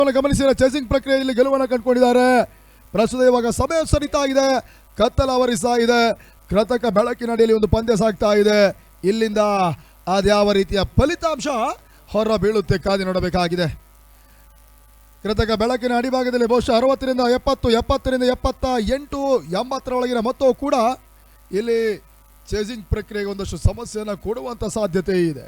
ಗಮನಿಸಿದ ಚೇಸಿಂಗ್ ಪ್ರಕ್ರಿಯೆಯಲ್ಲಿ ಗೆಲುವನ್ನು ಕಂಡುಕೊಂಡಿದ್ದಾರೆ. ಪ್ರಸ್ತುತ ಇವಾಗ ಸಮಯ ಸರಿತಾ ಇದೆ, ಕತ್ತಲ ಆವರಿಸ್ತಾ ಇದೆ, ಕೃತಕ ಬೆಳಕಿನಡಿಯಲ್ಲಿ ಒಂದು ಪಂದ್ಯ ಸಾಗ್ತಾ ಇದೆ. ಇಲ್ಲಿಂದ ಅದ್ಯಾವ ರೀತಿಯ ಫಲಿತಾಂಶ ಹೊರ ಬೀಳುತ್ತೆ ಕಾದಿ ನೋಡಬೇಕಾಗಿದೆ. ಕೃತಕ ಬೆಳಕಿನ ಅಡಿಭಾಗದಲ್ಲಿ ಬಹುಶಃ 60ರಿಂದ 70, 70ರಿಂದ 78, 80ರ ಒಳಗಿನ ಮೊತ್ತವು ಕೂಡ ಇಲ್ಲಿ ಚೇಸಿಂಗ್ ಪ್ರಕ್ರಿಯೆಗೆ ಒಂದಷ್ಟು ಸಮಸ್ಯೆಯನ್ನು ಕೊಡುವಂತ ಸಾಧ್ಯತೆ ಇದೆ.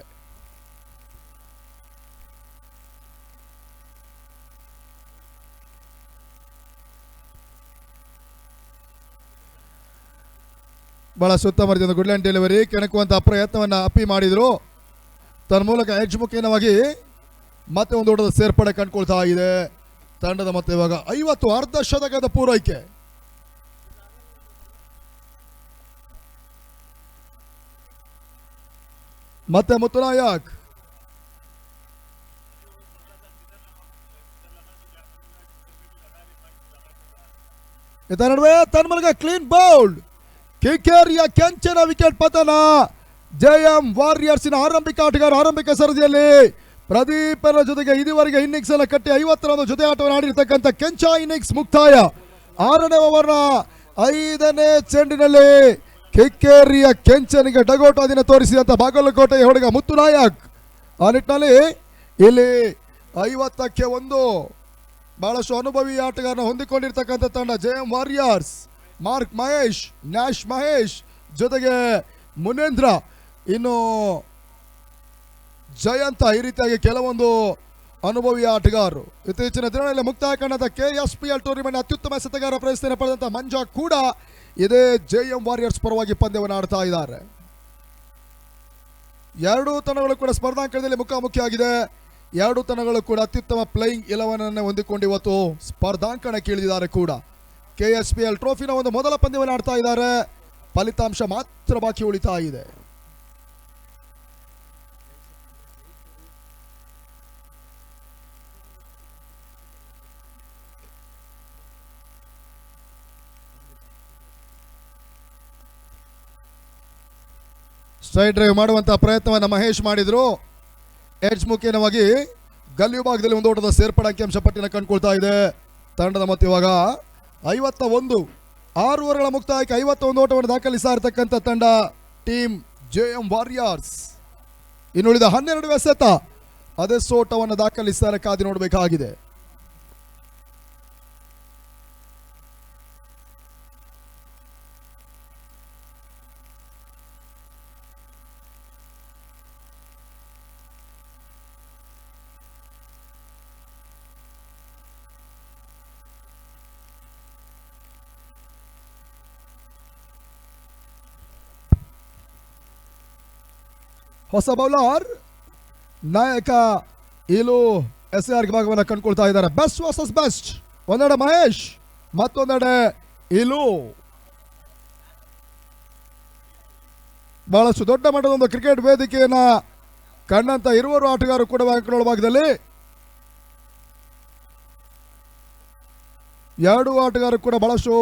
ಬಹಳ ಸುತ್ತಮುತ್ತ ಗುಡ್ಲ್ಯಾಂಡ್ ಡೆಲಿವರಿ ಕೆಣಕುವಂತಹ ಪ್ರಯತ್ನವನ್ನು ಅಪ್ಪಿ ಮಾಡಿದ್ರು. ತನ್ನ ಮೂಲಕ ಎಡ್ಜ್ ಮುಖೇನವಾಗಿ ಮತ್ತೆ ಒಂದು ಓಟದ ಸೇರ್ಪಡೆ ಕಂಡುಕೊಳ್ತಾ ಇದೆ ತಂಡದ. ಮತ್ತೆ ಇವಾಗ 50 ಅರ್ಧ ಶತಕದ ಪೂರೈಕೆ. ಮತ್ತೆ ಮುತ್ತುನಾಯಕ್ ಇದರ ನಡುವೆ ತನ್ನ ಮೂಲಕ ಕ್ಲೀನ್ ಬೌಲ್ಡ್. ಕಿಕ್ಕೇರಿಯ ಕೆಂಚನ ವಿಕೆಟ್ ಪತನ. ಜೆಎಂ ವಾರಿಯರ್ಸ್ನ ಆರಂಭಿಕ ಆಟಗಾರ ಆರಂಭಿಕ ಸರದಿಯಲ್ಲಿ ಪ್ರದೀಪನ ಜೊತೆಗೆ ಇದುವರೆಗೆ ಇನ್ನಿಂಗ್ಸ್ ಅನ್ನು ಕಟ್ಟಿ 50ರ ಜೊತೆ ಆಟವನ್ನು ಆಡಿರ್ತಕ್ಕಂಥ ಕೆಂಚ ಇನ್ನಿಂಗ್ಸ್ ಮುಕ್ತಾಯ. 6ನೇ ಓವರ್ನ 5ನೇ ಚೆಂಡಿನಲ್ಲಿ ಕಿಕ್ಕೇರಿಯ ಕೆಂಚನಿಗೆ ಡಗೌಟ್ ಅಧೀನ ತೋರಿಸಿದಂತ ಬಾಗಲಕೋಟೆಯ ಹುಡುಗ ಮುತ್ತುನಾಯಕ್. ಆ ನಿಟ್ಟಿನಲ್ಲಿ ಇಲ್ಲಿ 50ಕ್ಕೆ 1 ಬಹಳಷ್ಟು ಅನುಭವಿ ಆಟಗಾರನ ಹೊಂದಿಕೊಂಡಿರ್ತಕ್ಕಂಥ ತಂಡ JM warriors. Mark Mahesh, Nash Mahesh ಜೊತೆಗೆ ಮುನೇಂದ್ರ, ಇನ್ನು ಜಯಂತ, ಈ ರೀತಿಯಾಗಿ ಕೆಲವೊಂದು ಅನುಭವಿ ಆಟಗಾರರು. ಇತ್ತೀಚಿನ ದಿನಗಳಲ್ಲಿ ಮುಕ್ತಾಯ ಕಂಡಂತ KSPL ಟೂರ್ನಿಮೆಂಟ್ ಅತ್ಯುತ್ತಮ ಎಸೆತಗಾರ ಪ್ರಶಸ್ತಿಯನ್ನು ಪಡೆದಂತ ಮಂಜಾ ಕೂಡ ಇದೇ ಜೆಎಂ ವಾರಿಯರ್ಸ್ ಪರವಾಗಿ ಪಂದ್ಯವನ್ನು ಆಡ್ತಾ ಇದ್ದಾರೆ. ಎರಡೂ ತಂಡಗಳು ಕೂಡ ಸ್ಪರ್ಧಾಂಕಣದಲ್ಲಿ ಮುಖಾಮುಖಿಯಾಗಿದೆ. ಎರಡೂ ತಂಡಗಳು ಕೂಡ ಅತ್ಯುತ್ತಮ ಪ್ಲೇಯಿಂಗ್ 11 ಅನ್ನು ಹೊಂದಿಕೊಂಡು ಇವತ್ತು ಸ್ಪರ್ಧಾಂಕಣಕ್ಕೆ ಇಳಿದಿದ್ದಾರೆ ಕೂಡ. KSPL ಟ್ರೋಫಿನ ಒಂದು ಮೊದಲ ಪಂದ್ಯವನ್ನು ಆಡ್ತಾ ಇದ್ದಾರೆ. ಫಲಿತಾಂಶ ಮಾತ್ರ ಬಾಕಿ ಉಳಿತಾ ಇದೆ. ಸ್ಟ್ರೈಟ್ ಡ್ರೈವ್ ಮಾಡುವಂತಹ ಪ್ರಯತ್ನವನ್ನು ಮಹೇಶ್ ಮಾಡಿದ್ರು. ಎಡ್ಜ್ ಮುಖೇನವಾಗಿ ಗಲ್ಯು ಭಾಗದಲ್ಲಿ ಒಂದು ಓಟದ ಸೇರ್ಪಡೆ ಅಂಕಿಅಂಶ ಪಟ್ಟಿನ ಕಂಡುಕೊಳ್ತಾ ಇದೆ ತಂಡದ. ಮತ್ತೆ ಇವಾಗ 51 6 ಓವರ್ಗಳ ಮುಕ್ತಾಯಕ್ಕೆ 51 ಓಟವನ್ನು ದಾಖಲಿಸ್ತಾ ಇರತಕ್ಕಂಥ ತಂಡ ಟೀಮ್ ಜೆಎಂ ವಾರಿಯರ್ಸ್. ಇನ್ನುಳಿದ 12 ಎಸೆತ ಅದೆಷ್ಟು ಓಟವನ್ನು ದಾಖಲಿಸ್ತಾರೆ ಕಾದಿ ನೋಡಬೇಕಾಗಿದೆ. ಹೊಸ ಬೌಲರ್ ನಾಯಕ ಇಲು SAR ಭಾಗವನ್ನು ಕಂಡುಕೊಳ್ತಾ ಇದ್ದಾರೆ. Best versus best. ಒಂದೆಡೆ ಮಹೇಶ್, ಮತ್ತೊಂದೆಡೆ ಇಲು. ಬಹಳಷ್ಟು ದೊಡ್ಡ ಮಟ್ಟದ ಒಂದು ಕ್ರಿಕೆಟ್ ವೇದಿಕೆಯನ್ನ ಕಂಡಂತ ಇರುವರು ಆಟಗಾರರು ಕೂಡ ಭಾಗದಲ್ಲಿ. ಎರಡೂ ಆಟಗಾರರು ಕೂಡ ಬಹಳಷ್ಟು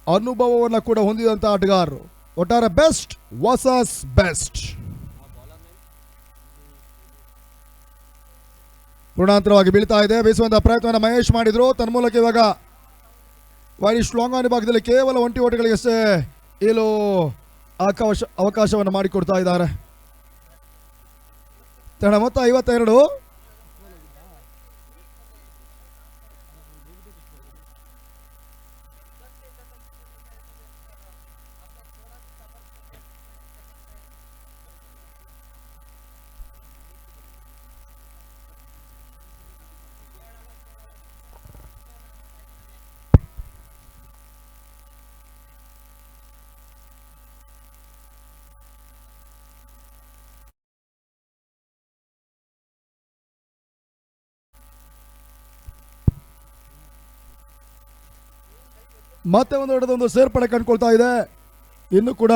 ಅನುಭವವನ್ನು ಕೂಡ ಹೊಂದಿದಂತ ಆಟಗಾರರು. ಒಟ್ಟಾರೆ ಬೆಸ್ಟ್ ವರ್ಸಸ್ ಬೆಸ್ಟ್. ಪೂರ್ಣಾಂತರವಾಗಿ ಬೀಳ್ತಾ ಇದೆ. ಬೀಸುವಂತಹ ಪ್ರಯತ್ನವನ್ನು ಮಹೇಶ್ ಮಾಡಿದ್ರು. ತನ್ನ ಮೂಲಕ ಇವಾಗ ವೈಡಿಶ್ ಲಾಂಗ್ ಆನ್ ಭಾಗದಲ್ಲಿ ಕೇವಲ 1 ಓಟಗಳಿಗಷ್ಟೇ ಇಲು ಅವಕಾಶವನ್ನು ಮಾಡಿಕೊಡ್ತಾ ಇದ್ದಾರೆ. ತಂಡ ಮೊತ್ತ 52. ಮತ್ತೆ ಒಂದು ಓಟದ ಸೇರ್ಪಡೆ ಕಂಡುಕೊಳ್ತಾ ಇದೆ. ಇನ್ನು ಕೂಡ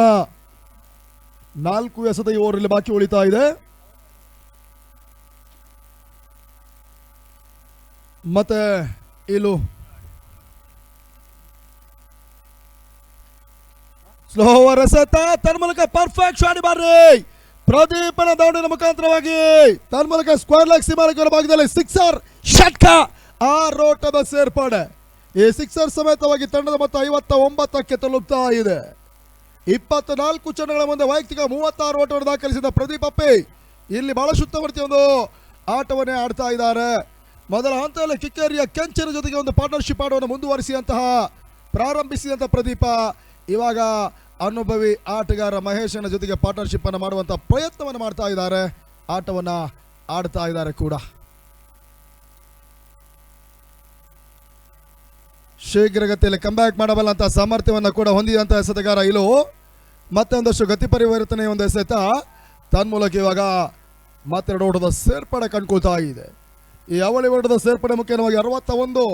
4 ಎಸೆತ ಈ ಓವರಲ್ಲಿ ಬಾಕಿ ಉಳಿತಾ ಇದೆ. ಮತ್ತೆ ಇಲು ಸ್ಲೋವರ್ ಎಸೆತ ತನ್ನ ಮೂಲಕ ಪರ್ಫೆಕ್ಟ್ ಶಾಟ್ ಬಾರಿ ಪ್ರದೀಪನ ದಾವಣಿನ ಮುಖಾಂತರವಾಗಿ ತನ್ನ ಮೂಲಕ ಸ್ಕ್ವೇರ್ ಲೆಗ್ ಸೀಮಾರೇಖೆಯ ಭಾಗದಲ್ಲಿ 6 ಷಟ್ಕ 6 ಓಟದ ಸೇರ್ಪಡೆ. ಈ ಸಿಕ್ಸರ್ ಸಮೇತವಾಗಿ ತಂಡದ ಮೊತ್ತ 59ಕ್ಕೆ ತಲುಪ್ತಾ ಇದೆ. 24 ಚರಣಗಳ ಮುಂದೆ ವೈಯಕ್ತಿಕ 36 ಓಟವನ್ನು ದಾಖಲಿಸಿದ ಪ್ರದೀಪ್ ಅಪ್ಪಿ ಇಲ್ಲಿ ಬಹಳಷ್ಟು ಉತ್ತಮರ್ತಿ ಒಂದು ಆಟವನ್ನೇ ಆಡ್ತಾ ಇದ್ದಾರೆ. ಮೊದಲ ಹಂತದಲ್ಲಿ ಕಿಕ್ಕೇರಿಯ ಕೆಂಚನ ಜೊತೆಗೆ ಒಂದು ಪಾರ್ಟ್ನರ್ಶಿಪ್ ಆಟವನ್ನು ಮುಂದುವರಿಸಿದಂತಹ ಪ್ರಾರಂಭಿಸಿದಂತಹ ಪ್ರದೀಪ ಇವಾಗ ಅನುಭವಿ ಆಟಗಾರ ಮಹೇಶನ ಜೊತೆಗೆ ಪಾರ್ಟ್ನರ್ಶಿಪ್ ಅನ್ನು ಮಾಡುವಂತಹ ಪ್ರಯತ್ನವನ್ನು ಮಾಡ್ತಾ ಇದ್ದಾರೆ. ಆಟವನ್ನ ಆಡ್ತಾ ಇದ್ದಾರೆ ಕೂಡ. ಶೀಘ್ರಗತಿಯಲ್ಲಿ ಕಂಬ್ಯಾಕ್ ಮಾಡಬಲ್ಲಂತಹ ಸಾಮರ್ಥ್ಯವನ್ನು ಕೂಡ ಹೊಂದಿದಂತಹ ಎಸೆತಗಾರ ಇಲು ಮತ್ತೆ ಒಂದಷ್ಟು ಗತಿ ಪರಿವರ್ತನೆ ಒಂದು ಎಸೆತ ತನ್ಮೂಲಕ ಇವಾಗ ಮತ್ತೆರಡು ಓಟದ ಸೇರ್ಪಡೆ ಕಂಡುಕೊಳ್ತಾ ಇದೆ. ಈ ಅವಳಿ ಓಟದ ಸೇರ್ಪಡೆ ಮುಖ್ಯವಾಗಿ 61.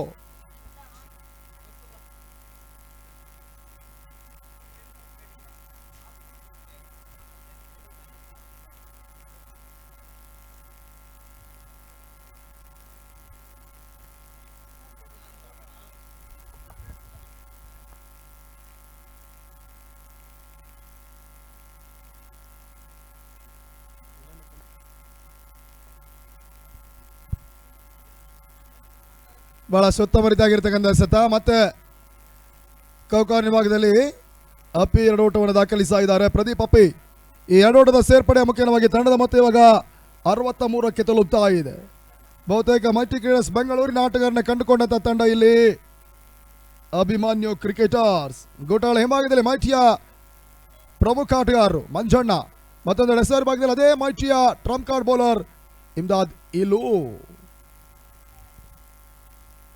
ಬಹಳ ಸುತ್ತಮರಿತಾಗಿರ್ತಕ್ಕಂಥ ಎಸೆತ. ಮತ್ತೆ ಕೌಕಾರ್ನಿ ಭಾಗದಲ್ಲಿ ಅಪ್ಪಿ 2 ಓಟವನ್ನು ದಾಖಲಿಸ್ತಾ ಇದ್ದಾರೆ. ಪ್ರದೀಪ್ ಅಪ್ಪಿ ಈ 2 ಓಟದ ಸೇರ್ಪಡೆ ಮುಖ್ಯವಾಗಿ ತಂಡದ ಮೊತ್ತ ಇವಾಗ 63ಕ್ಕೆ ತಲುಪ್ತಾ ಇದೆ. ಬಹುತೇಕ ಮಲ್ಟಿ ಕ್ರೀಡರ್ಸ್ ಬೆಂಗಳೂರಿನ ಆಟಗಾರನ ಕಂಡುಕೊಂಡಂತ ತಂಡ ಇಲ್ಲಿ ಅಭಿಮಾನ್ಯು ಕ್ರಿಕೆಟರ್ಸ್. ಗೋಟಾಳ ಹಿಂಭಾಗದಲ್ಲಿ ಮೈಟಿಯ ಪ್ರಮುಖ ಆಟಗಾರರು ಮಂಜಣ್ಣ, ಮತ್ತೊಂದು ಹೆಸರು ಭಾಗದಲ್ಲಿ ಅದೇ ಮೈಟಿಯ trump card bowler Imdad Illu,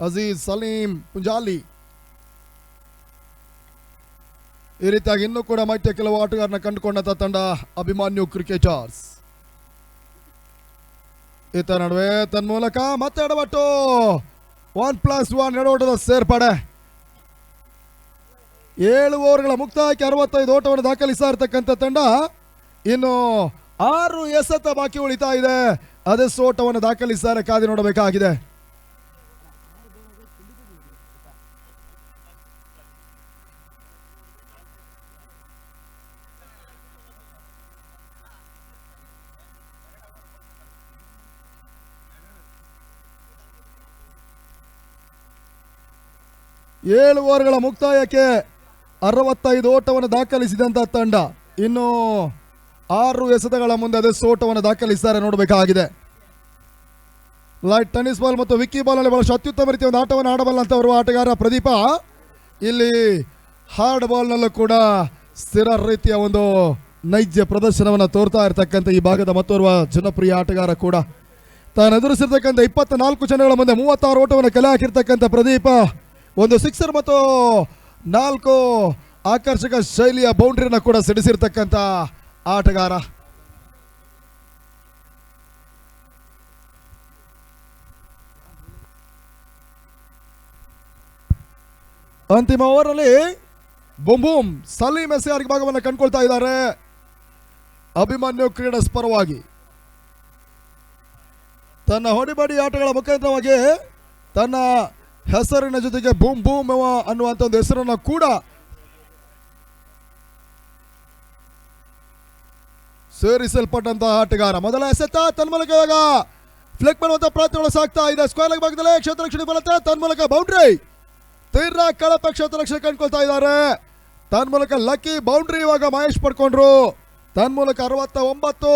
Aziz, Salim, Punjali. ಈ ರೀತಿಯಾಗಿ ಇನ್ನೂ ಕೂಡ ಮೈಟಿಯ ಕೆಲವು ಆಟಗಾರನ ಕಂಡುಕೊಂಡಂತ ತಂಡ ಅಭಿಮಾನ್ಯು ಕ್ರಿಕೆಟರ್ಸ್. ಈತ ನಡುವೆ ತನ್ಮೂಲಕ ಮತ್ತೆ ಎಡವಟ್ಟು 1+1 2 ಓಟದ ಸೇರ್ಪಡೆ. 7 ಓವರ್ಗಳ ಮುಕ್ತಾಯಕ್ಕೆ 65 ಓಟವನ್ನು ದಾಖಲಿಸ್ತಾ ಇರತಕ್ಕಂಥ ತಂಡ ಇನ್ನು 6 ಎಸೆತ ಬಾಕಿ ಉಳಿತಾ ಇದೆ. ಅದೆಷ್ಟು ಓಟವನ್ನು ದಾಖಲಿಸ್ತಾರೆ ಕಾದಿ ನೋಡಬೇಕಾಗಿದೆ. ಏಳು ಓವರ್ಗಳ ಮುಕ್ತಾಯಕ್ಕೆ 65 ಓಟವನ್ನು ದಾಖಲಿಸಿದಂತಹ ತಂಡ ಇನ್ನು 6 ಎಸೆತಗಳ ಮುಂದೆ ಅದೆಷ್ಟು ಓಟವನ್ನು ದಾಖಲಿಸ್ತಾರೆ ನೋಡಬೇಕಾಗಿದೆ. ಲೈಟ್ ಟೆನ್ನಿಸ್ ಬಾಲ್ ಮತ್ತು ವಿಕ್ಕಿ ಬಾಲ್ ನಲ್ಲಿ ಬಹಳಷ್ಟು ಅತ್ಯುತ್ತಮ ರೀತಿಯ ಒಂದು ಆಟವನ್ನು ಆಡಬಲ್ಲಂತವರು ಆಟಗಾರ ಪ್ರದೀಪ ಇಲ್ಲಿ ಹಾರ್ಡ್ ಬಾಲ್ ನಲ್ಲೂ ಕೂಡ ಸ್ಥಿರ ರೀತಿಯ ಒಂದು ನೈಜ ಪ್ರದರ್ಶನವನ್ನು ತೋರ್ತಾ ಇರತಕ್ಕಂಥ ಈ ಭಾಗದ ಮತ್ತೋರ್ವ ಜನಪ್ರಿಯ ಆಟಗಾರ ಕೂಡ. ತಾನು ಎದುರಿಸಿರ್ತಕ್ಕಂಥ 24 ಚರಣಗಳ ಮುಂದೆ 36 ಓಟವನ್ನು ಕಲೆ ಹಾಕಿರ್ತಕ್ಕಂಥ ಪ್ರದೀಪ ಒಂದು ಸಿಕ್ಸರ್ ಮತ್ತು 4 ಆಕರ್ಷಕ ಶೈಲಿಯ ಬೌಂಡ್ರಿನ ಕೂಡ ಸಿಡಿಸಿರ್ತಕ್ಕಂಥ ಆಟಗಾರ. ಅಂತಿಮ ಓವರ್ನಲ್ಲಿ ಬೂಮ್ ಬೂಮ್ ಸಲೀಂ ಎಸ್ಆರ್ ಭಾಗವನ್ನು ಕಂಡುಕೊಳ್ತಾ ಇದ್ದಾರೆ ಅಭಿಮನ್ಯು ಕ್ರೀಡಾಸ್ ಪರವಾಗಿ. ತನ್ನ ಹೊಡಿಬಡಿ ಆಟಗಳ ಮುಖಾಂತರವಾಗಿ ತನ್ನ ಹೆಸರಿನ ಜೊತೆಗೆ ಬೂಮ್ ಬೂಮ್ ಅನ್ನುವಂಥ ಒಂದು ಹೆಸರನ್ನು ಕೂಡ ಸೇರಿಸಲ್ಪಟ್ಟಂತಹ ಆಟಗಾರ. ಮೊದಲ ಎಸೆತ ತನ್ಮೂಲಕ ಇವಾಗ ಫ್ಲಿಕ್ ಮಾಡುವಂತ ಪ್ರಯತ್ನಗಳು ಸಾಗ್ತಾ ಇದೆ. ಸ್ಕ್ವೇರ್ ಲೆಗ್ ಭಾಗದಲ್ಲಿ ಕ್ಷೇತ್ರ ರಕ್ಷಣೆ ಬರುತ್ತೆ. ತನ್ಮೂಲಕ ಬೌಂಡ್ರಿ ತೀರ್ರ ಕಳಪ ಕ್ಷೇತ್ರ ರಕ್ಷಣೆ ಕಂಡುಕೊಳ್ತಾ ಇದ್ದಾರೆ. ತನ್ಮೂಲಕ ಲಕ್ಕಿ ಬೌಂಡ್ರಿ ಇವಾಗ ಮಹೇಶ್ ಪಡ್ಕೊಂಡ್ರು. ತನ್ಮೂಲಕ 69.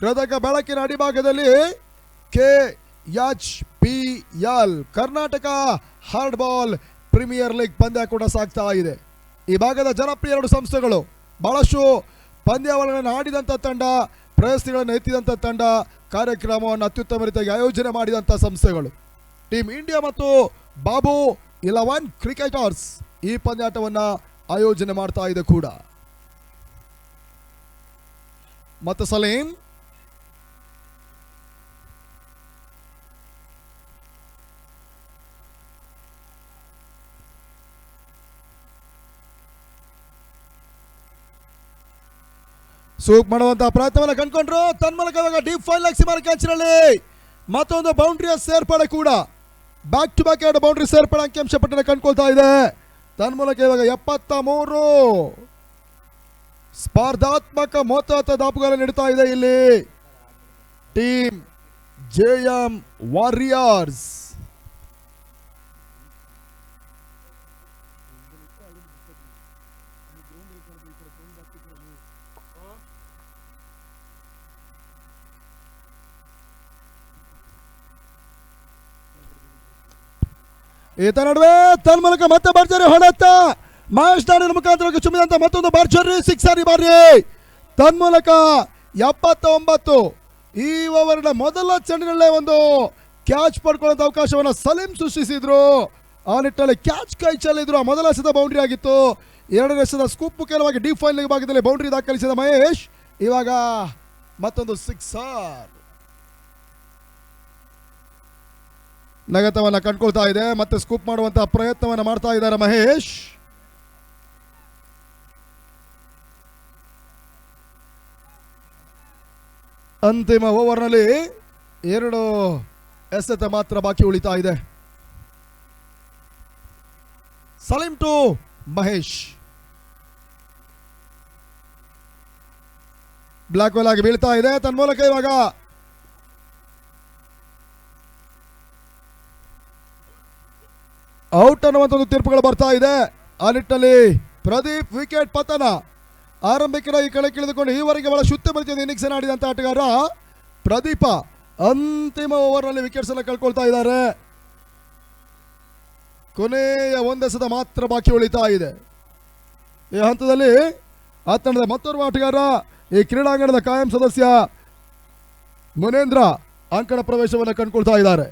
ಕೃತಕ ಬೆಳಕಿನ ಅಡಿಭಾಗದಲ್ಲಿ KHPL Karnataka hard ball premier league ಪಂದ್ಯ ಕೂಡ ಸಾಗ್ತಾ ಇದೆ. ಈ ಭಾಗದ ಜನಪ್ರಿಯ 2 ಸಂಸ್ಥೆಗಳು, ಬಹಳಷ್ಟು ಪಂದ್ಯಾವಳಿಗಳನ್ನು ಆಡಿದಂಥ ತಂಡ, ಪ್ರಶಸ್ತಿಗಳನ್ನು ಎತ್ತಿದಂಥ ತಂಡ, ಕಾರ್ಯಕ್ರಮವನ್ನು ಅತ್ಯುತ್ತಮ ರೀತಿಯಾಗಿ ಆಯೋಜನೆ ಮಾಡಿದಂಥ ಸಂಸ್ಥೆಗಳು ಟೀಮ್ ಇಂಡಿಯಾ ಮತ್ತು ಬಾಬು 11 ಕ್ರಿಕೆಟರ್ಸ್ ಈ ಪಂದ್ಯಾಟವನ್ನು ಆಯೋಜನೆ ಮಾಡ್ತಾ ಇದೆ ಕೂಡ. ಮತ್ತು ಸಲೀಂ ಸೂಪ್ ಮಾಡುವಂತಹ ಪ್ರಯತ್ನವನ್ನು ಕಂಡುಕೊಂಡ್ರು. ತನ್ಮೂಲಕ ಇವಾಗ ಡೀಪ್ ಫೈಲ್ ಸೀಮಾ ಕ್ಯಾಚ್ನಲ್ಲಿ ಮತ್ತೊಂದು ಬೌಂಡ್ರಿಯ ಸೇರ್ಪಡೆ ಕೂಡ, ಬ್ಯಾಕ್ ಟು ಬ್ಯಾಕ್ 2 ಬೌಂಡ್ರಿ ಸೇರ್ಪಡೆ ಅಂಕಿಅಂಶ ಪಟ್ಟಿನ ಕಂಡುಕೊಳ್ತಾ ಇದೆ. ತನ್ಮೂಲಕ ಇವಾಗ 73 ಸ್ಪರ್ಧಾತ್ಮಕ ಮೊತ್ತ ದಾಪುಗಾಲ ನೀಡುತ್ತಾ ಇದೆ ಇಲ್ಲಿ ಟೀಮ್ ಜೆಎಂ ವಾರಿಯರ್ಸ್. ಈತ ನಡುವೆ ತನ್ಮೂಲಕ ಮತ್ತೆ ಭರ್ಜರಿ ಹೊಡೆತ ಮಹೇಶ್ ನಾಡಿನ ಮುಖಾಂತರ ಚುಮ್ಮಿದಂತ ಮತ್ತೊಂದು ಭರ್ಜರಿ ಸಿಕ್ಸರ್ ಈ ಬಾರಿ ತನ್ಮೂಲಕ 79. ಈ ಓವರ್ನ ಮೊದಲ ಚೆಂಡಿನಲ್ಲೇ ಒಂದು ಕ್ಯಾಚ್ ಪಡ್ಕೊಳ್ಳುವಂತ ಅವಕಾಶವನ್ನು ಸಲೀಂ ಸೃಷ್ಟಿಸಿದ್ರು. ಆ ನಿಟ್ಟಿನಲ್ಲಿ ಕ್ಯಾಚ್ ಕೈ ಚೆಲ್ಲಿದ್ರು. ಆ ಮೊದಲ ಎಸೆದ ಬೌಂಡ್ರಿ ಆಗಿತ್ತು. ಎರಡನೇ ಎಸೆದ ಸ್ಕೂಪ್ ಮುಖ್ಯವಾಗಿ ಡೀಪ್ ಫೈನಲ್ ಭಾಗದಲ್ಲಿ ಬೌಂಡ್ರಿ ದಾಖಲಿಸಿದ ಮಹೇಶ್ ಇವಾಗ ಮತ್ತೊಂದು ಸಿಕ್ಸರ್. ನಗತವನ್ನ ಕಂಡುಕೊಳ್ತಾ ಇದೆ. ಮತ್ತೆ ಸ್ಕೂಪ್ ಮಾಡುವಂತಹ ಪ್ರಯತ್ನವನ್ನ ಮಾಡ್ತಾ ಇದ್ದಾರೆ ಮಹೇಶ್. ಅಂತಿಮ ಓವರ್ನಲ್ಲಿ 2 ಎಸೆತ ಮಾತ್ರ ಬಾಕಿ ಉಳಿತಾ ಇದೆ. Salim to Mahesh. Block well ಆಗಿ ಬೀಳ್ತಾ ಇದೆ. ತನ್ಮೂಲಕ ಇವಾಗ ಔಟ್ ಅನ್ನುವಂಥ ತೀರ್ಪುಗಳು ಬರ್ತಾ ಇದೆ. ಆ ನಿಟ್ಟಿನಲ್ಲಿ ಪ್ರದೀಪ್ ವಿಕೆಟ್ ಪತನ. ಆರಂಭಿಕರ ಈ ಕಡೆ ಇಳಿದುಕೊಂಡು ಈವರೆಗೆ ಬಹಳ ಶುದ್ಧಮರಿತ ಇನ್ನಿಂಗ್ಸ್ ಆಡಿದಂತ ಆಟಗಾರ ಪ್ರದೀಪ ಅಂತಿಮ ಓವರ್ನಲ್ಲಿ ವಿಕೆಟ್ಸ್ ಎಲ್ಲ ಕಳ್ಕೊಳ್ತಾ ಇದ್ದಾರೆ. ಕೊನೆಯ ಒಂದೆಸೆತ ಮಾತ್ರ ಬಾಕಿ ಉಳಿತಾ ಇದೆ. ಈ ಹಂತದಲ್ಲಿ ಆ ತಂಡದ ಮತ್ತೋರ್ವ ಆಟಗಾರ ಈ ಕ್ರೀಡಾಂಗಣದ ಕಾಯಂ ಸದಸ್ಯ ಮುನೇಂದ್ರ ಅಂಕಣ ಪ್ರವೇಶವನ್ನು ಕಂಡುಕೊಳ್ತಾ ಇದ್ದಾರೆ.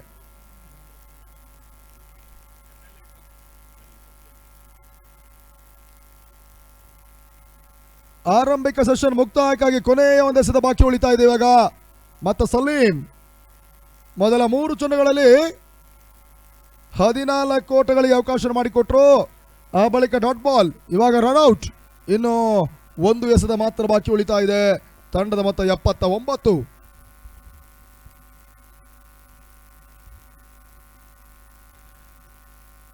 ಆರಂಭಿಕ ಸೆಷನ್ ಮುಕ್ತಾಯಕ್ಕಾಗಿ ಕೊನೆಯ ಒಂದೆಸೆದ ಬಾಕಿ ಉಳಿತಾ ಇದೆ. ಇವಾಗ ಮತ್ತೆ ಸಲೀಂ ಮೊದಲ 3 ಚೆಂಡುಗಳಲ್ಲಿ 14 ಓಟಗಳಿಗೆ ಅವಕಾಶ ಮಾಡಿಕೊಟ್ರು. ಆ ಬಳಿಕ ಡಾಟ್ ಬಾಲ್. ಇವಾಗ ರನ್ಔಟ್. ಇನ್ನು 1 ಎಸೆದ ಮಾತ್ರ ಬಾಕಿ ಉಳಿತಾ ಇದೆ. ತಂಡದ ಮೊತ್ತ 79.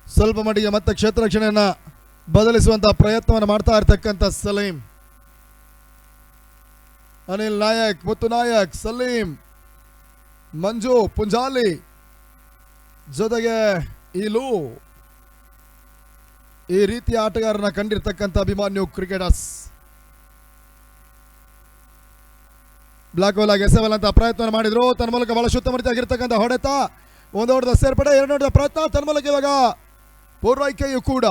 ಸ್ವಲ್ಪ ಮಟ್ಟಿಗೆ ಮತ್ತೆ ಕ್ಷೇತ್ರ ರಕ್ಷಣೆಯನ್ನ ಬದಲಿಸುವಂತಹ ಪ್ರಯತ್ನವನ್ನು ಮಾಡ್ತಾ ಇರ್ತಕ್ಕಂಥ ಸಲೀಂ. ಅನಿಲ್ ನಾಯಕ್, ಮುತ್ತು ನಾಯಕ್, ಸಲೀಂ, ಮಂಜು ಪುಂಜಾಲಿ ಜೊತೆಗೆ ಈಲು ಈ ರೀತಿಯ ಆಟಗಾರನ ಕಂಡಿರ್ತಕ್ಕಂಥ ಅಭಿಮಾನ್ಯು ಕ್ರಿಕೆಟರ್ಸ್. ಬ್ಲಾಕ್ ಬಾಲ್ ಆಗಿ ಎಸೆವಲ್ ಅಂತ ಪ್ರಯತ್ನ ಮಾಡಿದ್ರು. ತನ್ನ ಮೂಲಕ ಬಹಳ ಶುದ್ಧಮರಿತಾಗಿರ್ತಕ್ಕಂಥ ಹೊಡೆತ. ಒಂದು ಓಟದ ಸೇರ್ಪಡೆ, 2 ಓಟದ ಪ್ರಯತ್ನ. ತನ್ನ ಮೂಲಕ ಇವಾಗ ಪೂರ್ವೈಕೆಯು ಕೂಡ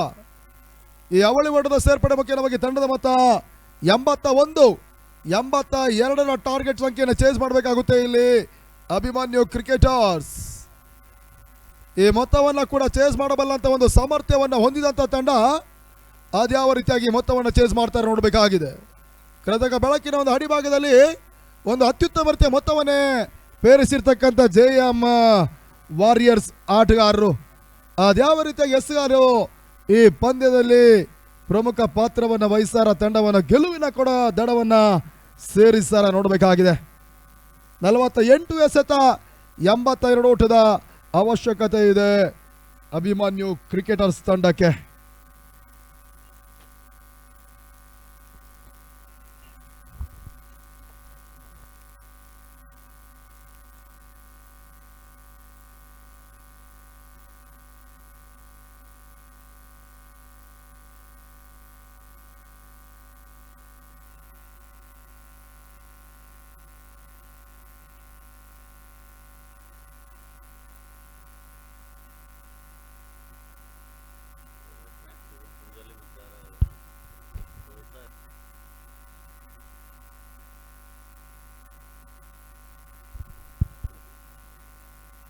ಈ ಅವಳಿ ಓಟದ ಸೇರ್ಪಡೆ ಮುಖ್ಯವಾಗಿ ತಂಡದ ಮೊತ್ತ 81. 82ರ ಟಾರ್ಗೆಟ್ ಸಂಖ್ಯೆಯನ್ನು ಚೇಸ್ ಮಾಡಬೇಕಾಗುತ್ತೆ ಇಲ್ಲಿ ಅಭಿಮಾನ್ಯು ಕ್ರಿಕೆಟರ್ಸ್. ಈ ಮೊತ್ತವನ್ನು ಕೂಡ ಚೇಸ್ ಮಾಡಬಲ್ಲಂತ ಒಂದು ಸಾಮರ್ಥ್ಯವನ್ನು ಹೊಂದಿದಂಥ ತಂಡ ಅದ್ಯಾವ ರೀತಿಯಾಗಿ ಮೊತ್ತವನ್ನು ಚೇಸ್ ಮಾಡ್ತಾರೆ ನೋಡಬೇಕಾಗಿದೆ. ಕೃತಕ ಬೆಳಕಿನ ಒಂದು ಅಡಿಭಾಗದಲ್ಲಿ ಒಂದು ಅತ್ಯುತ್ತಮ ರೀತಿಯ ಮೊತ್ತವನ್ನೇ ಪೇರಿಸಿರ್ತಕ್ಕಂಥ ಜೆಎಂ ವಾರಿಯರ್ಸ್ ಆಟಗಾರರು ಅದ್ಯಾವ ರೀತಿಯಾಗಿ ಎಸ್ಗಾರು ಈ ಪಂದ್ಯದಲ್ಲಿ ಪ್ರಮುಖ ಪಾತ್ರವನ್ನು ವಹಿಸಾರ. ತಂಡವನ್ನು ಗೆಲುವಿನ ಕೂಡ ದಡವನ್ನು ಸೇರಿಸಾರ ನೋಡಬೇಕಾಗಿದೆ. 48 ಎಸೆತ, 82 ಓಟದ ಅವಶ್ಯಕತೆ ಇದೆ ಅಭಿಮಾನ್ಯು ಕ್ರಿಕೆಟರ್ಸ್ ತಂಡಕ್ಕೆ.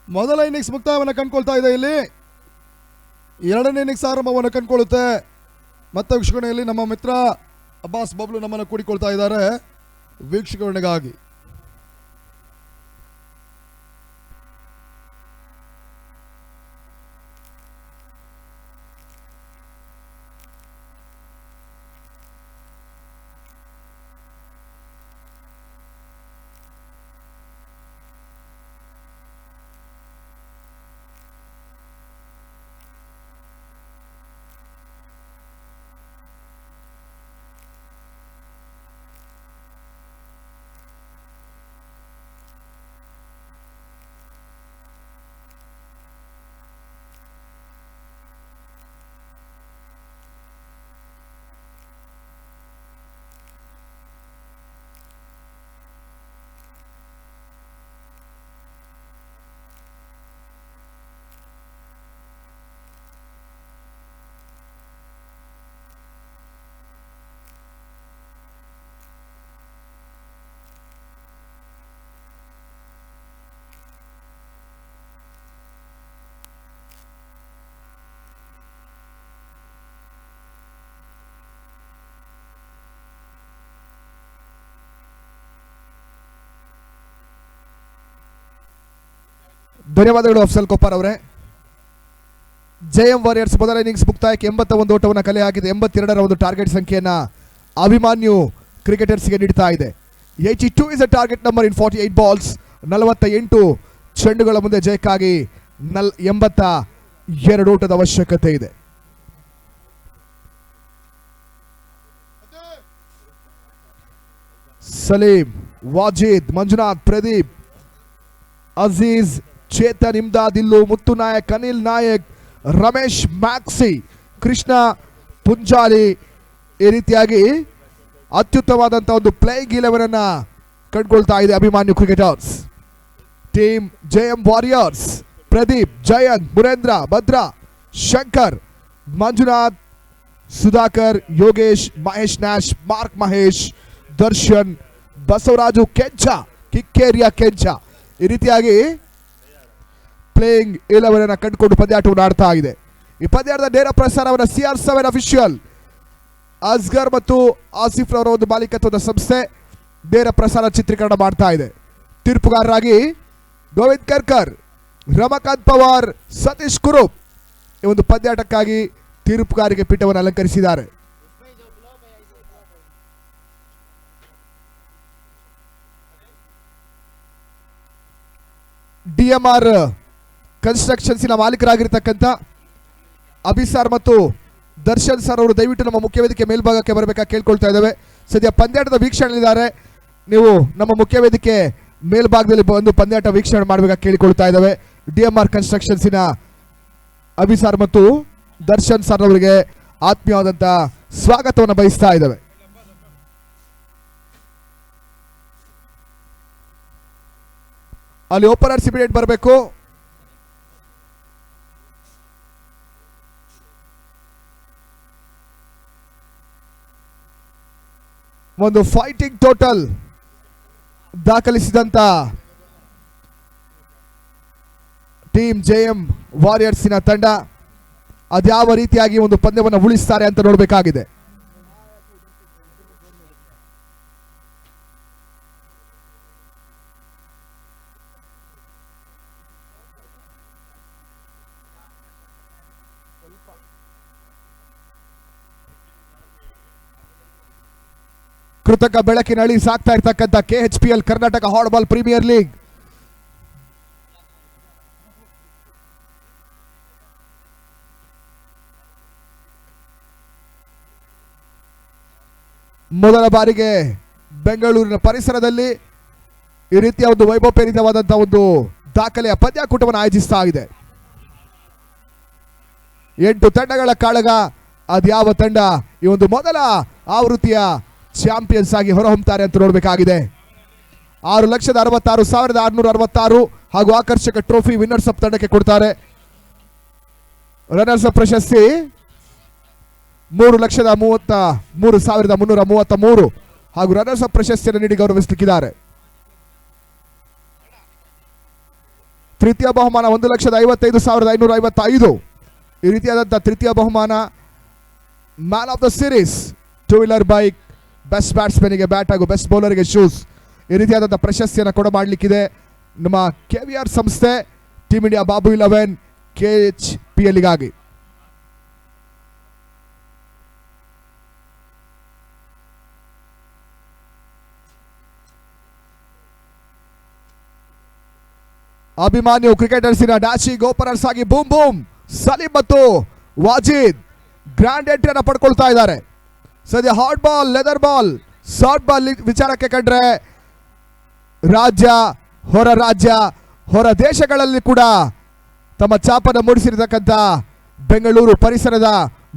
ಮೊದಲ ಇನ್ನಿಂಗ್ಸ್ ಮುಕ್ತಾಯವನ್ನು ಕಂಡುಕೊಳ್ತಾ ಇದೆ. ಇಲ್ಲಿ 2ನೇ ಇನ್ನಿಂಗ್ಸ್ ಆರಂಭವನ್ನು ಕಂಡುಕೊಳ್ಳುತ್ತೆ. ಮತ್ತೆ ವೀಕ್ಷಣೆಯಲ್ಲಿ ನಮ್ಮ ಮಿತ್ರ ಅಬ್ಬಾಸ್ ಬಬ್ಲು ನಮ್ಮನ್ನು ಕೂಡಿಕೊಳ್ತಾ ಇದ್ದಾರೆ ವೀಕ್ಷಣೆಗಾಗಿ. ಧನ್ಯವಾದಗಳು ಅಫ್ಸಲ್ ಕೊಪ್ಪರ್ ಅವರೇ. ಜೆಎಂ ವಾರಿಯರ್ಸ್ ಮೊದಲ ಇನ್ನಿಂಗ್ಸ್ ಮುಕ್ತಾಯಕ್ಕೆ 81 ಓಟವನ್ನು ಕಲೆ ಹಾಕಿದೆ. 82ರ ಒಂದು ಟಾರ್ಗೆಟ್ ಸಂಖ್ಯೆಯನ್ನ ಅಭಿಮಾನ್ಯು ಕ್ರಿಕೆಟರ್ಸ್ಗೆ ನೀಡ್ತಾ ಇದೆ. 82 is a target number in 48 balls. 48 ಚೆಂಡುಗಳ ಮುಂದೆ ಜಯಕ್ಕಾಗಿ 82 ಓಟದ ಅವಶ್ಯಕತೆ ಇದೆ. ಸಲೀಂ, ವಾಜಿದ್, ಮಂಜುನಾಥ್, ಪ್ರದೀಪ್, ಅಜೀಜ್, ಚೇತನ್, ಇಮ್ದಾದ್, ಇಲ್ಲು, ಮುತ್ತು ನಾಯಕ್, ಅನಿಲ್ ನಾಯಕ್, ರಮೇಶ್, ಮ್ಯಾಕ್ಸಿ, ಕೃಷ್ಣ, ಪುಂಜಾಲಿ ಈ ರೀತಿಯಾಗಿ ಅತ್ಯುತ್ತಮವಾದಂತಹ ಒಂದು ಪ್ಲೇಯಿಂಗ್ 11 ಅನ್ನ ಕಂಡುಕೊಳ್ತಾ ಇದೆ Abhimanyu cricketers. Team JM warriors Pradeep, Jayant, Murendra, Bhadra, Shankar, Manjunath, Sudhakar, Yogesh, Mahesh Nash, Mark Mahesh, Darshan, Basavaraju, Kencha, ಕಿಕ್ಕೇರಿಯ ಕೆಂಚ ಈ ರೀತಿಯಾಗಿ ಪ್ಲೇಯಿಂಗ್ 11 ಅನ್ನ ಕಂಡುಕೊಂಡು ಪಂದ್ಯಾಟವನ್ನು ಆಡ್ತಾ ಇದೆ. ಈ ಪಂದ್ಯದ ನೇರ ಪ್ರಸಾರವನ್ನು CR7 ಅಫಿಷಿಯಲ್ ಅಸ್ಗರ್ ಮತ್ತು ಆಸಿಫ್ ರವರ ಒಂದು ಮಾಲೀಕತ್ವದ ಸಂಸ್ಥೆ ನೇರ ಪ್ರಸಾರ ಚಿತ್ರೀಕರಣ ಮಾಡ್ತಾ ಇದೆ. ತೀರ್ಪುಗಾರರಾಗಿ ಗೋವಿಂದ್ ಕರ್ಕರ್, ರಮಾಕಾಂತ್ ಪವಾರ್, ಸತೀಶ್ ಕುರುಪ್ ಈ ಒಂದು ಪಂದ್ಯಾಟಕ್ಕಾಗಿ ತೀರ್ಪುಗಾರಿಗೆ ಪೀಠವನ್ನು ಅಲಂಕರಿಸಿದ್ದಾರೆ. DMR ಕನ್ಸ್ಟ್ರಕ್ಷನ್ಸಿನ ಮಾಲೀಕರಾಗಿರ್ತಕ್ಕಂಥ ಅಭಿಸಾರ್ ಮತ್ತು ದರ್ಶನ್ ಸರ್ ಅವರು ದಯವಿಟ್ಟು ನಮ್ಮ ಮುಖ್ಯ ವೇದಿಕೆ ಮೇಲ್ಭಾಗಕ್ಕೆ ಬರಬೇಕಾಗಿ ಕೇಳ್ಕೊಳ್ತಾ ಇದ್ದೇವೆ. ಸದ್ಯ ಪಂದ್ಯಾಟದ ವೀಕ್ಷಣೆಯಲ್ಲಿದ್ದಾರೆ. ನೀವು ನಮ್ಮ ಮುಖ್ಯ ವೇದಿಕೆ ಮೇಲ್ಭಾಗದಲ್ಲಿ ಬಂದು ಪಂದ್ಯಾಟ ವೀಕ್ಷಣೆ ಮಾಡಬೇಕಾಗಿ ಕೇಳಿಕೊಳ್ತಾ ಇದ್ದೇವೆ. DMR ಕನ್ಸ್ಟ್ರಕ್ಷನ್ಸಿನ ಅಭಿಸಾರ್ ಮತ್ತು ದರ್ಶನ್ ಸರ್ ಅವರಿಗೆ ಆತ್ಮೀಯವಾದಂಥ ಸ್ವಾಗತವನ್ನು ಬಯಸ್ತಾ ಇದ್ದೇವೆ. ಅಲ್ಲಿ ಓಪನರ್ಸ್ ಇಮಿಡಿಯೇಟ್ ಬರಬೇಕು. ಒಂದು ಫೈಟಿಂಗ್ ಟೋಟಲ್ ದಾಖಲಿಸಿದಂತ ಟೀಮ್ ಜೆಎಂ ವಾರಿಯರ್ಸಿನ ತಂಡ ಅದ್ಯಾವ ರೀತಿಯಾಗಿ ಒಂದು ಪಂದ್ಯವನ್ನು ಉಳಿಸ್ತಾರೆ ಅಂತ ನೋಡಬೇಕಾಗಿದೆ. ಕೃತಕ ಬೆಳಕಿನ ಅಳಿ ಸಾಕ್ತಾ ಇರ್ತಕ್ಕಂಥ KHPL Karnataka hard ball premier league ಮೊದಲ ಬಾರಿಗೆ ಬೆಂಗಳೂರಿನ ಪರಿಸರದಲ್ಲಿ ಈ ರೀತಿಯ ಒಂದು ವೈಭವಪೇರಿತವಾದಂತಹ ಒಂದು ದಾಖಲೆಯ ಪಂದ್ಯಾಕೂಟವನ್ನು ಆಯೋಜಿಸ್ತಾ ಇದೆ. 8 ತಂಡಗಳ ಕಾಳಗ. ಅದ್ಯಾವ ತಂಡ ಈ ಒಂದು ಮೊದಲ ಆವೃತ್ತಿಯ ಚಾಂಪಿಯನ್ಸ್ ಆಗಿ ಹೊರಹೊಮ್ಮುತ್ತಾರೆ ಅಂತ ನೋಡಬೇಕಾಗಿದೆ. 6,66,666 ಹಾಗೂ ಆಕರ್ಷಕ ಟ್ರೋಫಿ ವಿನ್ನರ್ಸ್ ಅಪ್ ತಂಡಕ್ಕೆ ಕೊಡ್ತಾರೆ. ರನ್ನರ್ಸ್ ಅಪ್ ಪ್ರಶಸ್ತಿ 3,33,333 ಹಾಗೂ ರನ್ನರ್ಸ್ ಅಪ್ ಪ್ರಶಸ್ತಿಯನ್ನು ನೀಡಿ ಗೌರವಿಸಲಿಕ್ಕಿದ್ದಾರೆ. ತೃತೀಯ ಬಹುಮಾನ 1,55,555. ಈ ರೀತಿಯಾದಂತಹ ತೃತೀಯ ಬಹುಮಾನ man of the series, 2 wheeler bike, best ಬ್ಯಾಟ್ಸ್ಮನ್ಗೆ ಬ್ಯಾಟ್ ಹಾಗೂ ಬೆಸ್ಟ್ ಬೌಲರ್ಗೆ ಶೂಸ್ ಈ ರೀತಿಯಾದಂಥ ಪ್ರಶಸ್ತಿಯನ್ನು ಕೊಡಮಾಡಲಿಕ್ಕಿದೆ ನಮ್ಮ KVR ಸಂಸ್ಥೆ ಟೀಮ್ ಇಂಡಿಯಾ ಬಾಬು 11 KHPLಗಾಗಿ. ಅಭಿಮಾನ್ಯು ಕ್ರಿಕೆಟರ್ಸಿನ ಡ್ಯಾಶಿಂಗ್ ಓಪನರ್ಸ್ ಆಗಿ ಬೂಮ್ ಬೂಮ್ ಸಲೀಂ ಮತ್ತು ವಾಜಿದ್ ಗ್ರ್ಯಾಂಡ್ ಎಂಟ್ರಿಯನ್ನು ಪಡ್ಕೊಳ್ತಾ ಇದ್ದಾರೆ. ಸದ್ಯ hard ball, leather ball, soft ball ವಿಚಾರಕ್ಕೆ ಕಂಡ್ರೆ ರಾಜ್ಯ, ಹೊರ ದೇಶಗಳಲ್ಲಿ ಕೂಡ ತಮ್ಮ ಛಾಪನ್ನು ಮೂಡಿಸಿರತಕ್ಕಂಥ ಬೆಂಗಳೂರು ಪರಿಸರದ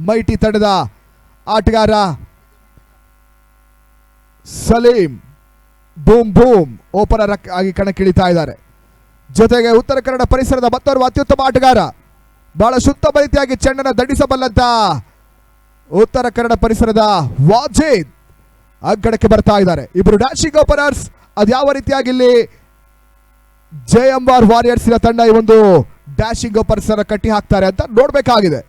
ಮೈಟಿ ತಂಡದ ಆಟಗಾರ ಸಲೀಂ ಬೂಮ್ ಬೂಮ್ ಓಪನರ್ ಆಗಿ ಕಣಕ್ಕಿಳಿತಾ ಇದ್ದಾರೆ. ಜೊತೆಗೆ ಉತ್ತರ ಕನ್ನಡ ಪರಿಸರದ ಮತ್ತೋರ್ವ ಅತ್ಯುತ್ತಮ ಆಟಗಾರ, ಬಹಳ ಶುದ್ಧ ರೀತಿಯಾಗಿ ಚೆಂಡನ್ನು ದಂಡಿಸಬಲ್ಲಂತ ಉತ್ತರ ಕನ್ನಡ ಪರಿಸರದ ವಾಜಿದ್ ಅಂಕಣಕ್ಕೆ ಬರ್ತಾ ಇದ್ದಾರೆ. ಇಬ್ಬರು ಡ್ಯಾಶಿಂಗ್ ಓಪನರ್ಸ್. ಅದ್ಯಾವ ರೀತಿಯಾಗಿ ಇಲ್ಲಿ JMR ವಾರಿಯರ್ಸ್ನ ತಂಡ ಈ ಒಂದು ಡ್ಯಾಶಿಂಗ್ ಓಪನರ್ಸ್ ಅನ್ನು ಕಟ್ಟಿ ಹಾಕ್ತಾರೆ ಅಂತ ನೋಡಬೇಕಾಗಿದೆ.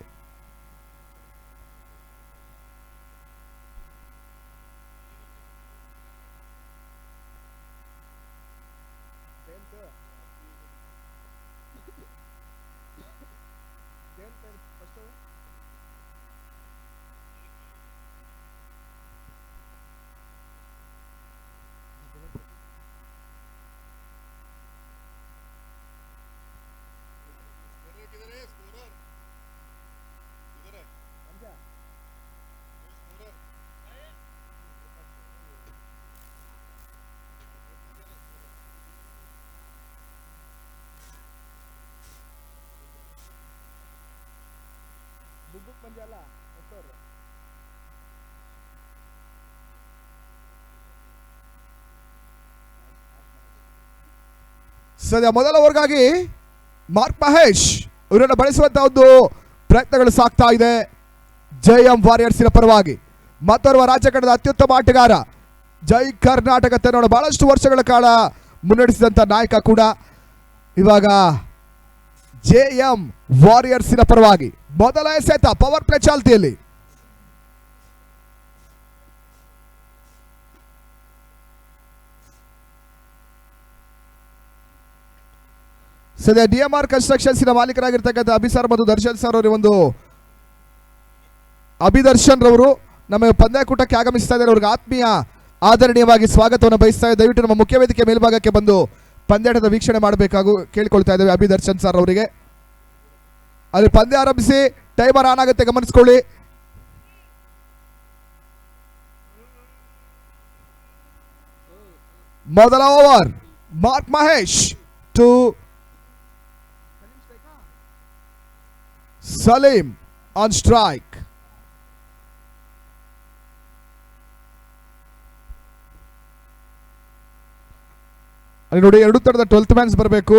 ಸದ್ಯ ಮೊದಲ ಓವರ್ಗಾಗಿ ಮಾರ್ಕ್ ಮಹೇಶ್ ಇವರನ್ನು ಬಳಸುವಂತಹ ಒಂದು ಪ್ರಯತ್ನಗಳು ಸಾಗ್ತಾ ಇದೆ ಜೆಎಂ ವಾರಿಯರ್ಸಿನ ಪರವಾಗಿ. ಮತ್ತೋರ್ವ ರಾಜ್ಯ ಕನ್ನಡದ ಅತ್ಯುತ್ತಮ ಆಟಗಾರ, ಜೈ ಕರ್ನಾಟಕ ತನ್ನೋಡ ಬಹಳಷ್ಟು ವರ್ಷಗಳ ಕಾಲ ಮುನ್ನಡೆಸಿದಂಥ ನಾಯಕ ಕೂಡ ಇವಾಗ ಜೆಎಂ ವಾರಿಯರ್ಸಿನ ಪರವಾಗಿ ಮೊದಲ ಎಸೆತ ಪವರ್ ಪ್ಲೇ ಚಾಲ್ತಿಯಲ್ಲಿ. ಸದ್ಯ DMR ಕನ್ಸ್ಟ್ರಕ್ಷನ್ಸಿನ ಮಾಲೀಕರಾಗಿರ್ತಕ್ಕಂಥ ಅಭಿಸರ್ ಮತ್ತು ದರ್ಶನ್ ಸರ್ ಅವರ ಒಂದು ಅಭಿದರ್ಶನ್ ರವರು ನಮ್ಮ ಪಂದ್ಯಾಕೂಟಕ್ಕೆ ಆಗಮಿಸ್ತಾ ಇದ್ದಾರೆ. ಅವ್ರಿಗೆ ಆತ್ಮೀಯ ಆದರಣೀಯವಾಗಿ ಸ್ವಾಗತವನ್ನು ಬಯಸ್ತಾ ಇದ್ದಾರೆ. ದಯವಿಟ್ಟು ನಮ್ಮ ಮುಖ್ಯ ವೇದಿಕೆ ಮೇಲ್ಭಾಗಕ್ಕೆ ಬಂದು ಪಂದ್ಯಾಟದ ವೀಕ್ಷಣೆ ಮಾಡಬೇಕಾಗಿ ಕೇಳ್ಕೊಳ್ತಾ ಇದ್ದೇವೆ ಅಭಿದರ್ಶನ್ ಸರ್ ಅವರಿಗೆ. ಅಲ್ಲಿ ಪಂದ್ಯ ಆರಂಭಿಸಿ ಟೈಮರ್ ಆನ್ ಆಗುತ್ತೆ, ಗಮನಿಸ್ಕೊಳ್ಳಿ. ಮೊದಲ over Mark Mahesh to Salim on strike. ಅಲ್ಲಿ ನೋಡಿ, ಎರಡು ತರದ 12th ಮ್ಯಾನ್ಸ್ ಬರಬೇಕು.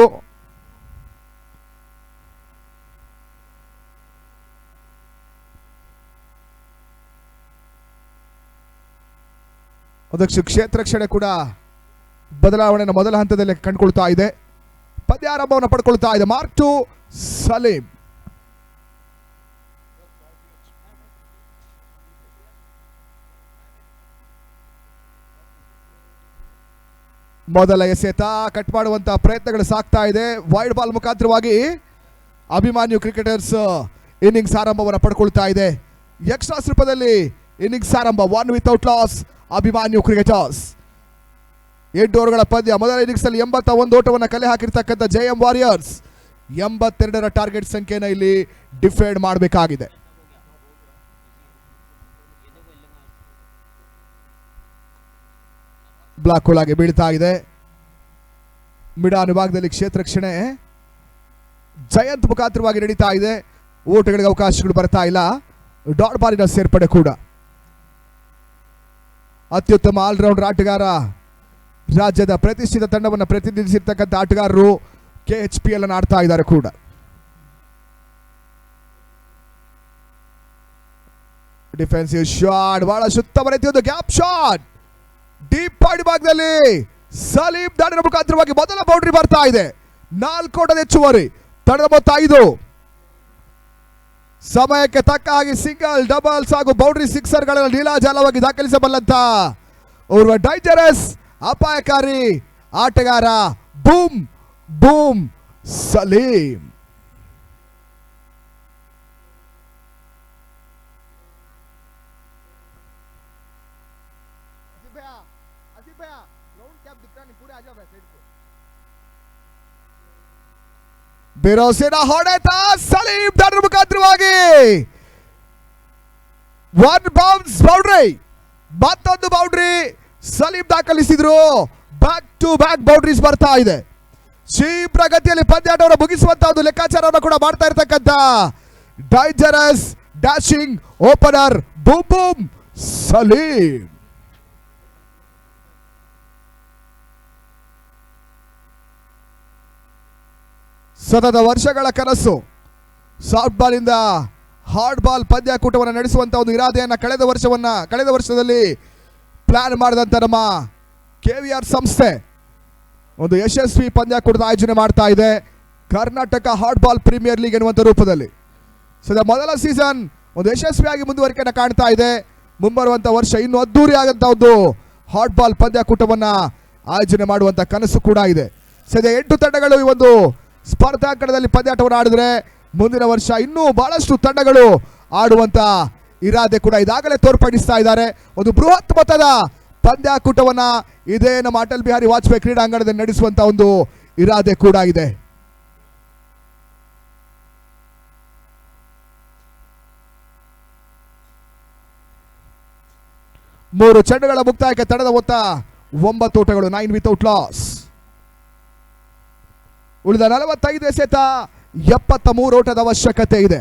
ಅದಕ್ಕೆ ಕ್ಷೇತ್ರ ರಕ್ಷಣೆ ಕೂಡ ಬದಲಾವಣೆಯನ್ನು ಮೊದಲ ಹಂತದಲ್ಲಿ ಕಂಡುಕೊಳ್ತಾ ಇದೆ. ಪಂದ್ಯಾರಂಭವನ್ನು ಪಡ್ಕೊಳ್ತಾ ಇದೆ. Mark to Salim. ಮೊದಲ ಎಸೆತ ಕಟ್ ಮಾಡುವಂತಹ ಪ್ರಯತ್ನಗಳು ಸಾಗ್ತಾ ಇದೆ. ವೈಡ್ ಬಾಲ್ ಮುಖಾಂತರವಾಗಿ ಅಭಿಮಾನ್ಯು ಕ್ರಿಕೆಟರ್ಸ್ ಇನ್ನಿಂಗ್ಸ್ ಆರಂಭವನ್ನು ಪಡ್ಕೊಳ್ತಾ ಇದೆ. ಎಕ್ಸ್ಟ್ರಾಸ್ ರೂಪದಲ್ಲಿ ಇನ್ನಿಂಗ್ಸ್ ಆರಂಭ. 1 ವಿತೌಟ್ ಲಾಸ್ ಅಭಿಮಾನ್ಯು ಕ್ರಿಕೆಟರ್ಸ್. 8 ಓವರ್ಗಳ ಪಂದ್ಯ. ಮೊದಲ ಇನ್ನಿಂಗ್ಸ್ ಅಲ್ಲಿ 81 ಓಟವನ್ನು ಕಲೆ ಹಾಕಿರ್ತಕ್ಕಂಥ ಜೆಎಂ ವಾರಿಯರ್ಸ್ 82ರ ಟಾರ್ಗೆಟ್ ಸಂಖ್ಯೆಯನ್ನು ಇಲ್ಲಿ ಡಿಫೆಂಡ್ ಮಾಡಬೇಕಾಗಿದೆ. ಬ್ಲಾಕ್ ಒಳಗೆ ಬೀಳ್ತಾ ಇದೆ. ಮಿಡಾನ್ ವಿಭಾಗದಲ್ಲಿ ಕ್ಷೇತ್ರ ರಕ್ಷಣೆ ಜಯಂತ್ ಮುಖಾಂತರವಾಗಿ ನಡೀತಾ ಇದೆ. ಓಟಗಳಿಗೆ ಅವಕಾಶಗಳು ಬರ್ತಾ ಇಲ್ಲ. ಡಾಟ್ ಬಾಲಿನ ಸೇರ್ಪಡೆ ಕೂಡ. ಅತ್ಯುತ್ತಮ ಆಲ್ರೌಂಡರ್ ಆಟಗಾರ, ರಾಜ್ಯದ ಪ್ರತಿಷ್ಠಿತ ತಂಡವನ್ನು ಪ್ರತಿನಿಧಿಸಿರ್ತಕ್ಕಂಥ ಆಟಗಾರರು KHPL ಅನ್ನು ಆಡ್ತಾ ಇದ್ದಾರೆ ಕೂಡ. ಡಿಫೆನ್ಸಿವ್ ಶಾಟ್, ಬಹಳ ಸುತ್ತಮ ರೀತಿಯ ಗ್ಯಾಪ್ ಶಾಟ್. ಡೀಪ್ ಪಾಡಿ ಭಾಗದಲ್ಲಿ ಸಲೀಂ ದಾಳಿನ ಮುಖಾಂತರವಾಗಿ ಮೊದಲ ಬೌಂಡ್ರಿ ಬರ್ತಾ ಇದೆ. 4 ಓಟದ ಹೆಚ್ಚುವರಿ. ತಂಡದ ಮೊತ್ತ 5. ಸಮಯಕ್ಕೆ ತಕ್ಕ ಹಾಗೆ ಸಿಂಗಲ್, ಡಬಲ್ಸ್ ಹಾಗೂ ಬೌಂಡ್ರಿ ಸಿಕ್ಸರ್ಗಳನ್ನು ಲೀಲಾಜಾಲವಾಗಿ ದಾಖಲಿಸಬಲ್ಲಂತ ಓರ್ವ ಡೇಂಜರಸ್ ಅಪಾಯಕಾರಿ ಆಟಗಾರ ಬೂಮ್ ಬೂಮ್ ಸಲೀಂ. ಬಿರೋಸಿನ ಹೊಡೆತ ಸಲೀಂ ದಾಳಿನ ಮುಖಾಂತರವಾಗಿ 1 ಬೌನ್ಸ್ ಬೌಂಡ್ರಿ. ಮತ್ತೊಂದು ಬೌಂಡ್ರಿ ಸಲೀಂ ದಾಖಲಿಸಿದ್ರು. ಬ್ಯಾಕ್ ಟು ಬ್ಯಾಕ್ ಬೌಂಡ್ರೀಸ್ ಬರ್ತಾ ಇದೆ. ಶೀಘ್ರ ಗತಿಯಲ್ಲಿ ಪಂದ್ಯಾಟವನ್ನು ಮುಗಿಸುವಂತಹ ಒಂದು ಲೆಕ್ಕಾಚಾರವನ್ನು ಕೂಡ ಮಾಡ್ತಾ ಇರತಕ್ಕಂಥ dangerous dashing opener boom boom Salim. ಸತತ ವರ್ಷಗಳ ಕನಸು ಸಾಫ್ಟ್ ಬಾಲ್ ಇಂದ ಹಾರ್ಡ್ ಬಾಲ್ ಪಂದ್ಯಾಕೂಟವನ್ನು ನಡೆಸುವಂತಹ ಒಂದು ಇರಾದೆಯನ್ನು ಕಳೆದ ವರ್ಷದಲ್ಲಿ ಪ್ಲಾನ್ ಮಾಡಿದಂಥ ನಮ್ಮ KVR ಸಂಸ್ಥೆ ಒಂದು ಯಶಸ್ವಿ ಪಂದ್ಯಾಕೂಟದ ಆಯೋಜನೆ ಮಾಡ್ತಾ ಇದೆ. Karnataka hard ball premier league ಎನ್ನುವಂಥ ರೂಪದಲ್ಲಿ ಸದ್ಯ ಮೊದಲ ಸೀಸನ್ ಒಂದು ಯಶಸ್ವಿಯಾಗಿ ಮುಂದುವರಿಕೆಯನ್ನು ಕಾಣ್ತಾ ಇದೆ. ಮುಂಬರುವಂಥ ವರ್ಷ ಇನ್ನೂ ಅದ್ದೂರಿ ಆದಂಥ ಒಂದು ಹಾರ್ಡ್ ಬಾಲ್ ಪಂದ್ಯಾಕೂಟವನ್ನು ಆಯೋಜನೆ ಮಾಡುವಂಥ ಕನಸು ಕೂಡ ಇದೆ. ಸದ್ಯ 8 ತಂಡಗಳು ಈ ಒಂದು ಸ್ಪರ್ಧಾಂಕಣದಲ್ಲಿ ಪಂದ್ಯಾಟವನ್ನು ಆಡಿದ್ರೆ ಮುಂದಿನ ವರ್ಷ ಇನ್ನೂ ಬಹಳಷ್ಟು ತಂಡಗಳು ಆಡುವಂತ ಇರಾದೆ ಕೂಡ ಇದಾಗಲೇ ತೋರ್ಪಡಿಸ್ತಾ ಇದ್ದಾರೆ. ಒಂದು ಬೃಹತ್ ಮೊತ್ತದ ಪಂದ್ಯಾಕೂಟವನ್ನ ಇದೇ ನಮ್ಮ ಅಟಲ್ ಬಿಹಾರಿ ವಾಜಪೇಯಿ ಕ್ರೀಡಾಂಗಣದಲ್ಲಿ ನಡೆಸುವಂತ ಒಂದು ಇರಾದೆ ಕೂಡ ಇದೆ. ಮೂರು ಚೆಂಡುಗಳ ಮುಕ್ತಾಯಕ್ಕೆ ತಂಡದ ಮೊತ್ತ 9 ಓಟಗಳು, 9 ವಿತೌಟ್ ಲಾಸ್. ಉಳಿದ 45 ಎಸೆತ 73 ಓಟದ ಅವಶ್ಯಕತೆ ಇದೆ.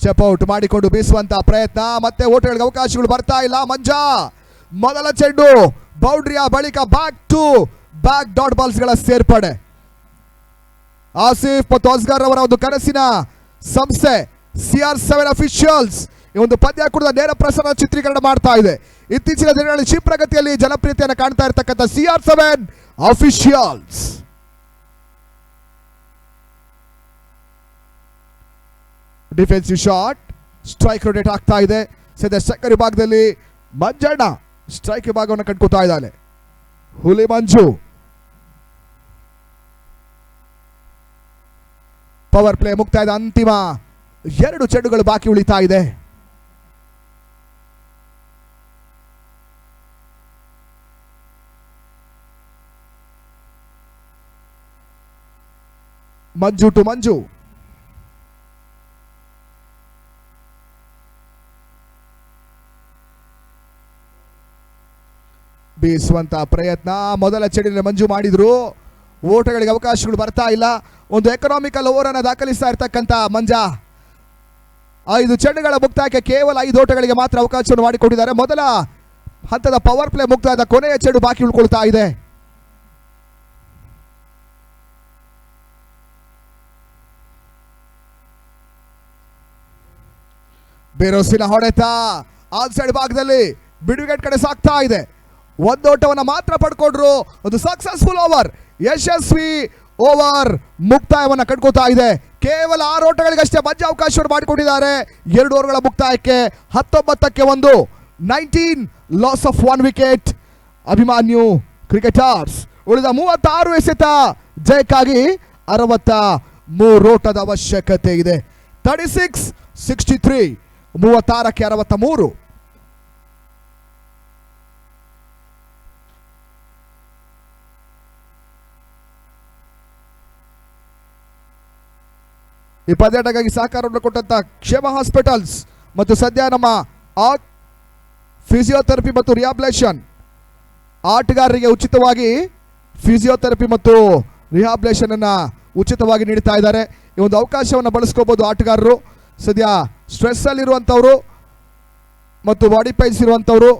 ಸ್ಟೆಪ್ ಔಟ್ ಮಾಡಿಕೊಂಡು ಬೀಸುವಂತ ಪ್ರಯತ್ನ, ಮತ್ತೆ ಓಟಗಳಿಗೆ ಅವಕಾಶಗಳು ಬರ್ತಾ ಇಲ್ಲ. ಮಂಜಾ ಮೊದಲ ಚೆಂಡು ಬೌಂಡ್ರಿಯ ಬಳಿಕ ಬ್ಯಾಕ್ ಡಾಟ್ ಬಾಲ್ಸ್ಗಳ ಸೇರ್ಪಡೆ. ಆಸಿಫ್ ಮತ್ತು ಅಸ್ಗರ್ ಅವರ ಒಂದು ಕನಸಿನ ಸಂಸ್ಥೆ CR7 ಅಫಿಷಿಯಲ್ಸ್ ಈ ಒಂದು ಪಂದ್ಯಾಕೂಟದ ನೇರ ಪ್ರಸಾರ ಚಿತ್ರೀಕರಣ ಮಾಡ್ತಾ ಇದೆ. ಇತ್ತೀಚಿನ ದಿನಗಳಲ್ಲಿ ಕ್ಷಿಪ್ರಗತಿಯಲ್ಲಿ ಜನಪ್ರಿಯತೆಯನ್ನು ಕಾಣ್ತಾ ಇರತಕ್ಕಂಥ CR7 officials. Defensive shot, strike rotate ಆಗ್ತಾ ಇದೆ. ಸದ್ಯ ಸ್ಟ್ರೈಕರ್ ವಿಭಾಗದಲ್ಲಿ ಮಂಜಣ್ಣ ಸ್ಟ್ರೈಕ್ ವಿಭಾಗವನ್ನು ಕಟ್ಕೋತಾ ಇದ್ದಾನೆ. ಹುಲಿ ಮಂಜು ಪವರ್ ಪ್ಲೇ ಮುಕ್ತಾಯದ ಅಂತಿಮ 2 ಚೆಂಡುಗಳು ಬಾಕಿ ಉಳಿತಾ ಇದೆ. ಮಂಜು ಟು ಮಂಜು. ಬೀಸುವಂತ ಪ್ರಯತ್ನ, ಮೊದಲ ಚೆಂಡಿನ ಮಂಜು ಮಾಡಿದ್ರು. ಓಟಗಳಿಗೆ ಅವಕಾಶಗಳು ಬರ್ತಾ ಇಲ್ಲ. ಒಂದು ಎಕನಾಮಿಕಲ್ ಓವರ್ ಅನ್ನು ದಾಖಲಿಸ್ತಾ ಇರ್ತಕ್ಕಂಥ ಮಂಜಾ 5 ಚೆಂಡುಗಳ ಮುಕ್ತಾಯಕ್ಕೆ ಕೇವಲ 5 ಓಟಗಳಿಗೆ ಮಾತ್ರ ಅವಕಾಶವನ್ನು ಮಾಡಿಕೊಟ್ಟಿದ್ದಾರೆ. ಮೊದಲ ಹಂತದ ಪವರ್ ಪ್ಲೇ ಮುಕ್ತಾಯದ ಕೊನೆಯ ಚೆಂಡು ಬಾಕಿ ಉಳ್ಕೊಳ್ತಾ ಇದೆ. ಬೇರೋಸಿನ ಹೊಡೆತ ಆನ್ ಸೈಡ್ ಭಾಗದಲ್ಲಿ ಬಿಡುವಿಕೆಟ್ ಕಡೆ ಸಾಗ್ತಾ ಇದೆ. ಒಂದು ಓಟವನ್ನು ಮಾತ್ರ ಪಡ್ಕೊಂಡ್ರು. ಒಂದು ಸಕ್ಸಸ್ಫುಲ್ ಓವರ್, ಯಶಸ್ವಿ ಓವರ್ ಮುಕ್ತಾಯವನ್ನು ಕಂಡುಕೋತಾ ಇದೆ. ಕೇವಲ 6 ಓಟಗಳಿಗಷ್ಟೇ ಮಂಜು ಅವಕಾಶವನ್ನು ಮಾಡಿಕೊಂಡಿದ್ದಾರೆ. 2 ಓವರ್ಗಳ ಮುಕ್ತಾಯಕ್ಕೆ 19ಕ್ಕೆ 1, 19 loss of 1 wicket. Abhimanyu cricketers ಉಳಿದ 36 ಎಸೆತ ಜಯಕ್ಕಾಗಿ 63 ಓಟದ ಅವಶ್ಯಕತೆ ಇದೆ. 36-63, 36ಕ್ಕೆ 63. ಈ ಪಂದ್ಯಾಟಕ್ಕಾಗಿ ಸಹಕಾರವನ್ನು ಕೊಟ್ಟಂತ ಕ್ಷೇಮ ಹಾಸ್ಪಿಟಲ್ಸ್ ಮತ್ತು ಸದ್ಯ ನಮ್ಮ ಫಿಸಿಯೋಥೆರಪಿ ಮತ್ತು ರಿಹಾಬಿಲೇಷನ್ ಆಟಗಾರರಿಗೆ ಉಚಿತವಾಗಿ ಫಿಸಿಯೋಥೆರಪಿ ಮತ್ತು ರಿಹಾಬಿಲೇಷನ್ ಅನ್ನ ಉಚಿತವಾಗಿ ನೀಡ್ತಾ ಇದ್ದಾರೆ. ಈ ಒಂದು ಅವಕಾಶವನ್ನು ಬಳಸ್ಕೋಬಹುದು ಆಟಗಾರರು. ಸದ್ಯ ಸ್ಟ್ರೆಸ್ ಅಲ್ಲಿರುವಂಥವರು ಮತ್ತು ಬಾಡಿ ಪೈನ್ಸ್ ಇರುವಂಥವರು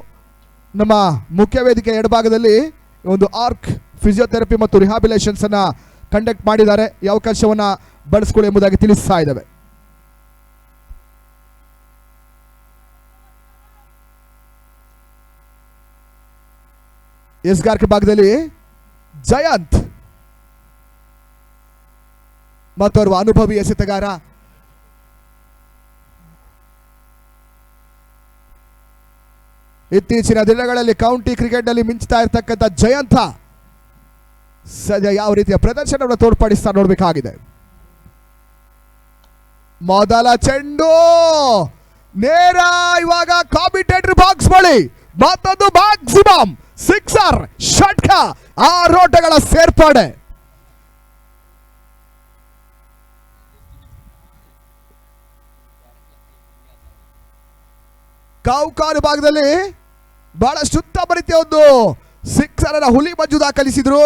ನಮ್ಮ ಮುಖ್ಯ ವೇದಿಕೆ ಎಡಭಾಗದಲ್ಲಿ ಒಂದು ಆರ್ಕ್ ಫಿಸಿಯೋಥೆರಪಿ ಮತ್ತು ರಿಹಾಬಿಲೇಷನ್ಸ್ ಅನ್ನ ಕಂಡಕ್ಟ್ ಮಾಡಿದ್ದಾರೆ. ಈ ಅವಕಾಶವನ್ನು ಬಳಸ್ಕೊಳ್ಳಿ ಎಂಬುದಾಗಿ ತಿಳಿಸ್ತಾ ಇದ್ದಾವೆ. ಎಸ್ಗಾರ್ಕ್ ಭಾಗದಲ್ಲಿ ಜಯಂತ್ ಮತ್ತೋರ್ವ ಅನುಭವಿ ಎಸೆತಗಾರ. ಇತ್ತೀಚಿನ ದಿನಗಳಲ್ಲಿ ಕೌಂಟಿ ಕ್ರಿಕೆಟ್ ನಲ್ಲಿ ಮಿಂಚ್ತಾ ಇರತಕ್ಕಂಥ ಜಯಂತ ಸದ್ಯ ಯಾವ ರೀತಿಯ ಪ್ರದರ್ಶನವನ್ನು ತೋರ್ಪಡಿಸ್ತಾ ನೋಡಬೇಕಾಗಿದೆ. ಮೊದಲ ಚೆಂಡು ನೇರ ಇವಾಗ ಕಾಂಪಿಟೇಟರ್ ಬಾಕ್ಸ್ ಬಳಿ ಮತ್ತೊಂದು ಮ್ಯಾಕ್ಸಿಮಮ್ ಸಿಕ್ಸರ್ ಷಟ್ಕ 6 ಓಟಗಳ ಸೇರ್ಪಡೆ. ಕೌಕಾಲು ಭಾಗದಲ್ಲಿ ಬಹಳಷ್ಟು ಉತ್ತಮ ರೀತಿಯ ಒಂದು ಸಿಕ್ಸರ್ ಅನ್ನ ಹುಲಿ ಮಂಜು ದಾಖಲಿಸಿದ್ರು.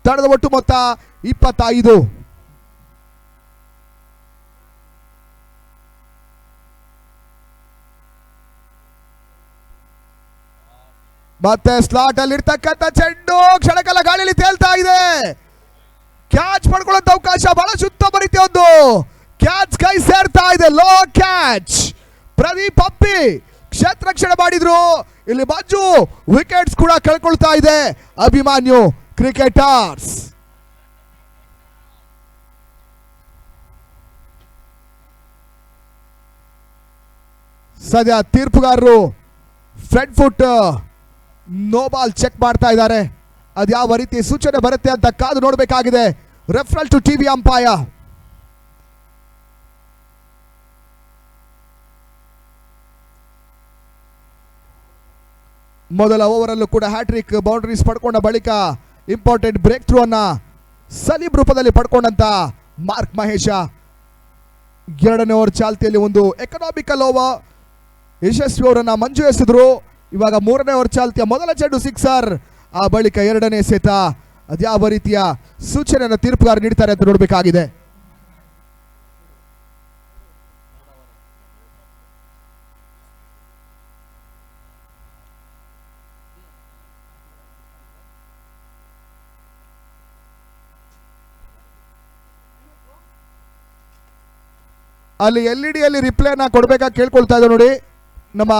ತಂಡದ ಒಟ್ಟು ಮೊತ್ತ 25. ಮತ್ತೆ ಸ್ಲಾಟ್ ಅಲ್ಲಿ ಇರ್ತಕ್ಕಂಥ ಚೆಂಡು ಕ್ಷಣಕಾಲ ಗಾಳಿಯಲ್ಲಿ ತೇಲ್ತಾ ಇದೆ. ಕ್ಯಾಚ್ ಪಡ್ಕೊಳ್ಳುವಂತ ಅವಕಾಶ ಬಹಳಷ್ಟು ಉತ್ತಮ ರೀತಿಯ ಒಂದು ಕ್ಯಾಚ್ ಕೈ ಸೇರ್ತಾ ಇದೆ. Low catch. ಪ್ರದೀಪ್ ಅಪ್ಪಿ ಕ್ಷೇತ್ರ ರಕ್ಷಣೆ ಮಾಡಿದ್ರು. ಇಲ್ಲಿ ಮಂಜು ವಿಕೆಟ್ಸ್ ಕೂಡ ಕಳ್ಕೊಳ್ತಾ ಇದೆ. ಅಭಿಮಾನ್ಯು ಕ್ರಿಕೆಟರ್ಸ್ ಸದ್ಯ ತೀರ್ಪುಗಾರರು front foot no ball check ಮಾಡ್ತಾ ಇದ್ದಾರೆ. ಅದು ಯಾವ ರೀತಿ ಸೂಚನೆ ಬರುತ್ತೆ ಅಂತ ಕಾದು ನೋಡಬೇಕಾಗಿದೆ. Referral to TV umpire. ಮೊದಲ ಓವರಲ್ಲೂ ಕೂಡ ಹ್ಯಾಟ್ರಿಕ್ ಬೌಂಡ್ರೀಸ್ ಪಡ್ಕೊಂಡ ಬಳಿಕ ಇಂಪಾರ್ಟೆಂಟ್ ಬ್ರೇಕ್ ಥ್ರೂ ಅನ್ನ ಸಲೀಂ ರೂಪದಲ್ಲಿ ಪಡ್ಕೊಂಡಂತ ಮಾರ್ಕ್ ಮಹೇಶ 2ನೇ ಓವರ್ ಚಾಲ್ತಿಯಲ್ಲಿ ಒಂದು ಎಕನಾಮಿಕಲ್ ಓವರ್ ಯಶಸ್ವಿ ಅವರನ್ನ ಮಂಜು ಎಸೆದ್ರು. ಇವಾಗ 3ನೇ ಓವರ್ ಚಾಲ್ತಿಯ ಮೊದಲ ಚೆಂಡು ಸಿಕ್ಸರ್, ಆ ಬಳಿಕ 2ನೇ ಎಸೆತ. ಅದ್ಯಾವ ರೀತಿಯ ಸೂಚನೆಯನ್ನು ತೀರ್ಪುಗಾರ ನೀಡ್ತಾರೆ ಅಂತ ನೋಡಬೇಕಾಗಿದೆ. ಅಲ್ಲಿ LED ಅಲ್ಲಿ ರಿಪ್ಲೈನ ಕೊಡಬೇಕಾಗಿ ಕೇಳ್ಕೊಳ್ತಾ ಇದ್ದಾರೆ ನೋಡಿ ನಮ್ಮ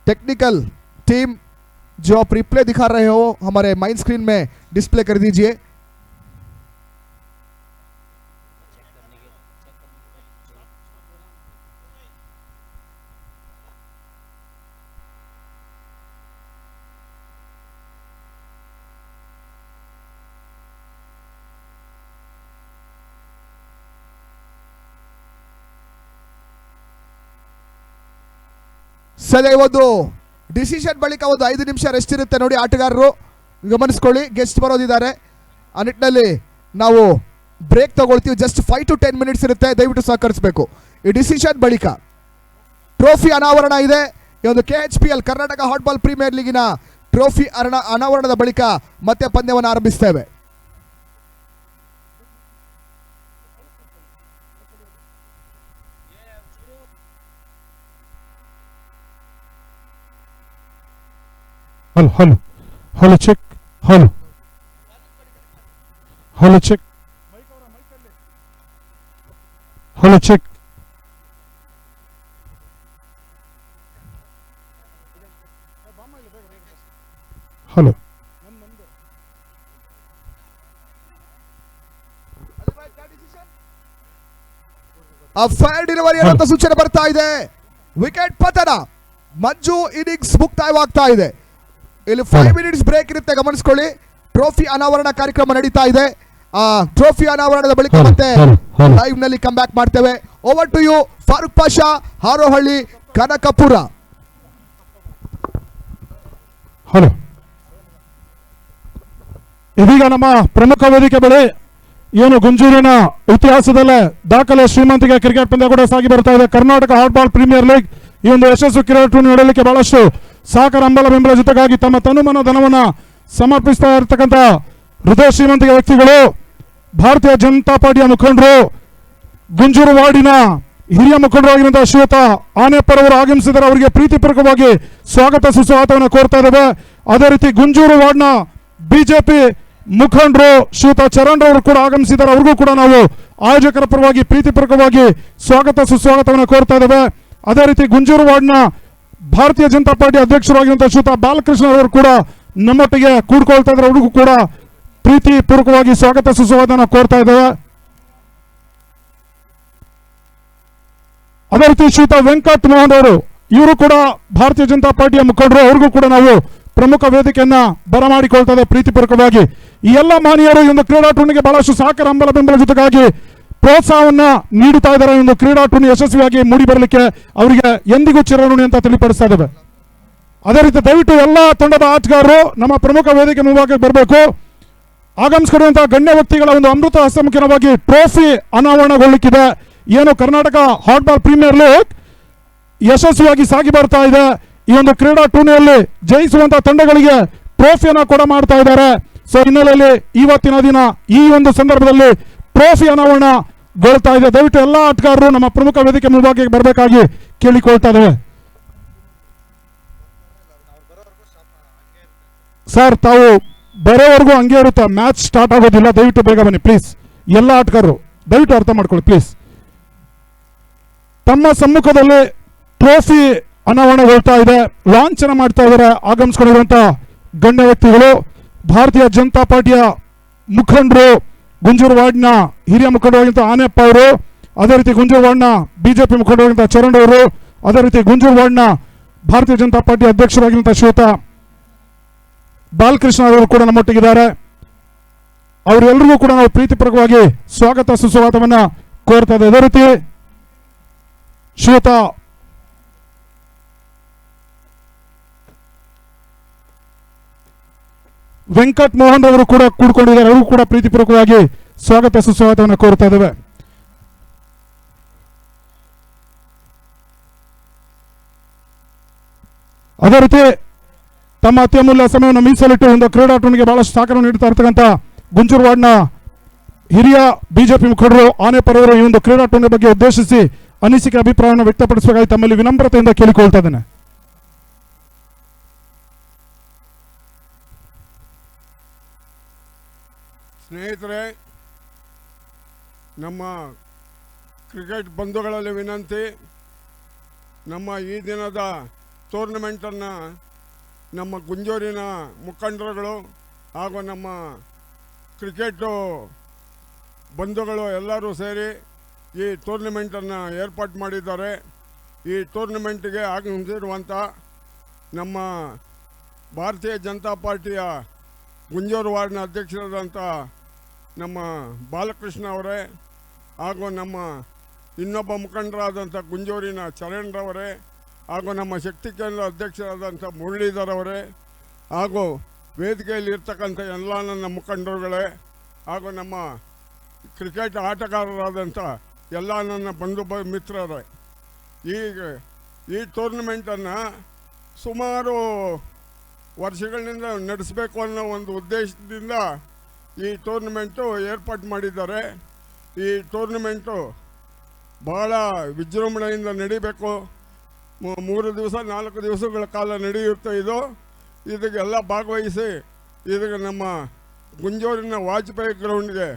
टेक्निकल टीम। जो आप रिप्ले दिखा रहे हो हमारे माइंड स्क्रीन में डिस्प्ले कर दीजिए। ಸರಿ, ಒಂದು ಡಿಸಿಷನ್ ಬಳಿಕ ಒಂದು 5 ನಿಮಿಷ ರೆಸ್ಟ್ ಇರುತ್ತೆ ನೋಡಿ ಆಟಗಾರರು ಗಮನಿಸ್ಕೊಳ್ಳಿ. ಗೆಸ್ಟ್ ಬರೋದಿದ್ದಾರೆ, ಆ ನಿಟ್ಟಿನಲ್ಲಿ ನಾವು ಬ್ರೇಕ್ ತಗೊಳ್ತೀವಿ. ಜಸ್ಟ್ 5 to 10 ಮಿನಿಟ್ಸ್ ಇರುತ್ತೆ, ದಯವಿಟ್ಟು ಸಹಕರಿಸಬೇಕು. ಈ ಡಿಸಿಷನ್ ಬಳಿಕ ಟ್ರೋಫಿ ಅನಾವರಣ ಇದೆ. ಈ ಒಂದು KHPL ಕರ್ನಾಟಕ ಹಾಟ್ಬಾಲ್ ಪ್ರೀಮಿಯರ್ ಲೀಗಿನ ಟ್ರೋಫಿ ಅನಾವರಣದ ಬಳಿಕ ಮತ್ತೆ ಪಂದ್ಯವನ್ನು ಆರಂಭಿಸ್ತೇವೆ. Hello, hello, hello, check, hello, hello, check, hello, check, hello. Fire delivery ಅನ್ನೋ ಸೂಚನೆ ಬರ್ತಾ ಇದೆ. ವಿಕೆಟ್ ಪತನ, ಮಂಜು ಇನ್ನಿಂಗ್ಸ್ ಮುಕ್ತಾಯವಾಗ್ತಾ ಇದೆ. ಇಲ್ಲಿ 5 ಮಿನಿಟ್ಸ್ ಬ್ರೇಕ್ ಇರುತ್ತೆ, ಗಮನಿಸ್ಕೊಳ್ಳಿ. ಟ್ರೋಫಿ ಅನಾವರಣ ಕಾರ್ಯಕ್ರಮ ನಡೀತಾ ಇದೆ. ಟ್ರೋಫಿ ಅನಾವರಣದ ಬಳಿಕ ಮತ್ತೆ ಲೈವ್ ನಲ್ಲಿ ಕಮ್ ಬ್ಯಾಕ್ ಮಾಡ್ತೇವೆ. Over to you Farooq Pasha, Harohalli, Kanakapura. Hello, ಇದೀಗ ನಮ್ಮ ಪ್ರಮುಖ ವೇದಿಕೆ ಬಳಿ ಏನು ಗುಂಜೂರಿನ ಇತಿಹಾಸದಲ್ಲೇ ದಾಖಲೆ ಶ್ರೀಮಂತಿಗೆ ಕ್ರಿಕೆಟ್ ಪಂದ್ಯ ಕೂಡ ಸಾಗಿ ಬರ್ತಾ ಇದೆ. ಕರ್ನಾಟಕ ಹಾಟ್ಬಾಲ್ ಪ್ರೀಮಿಯರ್ ಲೀಗ್ ಈ ಒಂದು ಯಶಸ್ವಿ ಕ್ರೀಡಾ ಟೂರ್ನಿ ನಡೆಯಲಿಕ್ಕೆ ಬಹಳಷ್ಟು ಸಹಕಾರ ಹಂಬಲ ಬೆಂಬಲ ಜೊತೆಗಾಗಿ ತಮ್ಮ ತನುಮನ ಧನವನ್ನು ಸಮರ್ಪಿಸ್ತಾ ಇರತಕ್ಕಂಥ ಹೃದಯ ಶ್ರೀಮಂತಿಗೆ ವ್ಯಕ್ತಿಗಳು, ಭಾರತೀಯ ಜನತಾ ಪಾರ್ಟಿಯ ಮುಖಂಡರು, ಗುಂಜೂರು ವಾರ್ಡಿನ ಹಿರಿಯ ಮುಖಂಡರಾಗಿರುವಂತಹ ಶ್ರೀಯುತ ಆನೆಪ್ಪರವರು ಆಗಮಿಸಿದರೆ ಅವರಿಗೆ ಪ್ರೀತಿಪೂರ್ವಕವಾಗಿ ಸ್ವಾಗತ ಸುಸ್ವಾಗತವನ್ನು ಕೋರ್ತಾ ಇದ್ದೇವೆ. ಅದೇ ರೀತಿ ಗುಂಜೂರು ವಾರ್ಡ್ನ ಬಿಜೆಪಿ ಮುಖಂಡರು ಶ್ರೀಯುತ ಚರಣ್ ರವರು ಕೂಡ ಆಗಮಿಸಿದ್ದಾರೆ. ಅವ್ರಿಗೂ ಕೂಡ ನಾವು ಆಯೋಜಕರ ಪರವಾಗಿ ಪ್ರೀತಿಪೂರ್ವಕವಾಗಿ ಸ್ವಾಗತ ಸುಸ್ವಾಗತವನ್ನು ಕೋರ್ತಾ ಇದ್ದೇವೆ. ಅದೇ ರೀತಿ ಗುಂಜೂರು ವಾರ್ಡ್ನ ಭಾರತೀಯ ಜನತಾ ಪಾರ್ಟಿ ಅಧ್ಯಕ್ಷರಾಗಿರುವಂತಹ ಶ್ರೀಯುತ ಬಾಲಕೃಷ್ಣ ಅವರು ಕೂಡ ನಮ್ಮೊಟ್ಟಿಗೆ ಕೂಡ್ಕೊಳ್ತಾ ಇದ್ದಾರೆ. ಅವ್ರಿಗೂ ಕೂಡ ಪ್ರೀತಿ ಪೂರ್ವಕವಾಗಿ ಸ್ವಾಗತ ಸುಸ್ವಾಗತವನ್ನು ಕೋರ್ತಾ ಇದ್ದೇವೆ. ಅದೇ ರೀತಿ ಶ್ರೀಯುತ ವೆಂಕಟ್ ಮೋಹನ್ ಅವರು, ಇವರು ಕೂಡ ಭಾರತೀಯ ಜನತಾ ಪಾರ್ಟಿಯ ಮುಖಂಡರು. ಅವ್ರಿಗೂ ಕೂಡ ನಾವು ಪ್ರಮುಖ ವೇದಿಕೆಯನ್ನ ಬರಮಾಡಿಕೊಳ್ತಾ ಇದ್ದೇವೆ ಪ್ರೀತಿಪೂರ್ವಕವಾಗಿ. ಈ ಎಲ್ಲ ಮಾನ್ಯರು ಈ ಒಂದು ಕ್ರೀಡಾ ಟೂರ್ನಿಗೆ ಬಹಳಷ್ಟು ಸಹಕಾರ ಹಂಬಲ ಬೆಂಬಲ ಜೊತೆಗಾಗಿ ಪ್ರೋತ್ಸಾಹವನ್ನ ನೀಡುತ್ತಾ ಇದ್ದಾರೆ. ಒಂದು ಕ್ರೀಡಾ ಟೂರ್ನಿ ಯಶಸ್ವಿಯಾಗಿ ಮೂಡಿ ಬರಲಿಕ್ಕೆ ಅವರಿಗೆ ಎಂದಿಗೂ ಚಿರಋಣಿ ಅಂತ ತಿಳಿಪಡಿಸ್ತಾ ಇದ್ದೇವೆ. ಅದೇ ರೀತಿ ದಯವಿಟ್ಟು ಎಲ್ಲ ತಂಡದ ಆಟಗಾರರು ನಮ್ಮ ಪ್ರಮುಖ ವೇದಿಕೆ ಮುಂಭಾಗಕ್ಕೆ ಬರಬೇಕು. ಆಗಮಿಸಿರುವಂತಹ ಗಣ್ಯ ವ್ಯಕ್ತಿಗಳ ಒಂದು ಅಮೃತ ಹಸ್ತಮುಖಿನವಾಗಿ ಟ್ರೋಫಿ ಅನಾವರಣಗೊಳ್ಳಲಿಕ್ಕಿದೆ. ಏನು ಕರ್ನಾಟಕ ಹಾಟ್ಬಾಲ್ ಪ್ರೀಮಿಯರ್ ಲೀಗ್ ಯಶಸ್ವಿಯಾಗಿ ಸಾಗಿ ಬರ್ತಾ ಇದೆ. ಈ ಒಂದು ಕ್ರೀಡಾ ಟೂರ್ನಿಯಲ್ಲಿ ಜಯಿಸುವಂತಹ ತಂಡಗಳಿಗೆ ಟ್ರೋಫಿಯನ್ನ ಕೂಡ ಮಾಡ್ತಾ ಇದ್ದಾರೆ. ಸೊ ಹಿನ್ನೆಲೆಯಲ್ಲಿ ಇವತ್ತಿನ ದಿನ ಈ ಒಂದು ಸಂದರ್ಭದಲ್ಲಿ ಟ್ರೋಫಿ ಅನಾವರಣಗೊಳ್ತಾ ಇದೆ. ದಯವಿಟ್ಟು ಎಲ್ಲ ಆಟಗಾರರು ನಮ್ಮ ಪ್ರಮುಖ ವೇದಿಕೆ ಮುಂಭಾಗಕ್ಕೆ ಬರಬೇಕಾಗಿ ಕೇಳಿಕೊಳ್ತಾ ಇದ್ದೇವೆ. ಸರ್, ತಾವು ಬರೋವರೆಗೂ ಹಂಗೆ ಇರುತ್ತೆ, ಮ್ಯಾಚ್ ಸ್ಟಾರ್ಟ್ ಆಗೋದಿಲ್ಲ. ದಯವಿಟ್ಟು ಬೇಗ ಬನ್ನಿ ಪ್ಲೀಸ್. ಎಲ್ಲ ಆಟಗಾರರು ದಯವಿಟ್ಟು ಅರ್ಥ ಮಾಡ್ಕೊಳ್ಳಿ ಪ್ಲೀಸ್. ತಮ್ಮ ಸಮ್ಮುಖದಲ್ಲಿ ಟ್ರೋಫಿ ಅನಾವರಣಗೊಳ್ತಾ ಇದೆ, ಲಾಂಛನ ಮಾಡ್ತಾ ಇದ್ದಾರೆ ಆಗಮಿಸಿಕೊಂಡಿರುವಂತಹ ಗಣ್ಯ ವ್ಯಕ್ತಿಗಳು, ಭಾರತೀಯ ಜನತಾ ಪಾರ್ಟಿಯ ಮುಖಂಡರು, ಗುಂಜೂರು ವಾರ್ಡ್ನ ಹಿರಿಯ ಮುಖಂಡರಾಗಿರುವಂತಹ ಆನೆಪ್ಪ ಅವರು, ಅದೇ ರೀತಿ ಗುಂಜೂರು ವಾರ್ಡ್ನ ಬಿಜೆಪಿ ಮುಖಂಡರಾಗಿರುವಂತಹ ಚರಣ್ ಅವರು, ಅದೇ ರೀತಿ ಗುಂಜೂರು ವಾರ್ಡ್ನ ಭಾರತೀಯ ಜನತಾ ಪಾರ್ಟಿ ಅಧ್ಯಕ್ಷರಾಗಿರುವಂತಹ ಶ್ರೀಯುತ ಬಾಲಕೃಷ್ಣ ಅವರು ಕೂಡ ನಮ್ಮೊಟ್ಟಿಗಿದ್ದಾರೆ. ಅವರೆಲ್ಲರಿಗೂ ಕೂಡ ನಾವು ಪ್ರೀತಿಪೂರ್ವಕವಾಗಿ ಸ್ವಾಗತ ಸುಸ್ವಾಗತವನ್ನ ಕೋರ್ತಾ ಇದ್ದೇವೆ. ಅದೇ ರೀತಿ ಶ್ರೀಯುತ ವೆಂಕಟ್ ಮೋಹನ್ ಅವರು ಕೂಡ ಕೂಡ್ಕೊಂಡಿದ್ದಾರೆ. ಅವರು ಕೂಡ ಪ್ರೀತಿಪೂರ್ವಕವಾಗಿ ಸ್ವಾಗತ ಸುಸ್ವಾಗತವನ್ನು ಕೋರ್ತಾ ಇದ್ದೇವೆ. ಅದೇ ರೀತಿ ತಮ್ಮ ಅತ್ಯಮೂಲ್ಯ ಸಮಯವನ್ನು ಮೀಸಲಿಟ್ಟು ಒಂದು ಕ್ರೀಡಾ ಟೂರ್ನಿಗೆ ಬಹಳಷ್ಟು ಸಹಕಾರ ನೀಡುತ್ತಾ ಇರತಕ್ಕಂಥ ಗುಂಜೂರು ವಾರ್ಡ್ನ ಹಿರಿಯ ಬಿಜೆಪಿ ಮುಖಂಡರು ಆನೆಪರವರು ಈ ಒಂದು ಕ್ರೀಡಾ ಟೂರ್ನಿ ಬಗ್ಗೆ ಉದ್ದೇಶಿಸಿ ಅನಿಸಿಕೆ ಅಭಿಪ್ರಾಯವನ್ನು ವ್ಯಕ್ತಪಡಿಸಬೇಕಾಗಿ ತಮ್ಮಲ್ಲಿ ವಿನಮ್ರತೆಯಿಂದ ಕೇಳಿಕೊಳ್ತಾ ಇದ್ದೇನೆ. ಸ್ನೇಹಿತರೆ, ನಮ್ಮ ಕ್ರಿಕೆಟ್ ಬಂಧುಗಳಲ್ಲಿ ವಿನಂತಿ, ನಮ್ಮ ಈ ದಿನದ ಟೂರ್ನಮೆಂಟನ್ನು ನಮ್ಮ ಗುಂಜೂರಿನ ಮುಖಂಡರುಗಳು ಹಾಗೂ ನಮ್ಮ ಕ್ರಿಕೆಟು ಬಂಧುಗಳು ಎಲ್ಲರೂ ಸೇರಿ ಈ ಟೂರ್ನಮೆಂಟನ್ನು ಏರ್ಪಾಡು ಮಾಡಿದ್ದಾರೆ. ಈ ಟೂರ್ನಮೆಂಟಿಗೆ ಆಗಮಿಸಿರುವಂಥ ನಮ್ಮ ಭಾರತೀಯ ಜನತಾ ಪಾರ್ಟಿಯ ಗುಂಜೂರು ವಾರ್ಡ್ನ ಅಧ್ಯಕ್ಷರಾದಂಥ ನಮ್ಮ ಬಾಲಕೃಷ್ಣ ಅವರೇ, ಹಾಗೂ ನಮ್ಮ ಇನ್ನೊಬ್ಬ ಮುಖಂಡರಾದಂಥ ಗುಂಜೂರಿನ ಚರಣ್ರವರೇ, ಹಾಗೂ ನಮ್ಮ ಶಕ್ತಿ ಕೇಂದ್ರ ಅಧ್ಯಕ್ಷರಾದಂಥ ಮುರಳೀಧರ್ ಅವರೇ, ಹಾಗೂ ವೇದಿಕೆಯಲ್ಲಿ ಇರ್ತಕ್ಕಂಥ ಎಲ್ಲ ನನ್ನ ಮುಖಂಡರುಗಳೇ, ಹಾಗೂ ನಮ್ಮ ಕ್ರಿಕೆಟ್ ಆಟಗಾರರಾದಂಥ ಎಲ್ಲ ನನ್ನ ಬಂಧು ಮಿತ್ರರೇ, ಈ ಟೂರ್ನಮೆಂಟನ್ನು ಸುಮಾರು ವರ್ಷಗಳಿಂದ ನಡೆಸಬೇಕು ಅನ್ನೋ ಒಂದು ಉದ್ದೇಶದಿಂದ ಈ ಟೂರ್ನಮೆಂಟು ಏರ್ಪಾಡು ಮಾಡಿದ್ದಾರೆ. ಈ ಟೂರ್ನಮೆಂಟು ಭಾಳ ವಿಜೃಂಭಣೆಯಿಂದ ನಡಿಬೇಕು. 3 ದಿವಸ 4 ದಿವಸಗಳ ಕಾಲ ನಡೆಯುತ್ತೆ. ಇದಕ್ಕೆಲ್ಲ ಭಾಗವಹಿಸಿ ಇದಕ್ಕೆ ನಮ್ಮ ಗುಂಜೂರಿನ ವಾಜಪೇಯಿ ಗ್ರೌಂಡ್ಗೆ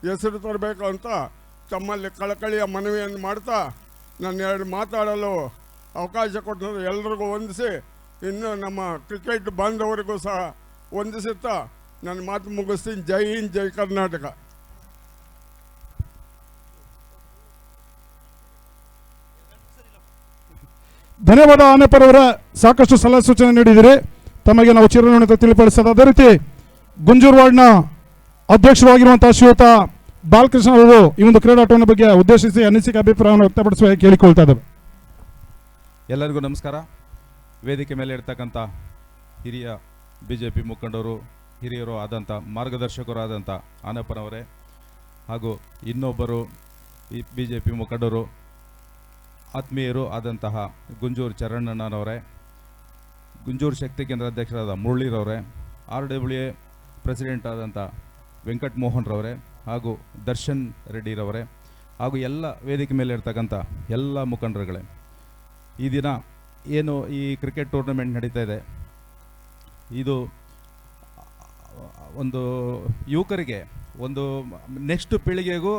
ಹೆಸರು ತರಬೇಕು ಅಂತ ತಮ್ಮಲ್ಲಿ ಕಳಕಳಿಯ ಮನವಿಯನ್ನು ಮಾಡ್ತಾ ನಾನು 2 ಮಾತಾಡಲು ಅವಕಾಶ ಕೊಟ್ಟರು. ಎಲ್ಲರಿಗೂ ವಂದಿಸಿ, ಇನ್ನು ನಮ್ಮ ಕ್ರಿಕೆಟ್ ಬಾಂಧವರಿಗೂ ಸಹ ವಂದಿಸುತ್ತಾ ನನ್ನ ಮಾತು ಮುಗಿಸ್ತೀನಿ. ಜೈ ಹಿಂದ್, ಜೈ ಕರ್ನಾಟಕ. ಧನ್ಯವಾದ ಆನೆಪರವರ, ಸಾಕಷ್ಟು ಸಲಹೆ ಸೂಚನೆ ನೀಡಿದಿರಿ. ತಮಗೆ ನಾವು ಚಿರಋಣಿ ತಿಳಿಪಡಿಸೋದು. ಅದೇ ರೀತಿ ಗುಂಜೂರು ವಾರ್ಡ್ನ ಅಧ್ಯಕ್ಷರಾಗಿರುವಂತಹ ಶ್ರೀಯುತ ಬಾಲಕೃಷ್ಣ ಅವರು ಈ ಒಂದು ಕ್ರೀಡಾಟೂರ್ನ ಬಗ್ಗೆ ಉದ್ದೇಶಿಸಿ ಅನಿಸಿಕೆ ಅಭಿಪ್ರಾಯವನ್ನು ವ್ಯಕ್ತಪಡಿಸುವ ಕೇಳಿಕೊಳ್ತಾ ಇದ್ದಾರೆ. ಎಲ್ಲರಿಗೂ ನಮಸ್ಕಾರ. ವೇದಿಕೆ ಮೇಲೆ ಇರ್ತಕ್ಕಂಥ ಹಿರಿಯ BJP ಮುಖಂಡರು, ಹಿರಿಯರು ಆದಂಥ ಮಾರ್ಗದರ್ಶಕರಾದಂಥ ಆನಪ್ಪನವರೇ, ಹಾಗೂ ಇನ್ನೊಬ್ಬರು ಈ BJP ಮುಖಂಡರು ಆತ್ಮೀಯರು ಆದಂತಹ ಗುಂಜೂರು ಚರಣ್ಣನವರೇ, ಗುಂಜೂರು ಶಕ್ತಿ ಕೇಂದ್ರ ಅಧ್ಯಕ್ಷರಾದ ಮುರಳೀರವರೇ, RWA ಪ್ರೆಸಿಡೆಂಟ್ ಆದಂಥ ವೆಂಕಟ್ ಮೋಹನ್ ರವರೇ, ಹಾಗೂ ದರ್ಶನ್ ರೆಡ್ಡಿರವರೇ, ಹಾಗೂ ಎಲ್ಲ ವೇದಿಕೆ ಮೇಲೆ ಇರ್ತಕ್ಕಂಥ ಎಲ್ಲ ಮುಖಂಡರುಗಳೇ, ಈ ದಿನ ಏನು ಈ ಕ್ರಿಕೆಟ್ ಟೂರ್ನಮೆಂಟ್ ನಡೀತಾ ಇದೆ, ಇದು ಒಂದು ಯುವಕರಿಗೆ, ಒಂದು ನೆಕ್ಸ್ಟ್ ಪೀಳಿಗೆಗೂ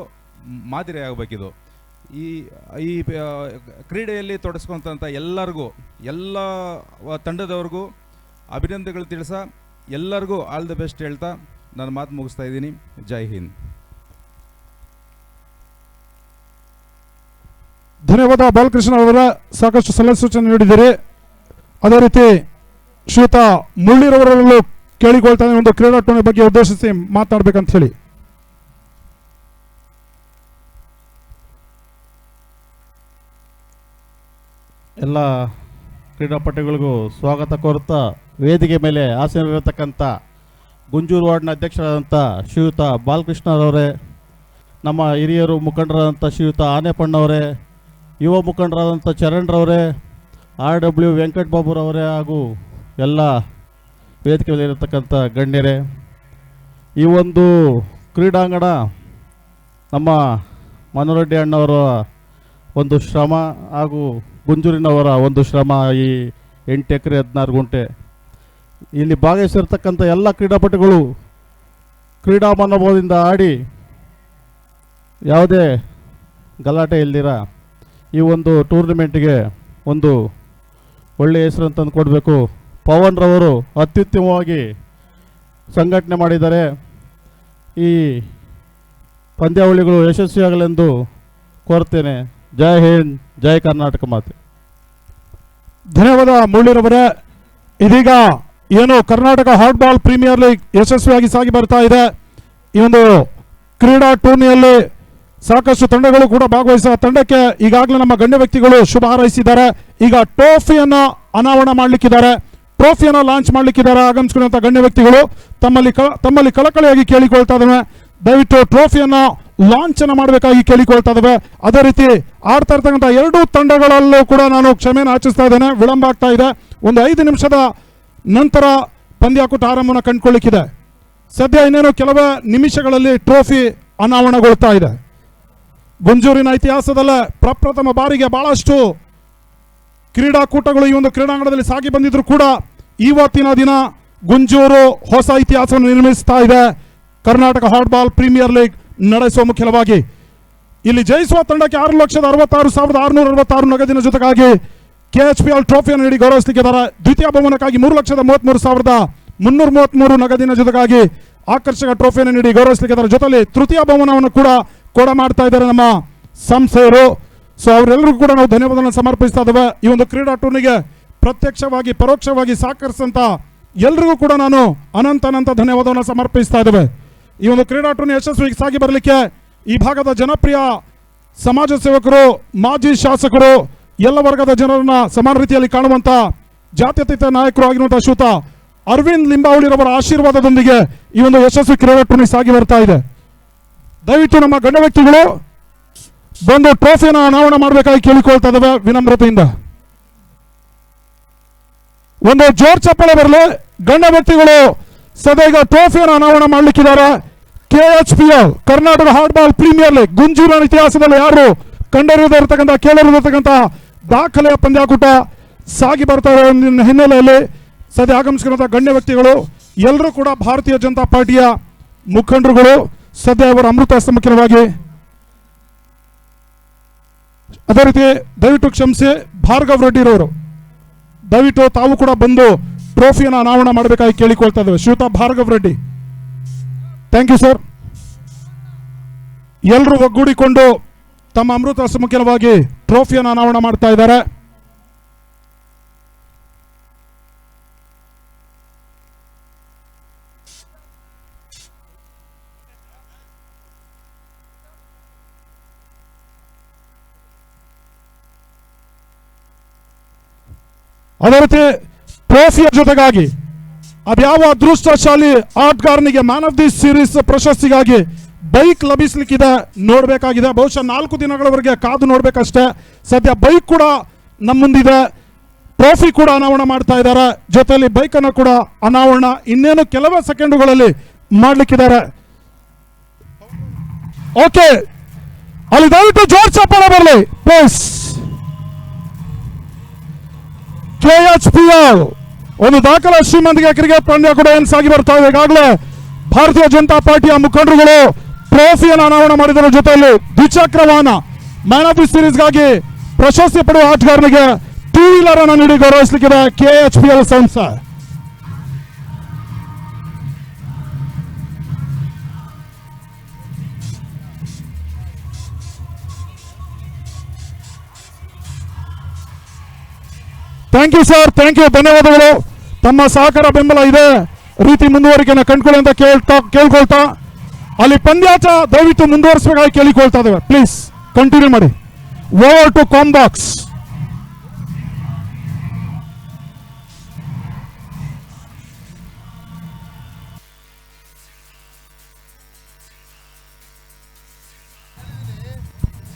ಮಾದರಿ ಆಗಬೇಕಿದು. ಈ ಕ್ರೀಡೆಯಲ್ಲಿ ತೊಡಸ್ಕೊಂತ ಎಲ್ಲರಿಗೂ, ಎಲ್ಲ ತಂಡದವ್ರಿಗೂ ಅಭಿನಂದನೆಗಳು ತಿಳಿಸ, ಎಲ್ಲರಿಗೂ ಆಲ್ ದ ಬೆಸ್ಟ್ ಹೇಳ್ತಾ ನಾನು ಮಾತು ಮುಗಿಸ್ತಾ ಇದ್ದೀನಿ. ಜೈ ಹಿಂದ್. ಧನ್ಯವಾದ ಬಾಲಕೃಷ್ಣ ಅವರ, ಸಾಕಷ್ಟು ಸಲಹೆ ಸೂಚನೆ ನೀಡಿದ್ದೀರಿ. ಅದೇ ರೀತಿ ಶ್ರೀಯುತ ಮುರಳೀರವರಲ್ಲೂ ಕೇಳಿಕೊಳ್ತಾ ಒಂದು ಕ್ರೀಡಾಟೂರ್ನಿ ಬಗ್ಗೆ ಉದ್ದೇಶಿಸಿ ಮಾತನಾಡಬೇಕಂತ ಹೇಳಿ. ಎಲ್ಲ ಕ್ರೀಡಾಪಟುಗಳಿಗೂ ಸ್ವಾಗತ ಕೋರುತ್ತಾ, ವೇದಿಕೆ ಮೇಲೆ ಆಸೀನರಿರತಕ್ಕಂಥ ಗುಂಜೂರು ವಾರ್ಡ್ನ ಅಧ್ಯಕ್ಷರಾದಂಥ ಶ್ರೀಯುತ ಬಾಲಕೃಷ್ಣರವರೇ, ನಮ್ಮ ಹಿರಿಯರು ಮುಖಂಡರಾದಂಥ ಶ್ರೀಯುತ ಆನೆಪಣ್ಣವರೇ, ಯುವ ಮುಖಂಡರಾದಂಥ ಚರಣ್ರವರೇ, RW ವೆಂಕಟ್ ಬಾಬುರವರೇ, ಹಾಗೂ ಎಲ್ಲ ವೇದಿಕೆ ಮೇಲೆ ಇರತಕ್ಕಂಥ ಗಣ್ಯರೇ, ಈ ಒಂದು ಕ್ರೀಡಾಂಗಣ ನಮ್ಮ ಮನೋರೆಡ್ಡಿ ಅಣ್ಣವರ ಒಂದು ಶ್ರಮ ಹಾಗೂ ಗುಂಜೂರಿನವರ ಒಂದು ಶ್ರಮ. ಈ 8 ಎಕರೆ 16 ಗುಂಟೆ ಇಲ್ಲಿ ಭಾಗವಹಿಸಿರ್ತಕ್ಕಂಥ ಎಲ್ಲ ಕ್ರೀಡಾಪಟುಗಳು ಕ್ರೀಡಾ ಮನೋಭಾವದಿಂದ ಆಡಿ ಯಾವುದೇ ಗಲಾಟೆ ಇಲ್ದಿರ ಈ ಒಂದು ಟೂರ್ನಮೆಂಟಿಗೆ ಒಂದು ಒಳ್ಳೆಯ ಹೆಸರನ್ನು ತಂದು ಕೊಡಬೇಕು. ಪವನ್ ರವರು ಅತ್ಯುತ್ತಮವಾಗಿ ಸಂಘಟನೆ ಮಾಡಿದ್ದಾರೆ. ಈ ಪಂದ್ಯಾವಳಿಗಳು ಯಶಸ್ವಿಯಾಗಲೆಂದು ಕೋರ್ತೇನೆ. ಜೈ ಹಿಂದ್, ಜೈ ಕರ್ನಾಟಕ ಮಾತೆ. ಧನ್ಯವಾದ ಮುರಳೀರವರೇ. ಇದೀಗ ಏನು Karnataka hard ball premier league ಯಶಸ್ವಿಯಾಗಿ ಸಾಗಿ ಬರ್ತಾ ಇದೆ. ಈ ಒಂದು ಕ್ರೀಡಾ ಟೂರ್ನಿಯಲ್ಲಿ ಸಾಕಷ್ಟು ತಂಡಗಳು ಕೂಡ ಭಾಗವಹಿಸುವ ತಂಡಕ್ಕೆ ಈಗಾಗಲೇ ನಮ್ಮ ಗಣ್ಯ ವ್ಯಕ್ತಿಗಳು ಶುಭ ಹಾರೈಸಿದ್ದಾರೆ. ಈಗ ಟ್ರೋಫಿಯನ್ನು ಅನಾವರಣ ಮಾಡಲಿಕ್ಕಿದ್ದಾರೆ, ಟ್ರೋಫಿಯನ್ನು ಲಾಂಚ್ ಮಾಡಲಿಕ್ಕಿದ್ದಾರೆ. ಆಗಮಿಸಿರುವಂಥ ಗಣ್ಯ ವ್ಯಕ್ತಿಗಳು ತಮ್ಮಲ್ಲಿ ಕಳಕಳಿಯಾಗಿ ಕೇಳಿಕೊಳ್ತಾ ಇದ್ದಾವೆ, ದಯವಿಟ್ಟು ಟ್ರೋಫಿಯನ್ನು ಲಾಂಚ್ ಅನ್ನು ಮಾಡಬೇಕಾಗಿ ಕೇಳಿಕೊಳ್ತಾ ಇದ್ದಾವೆ. ಅದೇ ರೀತಿ ಆಡ್ತಾ ಇರ್ತಕ್ಕಂಥ 2 ತಂಡಗಳಲ್ಲೂ ಕೂಡ ನಾನು ಕ್ಷಮೆಯನ್ನು ಯಾಚಿಸ್ತಾ ಇದ್ದೇನೆ, ವಿಳಂಬ ಆಗ್ತಾ ಇದೆ. ಒಂದು 5 ನಿಮಿಷದ ನಂತರ ಪಂದ್ಯಾಕೂಟ ಆರಂಭವನ್ನು ಕಂಡುಕೊಳ್ಳಿಕ್ಕಿದೆ. ಸದ್ಯ ಇನ್ನೇನು ಕೆಲವೇ ನಿಮಿಷಗಳಲ್ಲಿ ಟ್ರೋಫಿ ಅನಾವರಣಗೊಳ್ತಾ ಇದೆ. ಗುಂಜೂರಿನ ಇತಿಹಾಸದಲ್ಲೇ ಪ್ರಪ್ರಥಮ ಬಾರಿಗೆ ಬಹಳಷ್ಟು ಕ್ರೀಡಾಕೂಟಗಳು ಈ ಒಂದು ಕ್ರೀಡಾಂಗಣದಲ್ಲಿ ಸಾಗಿ ಬಂದಿದ್ರು ಕೂಡ ಇವತ್ತಿನ ದಿನ ಗುಂಜೂರು ಹೊಸ ಇತಿಹಾಸವನ್ನು ನಿರ್ಮಿಸ್ತಾ ಇದೆ. Karnataka hard ball premier league ನಡೆಸುವ ಮುಖ್ಯವಾಗಿ ಇಲ್ಲಿ ಜಯಿಸುವ ತಂಡಕ್ಕೆ 6,66,666 ನಗದಿನ ಜೊತೆಗಾಗಿ KHPL ಟ್ರೋಫಿಯನ್ನು ನೀಡಿ ಗೌರವಿಸಲಿಕ್ಕಿದ್ದಾರೆ. ದ್ವಿತೀಯ ಬಹುಮಾನಕ್ಕಾಗಿ 3,33,333 ನಗದಿನ ಜೊತೆಗಾಗಿ ಆಕರ್ಷಕ ಟ್ರೋಫಿಯನ್ನು ನೀಡಿ ಗೌರವಿಸಲಿಕ್ಕಿದ್ದಾರೆ. ಜೊತೆಲಿ ತೃತೀಯ ಬಹುಮಾನವನ್ನು ಕೂಡ ಮಾಡ್ತಾ ಇದ್ದಾರೆ ನಮ್ಮ ಸಂಸ್ಥೆಯವರು. ಸೊ ಅವರೆಲ್ಲರಿಗೂ ಕೂಡ ನಾವು ಧನ್ಯವಾದವನ್ನು ಸಮರ್ಪಿಸ್ತಾ ಇದ್ದೇವೆ. ಈ ಒಂದು ಕ್ರೀಡಾ ಟೂರ್ನಿಗೆ ಪ್ರತ್ಯಕ್ಷವಾಗಿ ಪರೋಕ್ಷವಾಗಿ ಸಹಕರಿಸಿದಂತ ಎಲ್ರಿಗೂ ಕೂಡ ನಾನು ಅನಂತ ಧನ್ಯವಾದವನ್ನು ಸಮರ್ಪಿಸ್ತಾ ಇದ್ದೇವೆ. ಈ ಒಂದು ಕ್ರೀಡಾ ಟೂರ್ನಿ ಯಶಸ್ವಿಯಾಗಿ ಸಾಗಿ ಬರಲಿಕ್ಕೆ ಈ ಭಾಗದ ಜನಪ್ರಿಯ ಸಮಾಜ ಸೇವಕರು, ಮಾಜಿ ಶಾಸಕರು, ಎಲ್ಲ ವರ್ಗದ ಜನರನ್ನ ಸಮಾನ ರೀತಿಯಲ್ಲಿ ಕಾಣುವಂತ ಜಾತ್ಯತೀತ ನಾಯಕರು ಆಗಿರುವಂತಹ ಶ್ರೀಯುತ ಅರವಿಂದ್ ಲಿಂಬಾವಳಿರವರ ಆಶೀರ್ವಾದದೊಂದಿಗೆ ಈ ಒಂದು ಯಶಸ್ವಿ ಕ್ರೀಡಾ ಟೂರ್ನಿ ಸಾಗಿ ಬರ್ತಾ ಇದೆ. ದಯವಿಟ್ಟು ನಮ್ಮ ಗಣ್ಯ ವ್ಯಕ್ತಿಗಳು ಬಂದು ಟ್ರೋಫಿಯನ್ನು ಅನಾವರಣ ಮಾಡಬೇಕಾಗಿ ಕೇಳಿಕೊಳ್ತಾ ಇದ್ದೇವೆ ವಿನಮ್ರತೆಯಿಂದ. ಒಂದು ಜೋರ್ ಚಪ್ಪಳೆ ಬರಲಿ. ಗಣ್ಯ ವ್ಯಕ್ತಿಗಳು ಸದಾ ಟ್ರೋಫಿಯನ್ನು ಅನಾವರಣ ಮಾಡಲಿಕ್ಕಿದ್ದಾರೆ. KHPL Karnataka hardball premier league ಗುಂಜೂರಿನ ಇತಿಹಾಸದಲ್ಲಿ ಯಾರು ಕಂಡರಿಯದಿರತಕ್ಕಂಥ ಕೇಳರಿರತಕ್ಕಂಥ ದಾಖಲೆಯ ಪಂದ್ಯಾಕೂಟ ಸಾಗಿ ಬರ್ತಾ ಇರೋ ಹಿನ್ನೆಲೆಯಲ್ಲಿ ಸದ್ಯ ಆಗಮಿಸಿರುವಂತಹ ಗಣ್ಯ ವ್ಯಕ್ತಿಗಳು ಎಲ್ಲರೂ ಕೂಡ ಭಾರತೀಯ ಜನತಾ ಪಾರ್ಟಿಯ ಮುಖಂಡರುಗಳು. ಸದ್ಯ ಅವರ ಅಮೃತ ಮುಖ್ಯವಾಗಿ ಅದೇ ರೀತಿ ದಯವಿಟ್ಟು ಕ್ಷಮಿಸಿ ಭಾರ್ಗವ್ ರೆಡ್ಡಿರವರು ದಯವಿಟ್ಟು ತಾವು ಕೂಡ ಬಂದು ಟ್ರೋಫಿಯನ್ನು ಅನಾವರಣ ಮಾಡಬೇಕಾಗಿ ಕೇಳಿಕೊಳ್ತಾ ಇದ್ದೇವೆ. ಶ್ರೀಯುತ Bhargav Reddy, thank you sir. ಎಲ್ಲರೂ ಒಗ್ಗೂಡಿಕೊಂಡು ತಮ್ಮ ಅಮೃತ ಮುಖ್ಯವಾಗಿ ಟ್ರೋಫಿಯನ್ನು ಅನಾವರಣ ಮಾಡ್ತಾ ಇದ್ದಾರೆ. ಅದೇ ರೀತಿ ಟ್ರೋಫಿಯ ಜೊತೆಗಾಗಿ ಅದ್ಯಾವ ಅದೃಷ್ಟಶಾಲಿ ಆಟಗಾರನಿಗೆ ಮ್ಯಾನ್ ಆಫ್ ದಿ ಸೀರೀಸ್ ಪ್ರಶಸ್ತಿಗಾಗಿ ಬೈಕ್ ಲಭಿಸಲಿಕ್ಕಿದೆ ನೋಡಬೇಕಾಗಿದೆ. ಬಹುಶಃ 4 ದಿನಗಳವರೆಗೆ ಕಾದು ನೋಡಬೇಕಷ್ಟೇ. ಸದ್ಯ ಬೈಕ್ ಕೂಡ ನಮ್ಮ ಮುಂದಿದೆ, ಟ್ರೋಫಿ ಕೂಡ ಅನಾವರಣ ಮಾಡ್ತಾ ಇದ್ದಾರೆ. ಜೊತೆಯಲ್ಲಿ ಬೈಕ್ ಅನ್ನು ಕೂಡ ಅನಾವರಣ ಇನ್ನೇನು ಕೆಲವೇ ಸೆಕೆಂಡುಗಳಲ್ಲಿ ಮಾಡ್ಲಿಕ್ಕಿದ್ದಾರೆ. ಓಕೆ, ಅಲ್ಲಿ ದಯವಿಟ್ಟು ಜೋರ್ ಚಪ್ಪಾಳೆ ಬರಲಿ ಪ್ಲೀಸ್. KHPL ಒಂದು ದಾಖಲೆ ಶ್ರೀಮಂತಿಗೆ ಕ್ರಿಕೆಟ್ ಪಂದ್ಯ ಕೂಡ ಏನು ಸಾಗಿ ಬರ್ತಾ ಇದೆ. ಈಗಾಗಲೇ ಭಾರತೀಯ ಜನತಾ ಪಾರ್ಟಿಯ ಮುಖಂಡರುಗಳು ಟ್ರೋಫಿಯನ್ನು ಅನಾವರಣ ಮಾಡಿದರ ಜೊತೆಯಲ್ಲಿ ದ್ವಿಚಕ್ರ ವಾಹನ ಮ್ಯಾನ್ ಆಫ್ ದಿ ಸೀರೀಸ್ಗಾಗಿ ಪ್ರಶಸ್ತಿ ಪಡೆಯುವ ಆಟಗಾರನಿಗೆ 2 ವೀಲರ್ ಅನ್ನು ನೀಡಿ ಗೌರವಿಸಲಿಕ್ಕಿದೆ KHPL ಸಂಸ್ಥೆ. Thank you sir, thank you, ಧನ್ಯವಾದಗಳು. ತಮ್ಮ ಸಹಕಾರ ಬೆಂಬಲ ಇದೆ ರೀತಿ ಮುಂದುವರಿಕೆಯನ್ನು ಕಂಡುಕೊಳ್ಳಿ ಅಂತ ಕೇಳ್ಕೊಳ್ತಾ ಅಲ್ಲಿ ಪಂದ್ಯಾಟ ದಯವಿಟ್ಟು ಮುಂದುವರಿಸಬೇಕಾಗಿ ಕೇಳಿಕೊಳ್ತಾ ಇದ್ದೇವೆ. ಪ್ಲೀಸ್ ಕಂಟಿನ್ಯೂ ಮಾಡಿ. ಓವರ್ ಟು ಕಾಂಬಾಕ್ಸ್.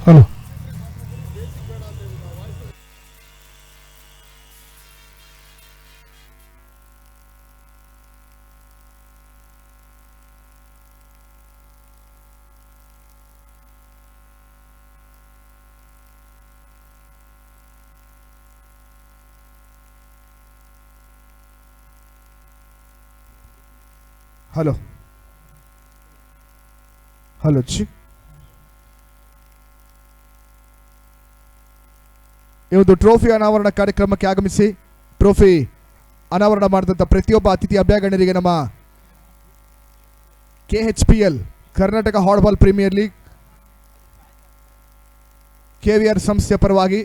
ಹಲೋ, ಹಲೋ ಹಲೋ ಚಿ ಈ ಒಂದು ಟ್ರೋಫಿ ಅನಾವರಣ ಕಾರ್ಯಕ್ರಮಕ್ಕೆ ಆಗಮಿಸಿ ಟ್ರೋಫಿ ಅನಾವರಣ ಮಾಡಿದಂಥ ಪ್ರತಿಯೊಬ್ಬ ಅತಿಥಿ ಅಭ್ಯಾಗಣ್ಯರಿಗೆ ನಮ್ಮ KHPL Karnataka hardball premier league KVR ಸಂಸ್ಥೆಯ ಪರವಾಗಿ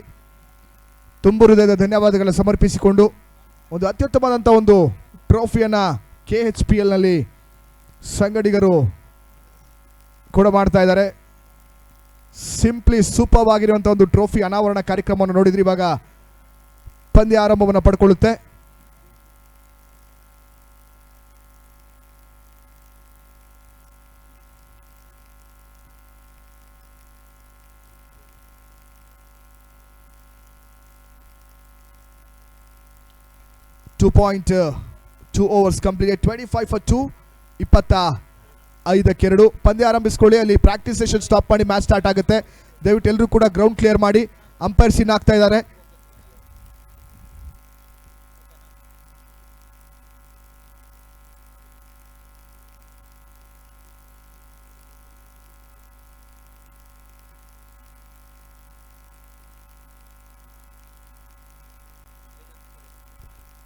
ತುಂಬು ಹೃದಯದ ಧನ್ಯವಾದಗಳನ್ನು ಸಮರ್ಪಿಸಿಕೊಂಡು ಒಂದು ಅತ್ಯುತ್ತಮವಾದಂಥ ಒಂದು ಟ್ರೋಫಿಯನ್ನು KHPLನಲ್ಲಿ ಸಂಗಡಿಗರು ಕೂಡ ಮಾಡ್ತಾ ಇದ್ದಾರೆ. ಸಿಂಪ್ಲಿ ಸೂಪರ್ ಆಗಿರುವಂಥ ಒಂದು ಟ್ರೋಫಿ ಅನಾವರಣ ಕಾರ್ಯಕ್ರಮವನ್ನು ನೋಡಿದ್ರಿ. ಇವಾಗ ಪಂದ್ಯ ಆರಂಭವನ್ನು ಪಡ್ಕೊಳ್ಳುತ್ತೆ. two overs completed, 25 for 2, 25 ಪಂದ್ಯ ಆರಂಭಿಸ್ಕೊಳ್ಳಿ. ಅಲ್ಲಿ ಪ್ರಾಕ್ಟೀಸ್ ಸೆಷನ್ ಸ್ಟಾಪ್ ಮಾಡಿ ಮ್ಯಾಚ್ ಸ್ಟಾರ್ಟ್ ಆಗುತ್ತೆ. ದಯವಿಟ್ಟು ಎಲ್ಲರೂ ಕೂಡ ಗ್ರೌಂಡ್ ಕ್ಲಿಯರ್ ಮಾಡಿ. ಅಂಪೈರ್ ಸೀನ್ ಆಗ್ತಾ ಇದ್ದಾರೆ.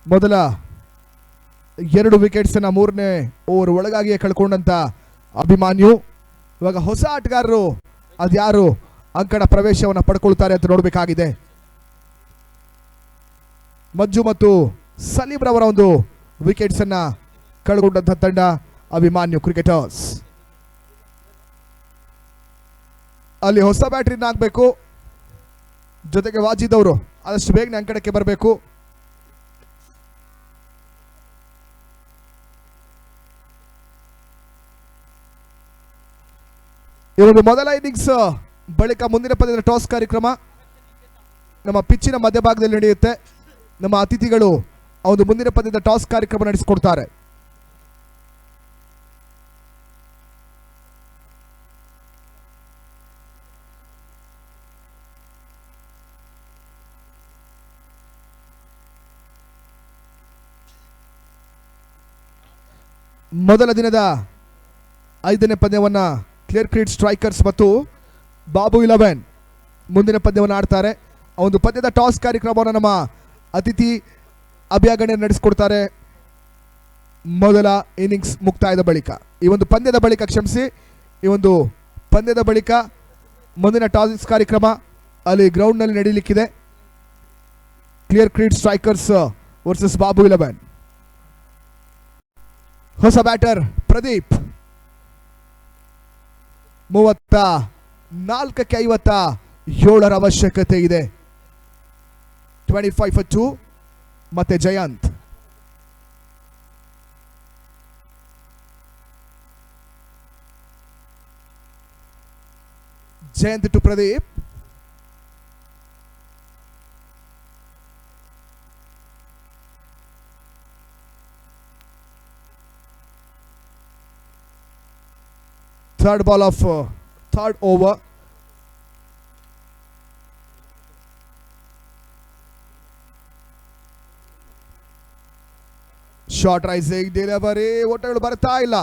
ಮೊದಲ 2 ವಿಕೆಟ್ಸ್ ಅನ್ನ 3ನೇ ಓವರ್ ಒಳಗಾಗಿಯೇ ಕಳ್ಕೊಂಡಂತ ಅಭಿಮಾನ್ಯು. ಇವಾಗ ಹೊಸ ಆಟಗಾರರು ಅದ್ಯಾರು ಅಂಕಣ ಪ್ರವೇಶವನ್ನು ಪಡ್ಕೊಳ್ತಾರೆ ಅಂತ ನೋಡಬೇಕಾಗಿದೆ. ಮಂಜು ಮತ್ತು ಸಲೀಮ್ರವರ ಒಂದು ವಿಕೆಟ್ಸ್ ಅನ್ನ ಕಳ್ಕೊಂಡಂತ ತಂಡ ಅಭಿಮಾನ್ಯು ಕ್ರಿಕೆಟರ್ಸ್. ಅಲ್ಲಿ ಹೊಸ ಬ್ಯಾಟ್ರಿನ ಹಾಕಬೇಕು, ಜೊತೆಗೆ ವಾಜಿದ್ ಅವರು ಆದಷ್ಟು ಬೇಗನೆ ಅಂಕಣಕ್ಕೆ ಬರಬೇಕು. ಈ ಒಂದು ಮೊದಲ ಇನ್ನಿಂಗ್ಸ್ ಬಳಿಕ ಮುಂದಿನ ಪಂದ್ಯದ ಟಾಸ್ ಕಾರ್ಯಕ್ರಮ ನಮ್ಮ ಪಿಚ್ಚಿನ ಮಧ್ಯಭಾಗದಲ್ಲಿ ನಡೆಯುತ್ತೆ. ನಮ್ಮ ಅತಿಥಿಗಳು ಆ ಒಂದು ಮುಂದಿನ ಪಂದ್ಯದ ಟಾಸ್ ಕಾರ್ಯಕ್ರಮ ನಡೆಸಿಕೊಡ್ತಾರೆ. ಮೊದಲ ದಿನದ 5ನೇ ಪಂದ್ಯವನ್ನ ಕ್ಲಿಯರ್ ಕ್ರೀಟ್ ಸ್ಟ್ರೈಕರ್ಸ್ ಮತ್ತು ಬಾಬು 11 ಮುಂದಿನ ಪಂದ್ಯವನ್ನು ಆಡ್ತಾರೆ. ಆ ಒಂದು ಪಂದ್ಯದ ಟಾಸ್ ಕಾರ್ಯಕ್ರಮವನ್ನು ನಮ್ಮ ಅತಿಥಿ ಅಭ್ಯಾಗಣ್ಯ ನಡೆಸಿಕೊಡ್ತಾರೆ. ಮೊದಲ ಇನ್ನಿಂಗ್ಸ್ ಮುಕ್ತಾಯದ ಬಳಿಕ ಈ ಒಂದು ಪಂದ್ಯದ ಬಳಿಕ ಈ ಒಂದು ಪಂದ್ಯದ ಬಳಿಕ ಮುಂದಿನ ಟಾಸ್ ಕಾರ್ಯಕ್ರಮ ಅಲ್ಲಿ ಗ್ರೌಂಡ್ನಲ್ಲಿ ನಡೀಲಿಕ್ಕಿದೆ. ಕ್ಲಿಯರ್ ಕ್ರೀಟ್ ಸ್ಟ್ರೈಕರ್ಸ್ ವರ್ಸಸ್ ಬಾಬು 11. ಹೊಸ ಬ್ಯಾಟರ್ ಪ್ರದೀಪ್ 34ಕ್ಕೆ 57ರ ಅವಶ್ಯಕತೆ ಇದೆ. 25 for 2 ಮತ್ತೆ Jayant. Jayant to Pradeep. Third ball of third over. Short rising delivery, ಓಟಗಳು ಬರ್ತಾ ಇಲ್ಲ.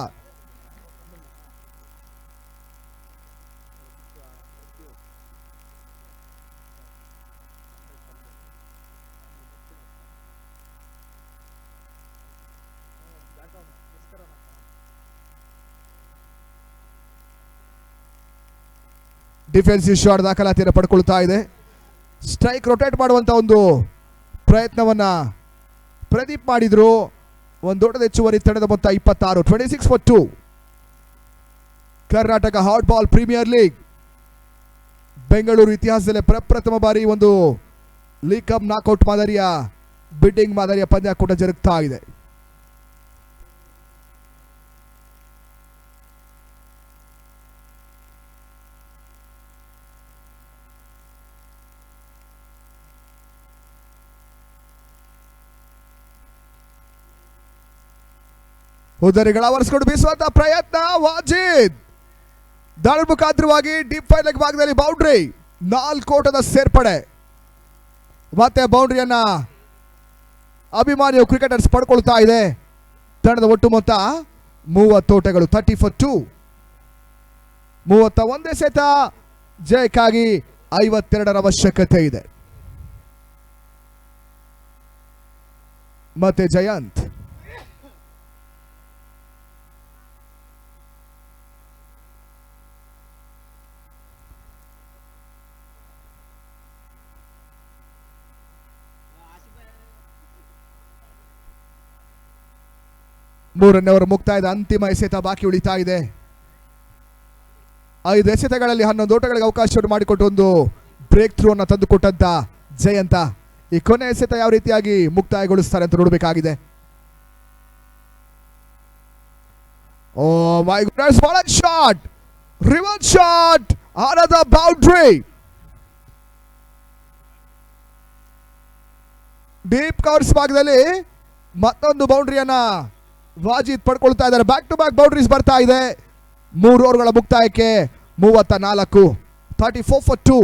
ಡಿಫೆನ್ಸಿವ್ ಶಾಟ್ ದಾಖಲಾತಿಯನ್ನು ಪಡ್ಕೊಳ್ತಾ ಇದೆ. ಸ್ಟ್ರೈಕ್ ರೊಟೇಟ್ ಮಾಡುವಂತ ಒಂದು ಪ್ರಯತ್ನವನ್ನ ಪ್ರದೀಪ್ ಮಾಡಿದ್ರು. ಒಂದು ದೊಡ್ಡದ ಹೆಚ್ಚುವರಿ ತಂಡದ ಮೊತ್ತ 26. 26 for 2. Karnataka hard ball premier league Bengaluru ಇತಿಹಾಸದಲ್ಲೇ ಪ್ರಪ್ರಥಮ ಬಾರಿ ಒಂದು ಲೀಗ್ ಕಪ್ ನಾಕ್ಔಟ್ ಮಾದರಿಯ ಬಿಡ್ಡಿಂಗ್ ಮಾದರಿಯ ಪಂದ್ಯಾಕೂಟ ಜರುಗ್ತಾ ಇದೆ. ಉದರಿಗಳ ಆವರಿಸಿಕೊಂಡು ಬೀಸುವಂತ ಪ್ರಯತ್ನ. ವಾಜಿದ್ ದಾಳಿ ಮುಖಾಂತರವಾಗಿ ಡೀಪ್ ಫೈರ್ ಲೆಗ್ ಭಾಗದಲ್ಲಿ ಬೌಂಡ್ರಿ. 4 ಓಟದ ಸೇರ್ಪಡೆ ಮತ್ತೆ ಬೌಂಡ್ರಿಯನ್ನ ಅಭಿಮಾನಿಯು ಕ್ರಿಕೆಟರ್ಸ್ ಪಡ್ಕೊಳ್ತಾ ಇದೆ. ತಂಡದ ಒಟ್ಟು ಮೊತ್ತ 30 ಓಟಗಳು. 30 for 2. 31 ಎಸೆತ. ಜಯಕ್ಕಾಗಿ 52ರ ಅವಶ್ಯಕತೆ ಇದೆ. ಮತ್ತೆ ಜಯಂತ್. ಮೂರನೇ ಓವರ್ ಮುಕ್ತಾಯದ ಅಂತಿಮ ಎಸೆತ ಬಾಕಿ ಉಳಿತಾ ಇದೆ. 5 ಎಸೆತಗಳಲ್ಲಿ 11 ಓಟಗಳಿಗೆ ಅವಕಾಶವನ್ನು ಮಾಡಿಕೊಟ್ಟು ಒಂದು ಬ್ರೇಕ್ ಥ್ರೂ ಅನ್ನು ತಂದುಕೊಟ್ಟಂತ ಜಯಂತ ಈ ಕೊನೆ ಎಸೆತ ಯಾವ ರೀತಿಯಾಗಿ ಮುಕ್ತಾಯಗೊಳಿಸ್ತಾರೆ ಅಂತ ನೋಡಬೇಕಾಗಿದೆ. Oh my goodness, what a shot! Reverse shot, another boundary. Deep covers ಭಾಗದಲ್ಲಿ ಮತ್ತೊಂದು ಬೌಂಡ್ರಿಯನ್ನ ವಾಜಿದ್ ಪಡ್ಕೊಳ್ತಾ ಇದ್ದಾರೆ. ಬ್ಯಾಕ್ ಟು ಬ್ಯಾಕ್ ಬೌಂಡ್ರೀಸ್ ಬರ್ತಾ ಇದೆ. 3 ಓವರ್ಗಳ ಮುಕ್ತಾಯಕ್ಕೆ 34. 34 for 2.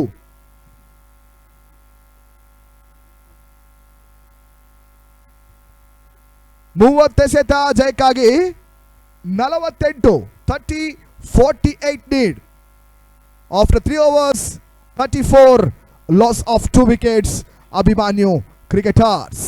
ಎಸೆತ ಜಯಕ್ಕಾಗಿ 48. 30-48 need. After 3 overs, 34 loss of 2 wickets. Abhimanyu cricketers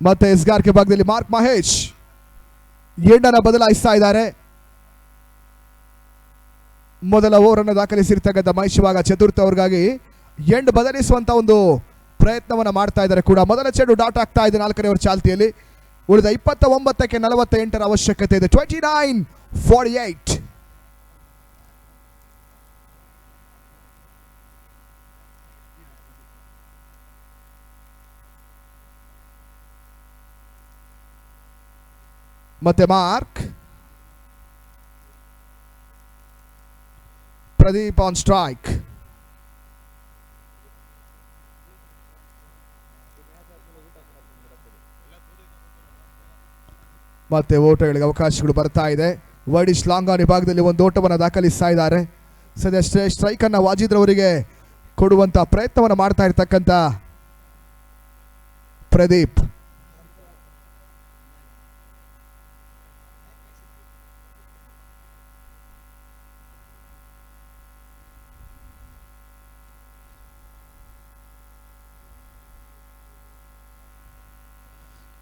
ಮತ್ತೆ ಎಸ್ಗಾರ್ಕೆ ಭಾಗದಲ್ಲಿ ಮಾರ್ಕ್ ಮಹೇಶ್ ಎಂಡನ್ನ ಬದಲಾಯಿಸ್ತಾ ಇದ್ದಾರೆ. ಮೊದಲ ಓವರ್ ಅನ್ನು ದಾಖಲಿಸಿರ್ತಕ್ಕಂಥ ಮಹೇಶ್ ಇವಾಗ ಚತುರ್ಥ ಓವರ್ಗಾಗಿ ಎಂಡ್ ಬದಲಿಸುವಂತ ಒಂದು ಪ್ರಯತ್ನವನ್ನ ಮಾಡ್ತಾ ಇದ್ದಾರೆ ಕೂಡ. ಮೊದಲ ಚೆಂಡು ಡಾಟ್ ಆಗ್ತಾ ಇದೆ 4ನೇ ಓವರ್ ಚಾಲ್ತಿಯಲ್ಲಿ. ಉಳಿದ 29ಕ್ಕೆ 48ರ ಅವಶ್ಯಕತೆ ಇದೆ. 29-48. ಮತ್ತೆ ಮಾರ್ಕ್, ಪ್ರದೀಪ್ ಆನ್ ಸ್ಟ್ರೈಕ್. ಮತ್ತೆ ಓಟಗಳಿಗೆ ಅವಕಾಶಗಳು ಬರ್ತಾ ಇದೆ. ವೈಡಿಶ್ ಲಾಂಗ್ ಆನ್ ವಿಭಾಗದಲ್ಲಿ ಒಂದು ಓಟವನ್ನು ದಾಖಲಿಸ್ತಾ ಇದ್ದಾರೆ. ಸದ್ಯ ಸ್ಟ್ರೈಕ್ ಅನ್ನ ವಾಜಿದ್ರವರಿಗೆ ಕೊಡುವಂತ ಪ್ರಯತ್ನವನ್ನು ಮಾಡ್ತಾ ಇರ್ತಕ್ಕಂಥ ಪ್ರದೀಪ್.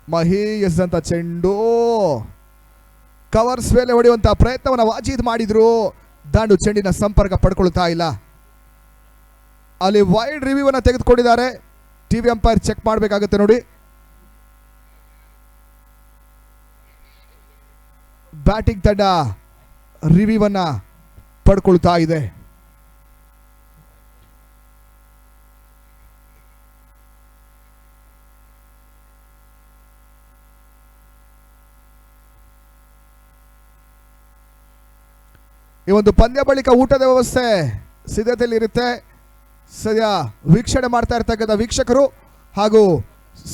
ಮಹಿ ಎಸ್ದಂತ ಚೆಂಡು ಕವರ್ಸ್ ಮೇಲೆ ಹೊಡೆಯುವಂತಹ ಪ್ರಯತ್ನವನ್ನು ವಾಜೀದ್ ಮಾಡಿದ್ರು. ದಾಂಡು ಚೆಂಡಿನ ಸಂಪರ್ಕ ಪಡ್ಕೊಳ್ತಾ ಇಲ್ಲ. ಅಲ್ಲಿ ವೈಡ್ ರಿವ್ಯೂ ಅನ್ನ ತೆಗೆದುಕೊಂಡಿದ್ದಾರೆ. ಟಿವಿ ಅಂಪೈರ್ ಚೆಕ್ ಮಾಡಬೇಕಾಗುತ್ತೆ ನೋಡಿ. ಬ್ಯಾಟಿಂಗ್ ತಂಡ ರಿವ್ಯೂ ಅನ್ನ ಪಡ್ಕೊಳ್ತಾ ಇದೆ. ಈ ಒಂದು ಪಂದ್ಯ ಬಳಿಕ ಊಟದ ವ್ಯವಸ್ಥೆ ಸಿದ್ಧತೆಯಲ್ಲಿ ಇರುತ್ತೆ. ಸದ್ಯ ವೀಕ್ಷಣೆ ಮಾಡ್ತಾ ಇರ್ತಕ್ಕಂಥ ವೀಕ್ಷಕರು ಹಾಗೂ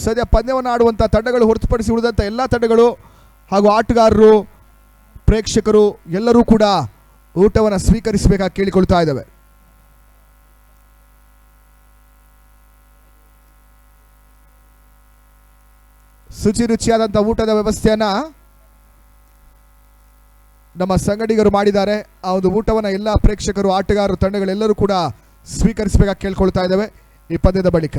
ಸದ್ಯ ಪಂದ್ಯವನ್ನು ಆಡುವಂಥ ತಂಡಗಳು ಹೊರತುಪಡಿಸಿ ಉಳಿದಂಥ ಎಲ್ಲ ತಂಡಗಳು ಹಾಗೂ ಆಟಗಾರರು, ಪ್ರೇಕ್ಷಕರು ಎಲ್ಲರೂ ಕೂಡ ಊಟವನ್ನು ಸ್ವೀಕರಿಸಬೇಕಾಗಿ ಕೇಳಿಕೊಳ್ತಾ ಇದ್ದಾವೆ. ಶುಚಿ ರುಚಿಯಾದಂಥ ಊಟದ ವ್ಯವಸ್ಥೆಯನ್ನ ನಮ್ಮ ಸಂಗಡಿಗರು ಮಾಡಿದ್ದಾರೆ. ಆ ಒಂದು ಊಟವನ್ನು ಎಲ್ಲ ಪ್ರೇಕ್ಷಕರು, ಆಟಗಾರರು, ತಂಡಗಳೆಲ್ಲರೂ ಕೂಡ ಸ್ವೀಕರಿಸಬೇಕಾಗಿ ಕೇಳ್ಕೊಳ್ತಾ ಇದ್ದಾವೆ ಈ ಪಂದ್ಯದ ಬಳಿಕ.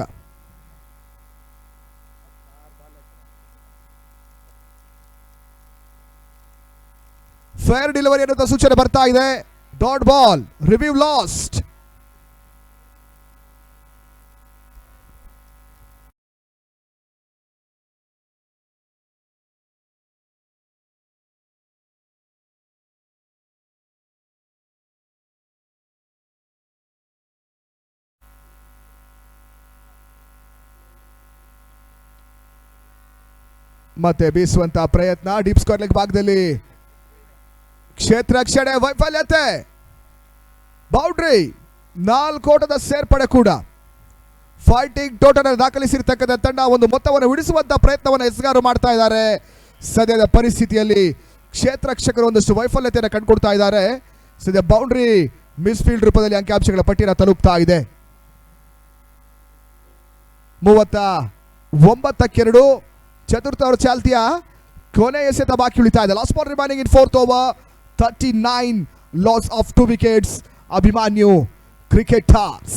ಫೇರ್ ಡೆಲಿವರಿ ಅನ್ನೋ ಸೂಚನೆ ಬರ್ತಾ ಇದೆ. Dot ball, review last. ಮತ್ತೆ ಬೀಸುವಂತ ಪ್ರಯತ್ನ ಡೀಪ್ ಸ್ಕ್ವೇರ್ ಲೆಗ್ ಭಾಗದಲ್ಲಿ ಕ್ಷೇತ್ರ ರಕ್ಷಣೆ ವೈಫಲ್ಯತೆ. ಬೌಂಡ್ರಿ, 4 ಓಟದ ಸೇರ್ಪಡೆ ಕೂಡ. ಫೈಟಿಂಗ್ ಟೋಟಲ್ ದಾಖಲಿಸಿರ್ತಕ್ಕಂಥ ತಂಡ ಒಂದು ಮೊತ್ತವನ್ನು ಉಳಿಸುವಂತ ಪ್ರಯತ್ನವನ್ನು ಎಸ್ಗಾರು ಮಾಡ್ತಾ ಇದ್ದಾರೆ. ಸದ್ಯದ ಪರಿಸ್ಥಿತಿಯಲ್ಲಿ ಕ್ಷೇತ್ರ ರಕ್ಷಕರು ಒಂದಷ್ಟು ವೈಫಲ್ಯತೆಯನ್ನು ಕಂಡುಕೊಡ್ತಾ ಇದ್ದಾರೆ. ಸದ್ಯ ಬೌಂಡ್ರಿ ಮಿಸ್ಫೀಲ್ಡ್ ರೂಪದಲ್ಲಿ ಅಂಕಿಅಂಶಗಳ ಪಟ್ಟಿಯನ್ನು ತಲುಪ್ತಾ ಇದೆ. 39-2 ಚತುರ್ಥ ಓವರ್ ಚಾಲ್ತಿಯ ಕೊನೆ ಎಸೆತ ಬಾಕಿ ಉಳಿತಾ ಇದೆ. Last ball remaining in 4th over. 39 loss of 2 wickets. Abhimanyu cricketers.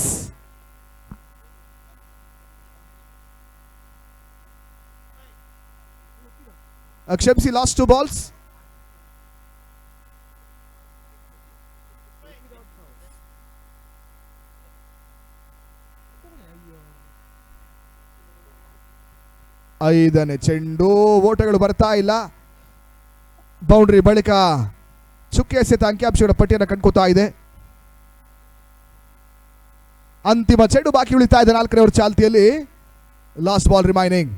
ಕ್ಷಮಿಸಿ, ಲಾಸ್ಟ್ 2 ಬಾಲ್ಸ್. ಐದನೇ ಚೆಂಡು, ಓಟಗಳು ಬರ್ತಾ ಇಲ್ಲ. ಬೌಂಡ್ರಿ ಬಳಿಕ ಚುಕ್ಕೆ ಎಸೆತ ಅಂಕಿಅಂಶಗಳ ಪಟ್ಟಿಯನ್ನು ಕಂಡುಕೋತಾ ಇದೆ. ಅಂತಿಮ ಚೆಂಡು ಬಾಕಿ ಉಳಿತಾ ಇದೆ 4ನೇ ಓವರ್ ಚಾಲ್ತಿಯಲ್ಲಿ. Last ball remaining.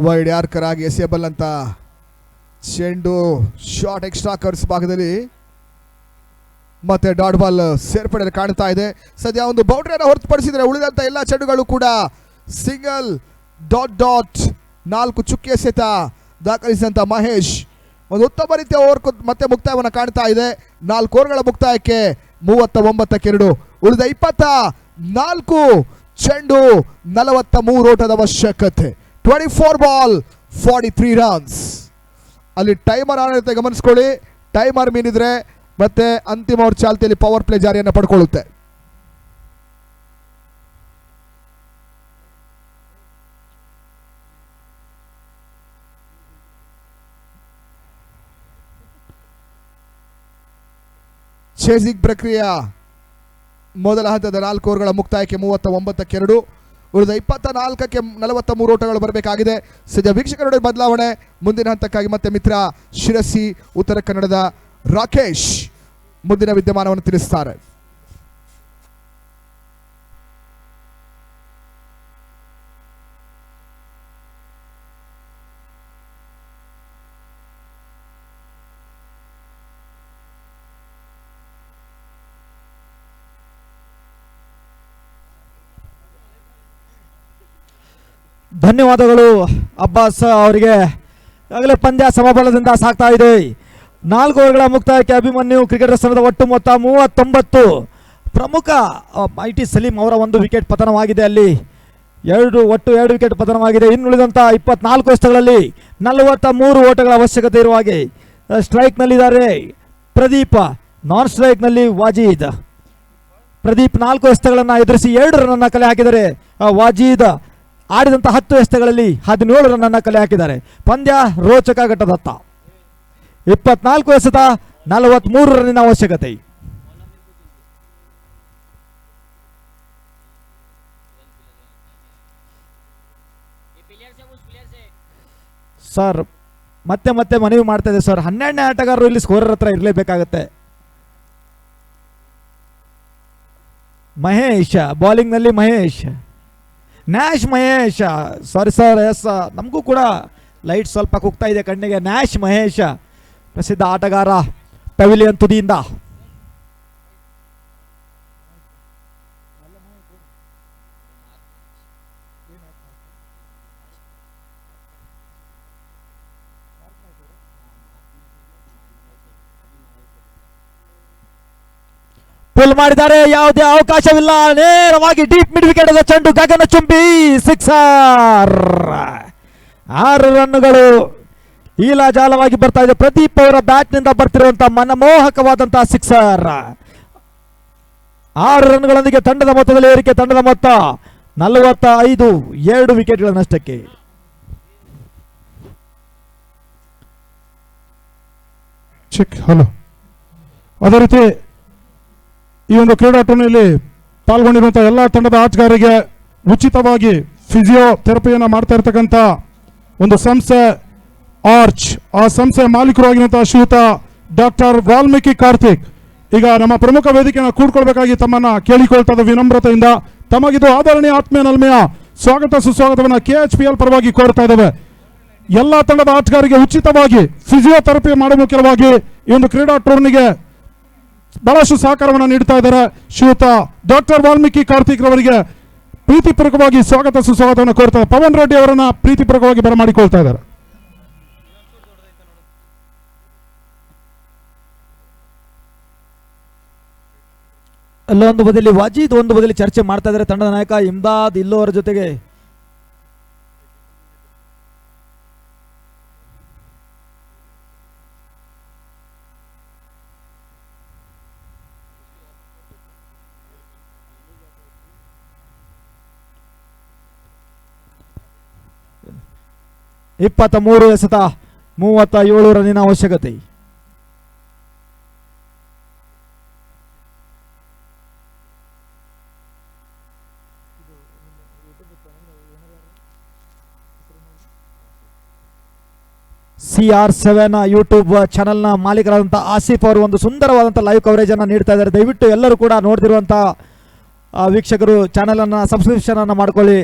Wide yorker ಆಗಿ ಎಸೆಯಬಲ್ ಅಂತ ಚೆಂಡು ಶಾರ್ಟ್ ಎಕ್ಸ್ಟ್ರಾ ಕರ್ಸ್ ಭಾಗದಲ್ಲಿ ಮತ್ತೆ ಡಾಟ್ ಬಾಲ್ ಸೇರ್ಪಡೆ ಕಾಣ್ತಾ ಇದೆ. ಸದ್ಯ ಒಂದು ಬೌಂಡ್ರಿಯನ್ನು ಹೊರತುಪಡಿಸಿದರೆ ಉಳಿದಂತ ಎಲ್ಲ ಚೆಂಡುಗಳು ಕೂಡ ಸಿಂಗಲ್ ಡಾಟ್ ಡಾಟ್ 4 ಚುಕ್ಕೆ ಎಸೆತ ದಾಖಲಿಸಿದಂತ ಮಹೇಶ್ ಒಂದು ಉತ್ತಮ ರೀತಿಯ ಓವರ್ ಮತ್ತೆ ಮುಕ್ತಾಯವನ್ನು ಕಾಣ್ತಾ ಇದೆ. 4 ಓವರ್ಗಳ ಮುಕ್ತಾಯಕ್ಕೆ 39-2. ಉಳಿದ 24 ಚೆಂಡು 43 ಓಟದ ಅವಶ್ಯಕತೆ. 24 ಬಾಲ್ 43 ರನ್ಸ್. ಅಲ್ಲಿ ಟೈಮರ್ ಆಡಳಿತ ಗಮನಿಸ್ಕೊಳ್ಳಿ. ಟೈಮರ್ ಮೀನಿದ್ರೆ ಮತ್ತೆ ಅಂತಿಮ ಓವರ್ ಚಾಲ್ತಿಯಲ್ಲಿ ಪವರ್ ಪ್ಲೇ ಜಾರಿಯನ್ನು ಪಡ್ಕೊಳ್ಳುತ್ತೆ. ಚೇಸಿಂಗ್ ಪ್ರಕ್ರಿಯೆ ಮೊದಲ ಹಂತದ 4 ಓವರ್ಗಳ ಮುಕ್ತಾಯಕ್ಕೆ 39-2. ಉಳಿದ 24ಕ್ಕೆ 43 ಓಟಗಳು ಬರಬೇಕಾಗಿದೆ. ಸದ್ಯ ವೀಕ್ಷಕರ ಬದಲಾವಣೆ. ಮುಂದಿನ ಹಂತಕ್ಕಾಗಿ ಮತ್ತೆ ಮಿತ್ರ ಶಿರಸಿ, ಉತ್ತರ ಕನ್ನಡದ ರಾಕೇಶ್ ಮುಂದಿನ ವಿದ್ಯಮಾನವನ್ನು ತಿಳಿಸುತ್ತಾರೆ. ಧನ್ಯವಾದಗಳು ಅಬ್ಬಾಸ್ ಅವರಿಗೆ. ಈಗಾಗಲೇ ಪಂದ್ಯ ಸಮಬಲದಿಂದ ಸಾಗ್ತಾ ಇದೆ. 4 ಓವರ್ಗಳ ಮುಕ್ತಾಯಕ್ಕೆ ಅಭಿಮನ್ಯು ಕ್ರಿಕೆಟರ್ ತಂಡದ ಒಟ್ಟು ಮೊತ್ತ 39. ಪ್ರಮುಖ ಐಟಿ ಸಲೀಂ ಅವರ ಒಂದು ವಿಕೆಟ್ ಪತನವಾಗಿದೆ. ಅಲ್ಲಿ ಒಟ್ಟು 2 ವಿಕೆಟ್ ಪತನವಾಗಿದೆ. ಇನ್ನುಳಿದಂಥ 24 ಎಸೆತಗಳಲ್ಲಿ 43 ಓಟಗಳ ಅವಶ್ಯಕತೆ ಇರುವ ಹಾಗೆ ಸ್ಟ್ರೈಕ್ನಲ್ಲಿದ್ದಾರೆ ಪ್ರದೀಪ್, ನಾನ್ ಸ್ಟ್ರೈಕ್ನಲ್ಲಿ ವಾಜೀದ್. ಪ್ರದೀಪ್ 4 ಎಸೆತಗಳನ್ನು ಎದುರಿಸಿ 2 ರನ್ನನ್ನು ಕಲೆ ಹಾಕಿದರೆ ವಾಜೀದ್ ಆಡಿದಂಥ 10 ಎಸೆತಗಳಲ್ಲಿ 17 ರನ್ನನ್ನು ಕಲೆ ಹಾಕಿದ್ದಾರೆ. ಪಂದ್ಯ ರೋಚಕ ಘಟ್ಟದತ್ತ. 24 ಎಸೆತ 43 ರನ್ನಿನ ಅವಶ್ಯಕತೆ. ಸರ್ ಮತ್ತೆ ಮನವಿ ಮಾಡ್ತಾ ಇದೆ ಸರ್, 12ನೇ ಆಟಗಾರರು ಇಲ್ಲಿ ಸ್ಕೋರರ್ ಹತ್ರ ಇರಲೇಬೇಕಾಗತ್ತೆ. ಮಹೇಶ್ ಬೌಲಿಂಗ್ನಲ್ಲಿ Mahesh, Nash Mahesh. Sorry sir, yes ನಮಗೂ ಕೂಡ ಲೈಟ್ ಸ್ವಲ್ಪ ಕುಗ್ತಾ ಇದೆ ಕಣ್ಣಿಗೆ. ನ್ಯಾಶ್ ಮಹೇಶ್ ಪ್ರಸಿದ್ಧ ಆಟಗಾರ ಪೆವಿಲಿಯನ್ ತುದಿಯಿಂದ. ಪುಲ್ ಮಾಡಿದ್ದಾರೆ, ಯಾವುದೇ ಅವಕಾಶವಿಲ್ಲ. ನೇರವಾಗಿ ಡೀಪ್ ಮಿಡ್ ವಿಕೆಟ್ ಚೆಂಡು ಗಗನ ಚುಂಬಿ ಸಿಕ್ಸರ್. 6 ರನ್ನುಗಳು ಈಲಾಜಾಲವಾಗಿ ಬರ್ತಾ ಇದೆ. ಪ್ರದೀಪ್ ಅವರ ಬ್ಯಾಟ್ ನಿಂದ ಬರ್ತಿರುವಂತಹ ಮನಮೋಹಕವಾದಂತಹ ಸಿಕ್ಸರ್. 6 ರನ್ಗಳೊಂದಿಗೆ ತಂಡದ ಮೊತ್ತದಲ್ಲಿ ಏರಿಕೆ. ತಂಡದ ಮೊತ್ತ 45, 2 ವಿಕೆಟ್ಗಳ ನಷ್ಟಕ್ಕೆ. ಚೆಕ್. ಹಲೋ. ಅದೇ ರೀತಿ ಈ ಒಂದು ಕ್ರೀಡಾ ಟೂರ್ನಿಯಲ್ಲಿ ಪಾಲ್ಗೊಂಡಿರುವಂತಹ ಎಲ್ಲ ತಂಡದ ಆಟಗಾರರಿಗೆ ಉಚಿತವಾಗಿ ಫಿಸಿಯೋಥೆರಪಿಯನ್ನು ಮಾಡ್ತಾ ಇರ್ತಕ್ಕಂಥ ಒಂದು ಸಂಸ್ಥೆ ಆರ್ಚ್, ಆ ಸಂಸ್ಥೆಯ ಮಾಲೀಕರು ಆಗಿರುವಂತಹ ಶ್ರೀಯುತ ಡಾಕ್ಟರ್ ವಾಲ್ಮೀಕಿ ಕಾರ್ತಿಕ್ ಈಗ ನಮ್ಮ ಪ್ರಮುಖ ವೇದಿಕೆಯನ್ನು ಕೂಡ್ಕೊಳ್ಬೇಕಾಗಿ ತಮ್ಮನ್ನ ಕೇಳಿಕೊಳ್ತಾ ಇದ್ದ ವಿನಮ್ರತೆಯಿಂದ. ತಮಗಿದು ಆದರಣೀಯ ಆತ್ಮೀಯ ನಲ್ಮೆಯ ಸ್ವಾಗತ ಸುಸ್ವಾಗತವನ್ನು KHPL ಪರವಾಗಿ ಕೋರ್ತಾ ಇದ್ದೇವೆ. ಎಲ್ಲ ತಂಡದ ಆಟಗಾರರಿಗೆ ಉಚಿತವಾಗಿ ಫಿಸಿಯೋಥೆರಪಿ ಮಾಡುವ ಮುಖ್ಯವಾಗಿ ಈ ಒಂದು ಕ್ರೀಡಾ ಟೂರ್ನಿಗೆ ಬಹಳಷ್ಟು ಸಹಕಾರವನ್ನು ನೀಡ್ತಾ ಇದ್ದಾರೆ ಶ್ರೀಯುತ ಡಾಕ್ಟರ್ ವಾಲ್ಮೀಕಿ ಕಾರ್ತಿಕ್ ರವರಿಗೆ ಪ್ರೀತಿಪೂರ್ವಕವಾಗಿ ಸ್ವಾಗತ ಸುಸ್ವಾಗತವನ್ನು ಕೋರ್ತಾರೆ. ಪವನ್ ರೆಡ್ಡಿ ಅವರನ್ನ ಪ್ರೀತಿಪೂರ್ವಕವಾಗಿ ಬರಮಾಡಿಕೊಳ್ತಾ ಇದ್ದಾರೆ. ಅಲ್ಲೊಂದು ಬದಿಯಲ್ಲಿ ವಾಜೀದ್, ಒಂದು ಬದಿಯಲ್ಲಿ ಚರ್ಚೆ ಮಾಡ್ತಾ ಇದ್ದಾರೆ ತಂಡದ ನಾಯಕ ಇಮ್ದಾದ್ ಇಲ್ಲೋ ಅವರ ಜೊತೆಗೆ. ಇಪ್ಪತ್ತ 3 ಎಸೆತ 37 ರನ್ನಿನ ಅವಶ್ಯಕತೆ. CR7 ಯೂಟ್ಯೂಬ್ ಚಾನೆಲ್ನ ಮಾಲೀಕರಾದಂಥ ಆಸಿಫ್ ಅವರು ಒಂದು ಸುಂದರವಾದಂಥ ಲೈವ್ ಕವರೇಜ್ ಅನ್ನು ನೀಡ್ತಾ ಇದ್ದಾರೆ. ದಯವಿಟ್ಟು ಎಲ್ಲರೂ ಕೂಡ ನೋಡ್ತಿರುವಂಥ ವೀಕ್ಷಕರು ಚಾನೆಲ್ ಅನ್ನು ಸಬ್ಸ್ಕ್ರಿಪ್ಷನ್ ಅನ್ನು ಮಾಡ್ಕೊಳ್ಳಿ.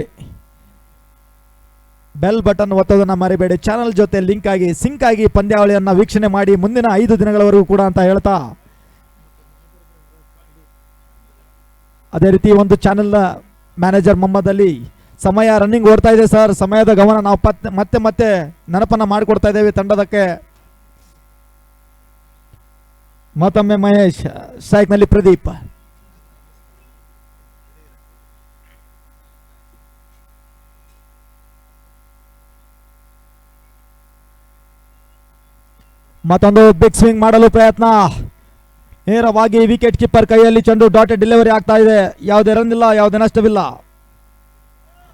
ಬೆಲ್ ಬಟನ್ ಒತ್ತೋದನ್ನ ಮರಿಬೇಡಿ. ಚಾನಲ್ ಜೊತೆ ಲಿಂಕ್ ಆಗಿ ಸಿಂಕ್ ಆಗಿ ಪಂದ್ಯಾವಳಿಯನ್ನ ವೀಕ್ಷಣೆ ಮಾಡಿ ಮುಂದಿನ 5 ದಿನಗಳವರೆಗೂ ಕೂಡ ಅಂತ ಹೇಳ್ತಾ, ಅದೇ ರೀತಿ ಒಂದು ಚಾನೆಲ್ನ ಮ್ಯಾನೇಜರ್ ಮೊಹಮ್ಮದ್ ಅಲಿ, ಸಮಯ ರನ್ನಿಂಗ್ ಓಡ್ತಾ ಇದೆ ಸರ್, ಸಮಯದ ಗಮನ ನಾವು ಮತ್ತೆ ಮತ್ತೆ ನೆನಪನ್ನ ಮಾಡಿಕೊಡ್ತಾ ಇದ್ದೇವೆ ತಂಡದಕ್ಕೆ. ಮತ್ತೊಮ್ಮೆ ಮಹೇಶ್, ಸ್ಟ್ರೈಕ್ ನಲ್ಲಿ ಪ್ರದೀಪ್. ಮತ್ತೊಂದು ಬಿಗ್ ಸ್ವಿಂಗ್ ಮಾಡಲು ಪ್ರಯತ್ನ, ನೇರವಾಗಿ ವಿಕೆಟ್ ಕೀಪರ್ ಕೈಯಲ್ಲಿ ಚೆಂಡು ಡಾಟೆಡ್ ಡೆಲಿವರಿ ಆಗ್ತಾ ಇದೆ. ಯಾವುದೇ ರನ್ ಇಲ್ಲ, ಯಾವುದೇ ನಷ್ಟವಿಲ್ಲ.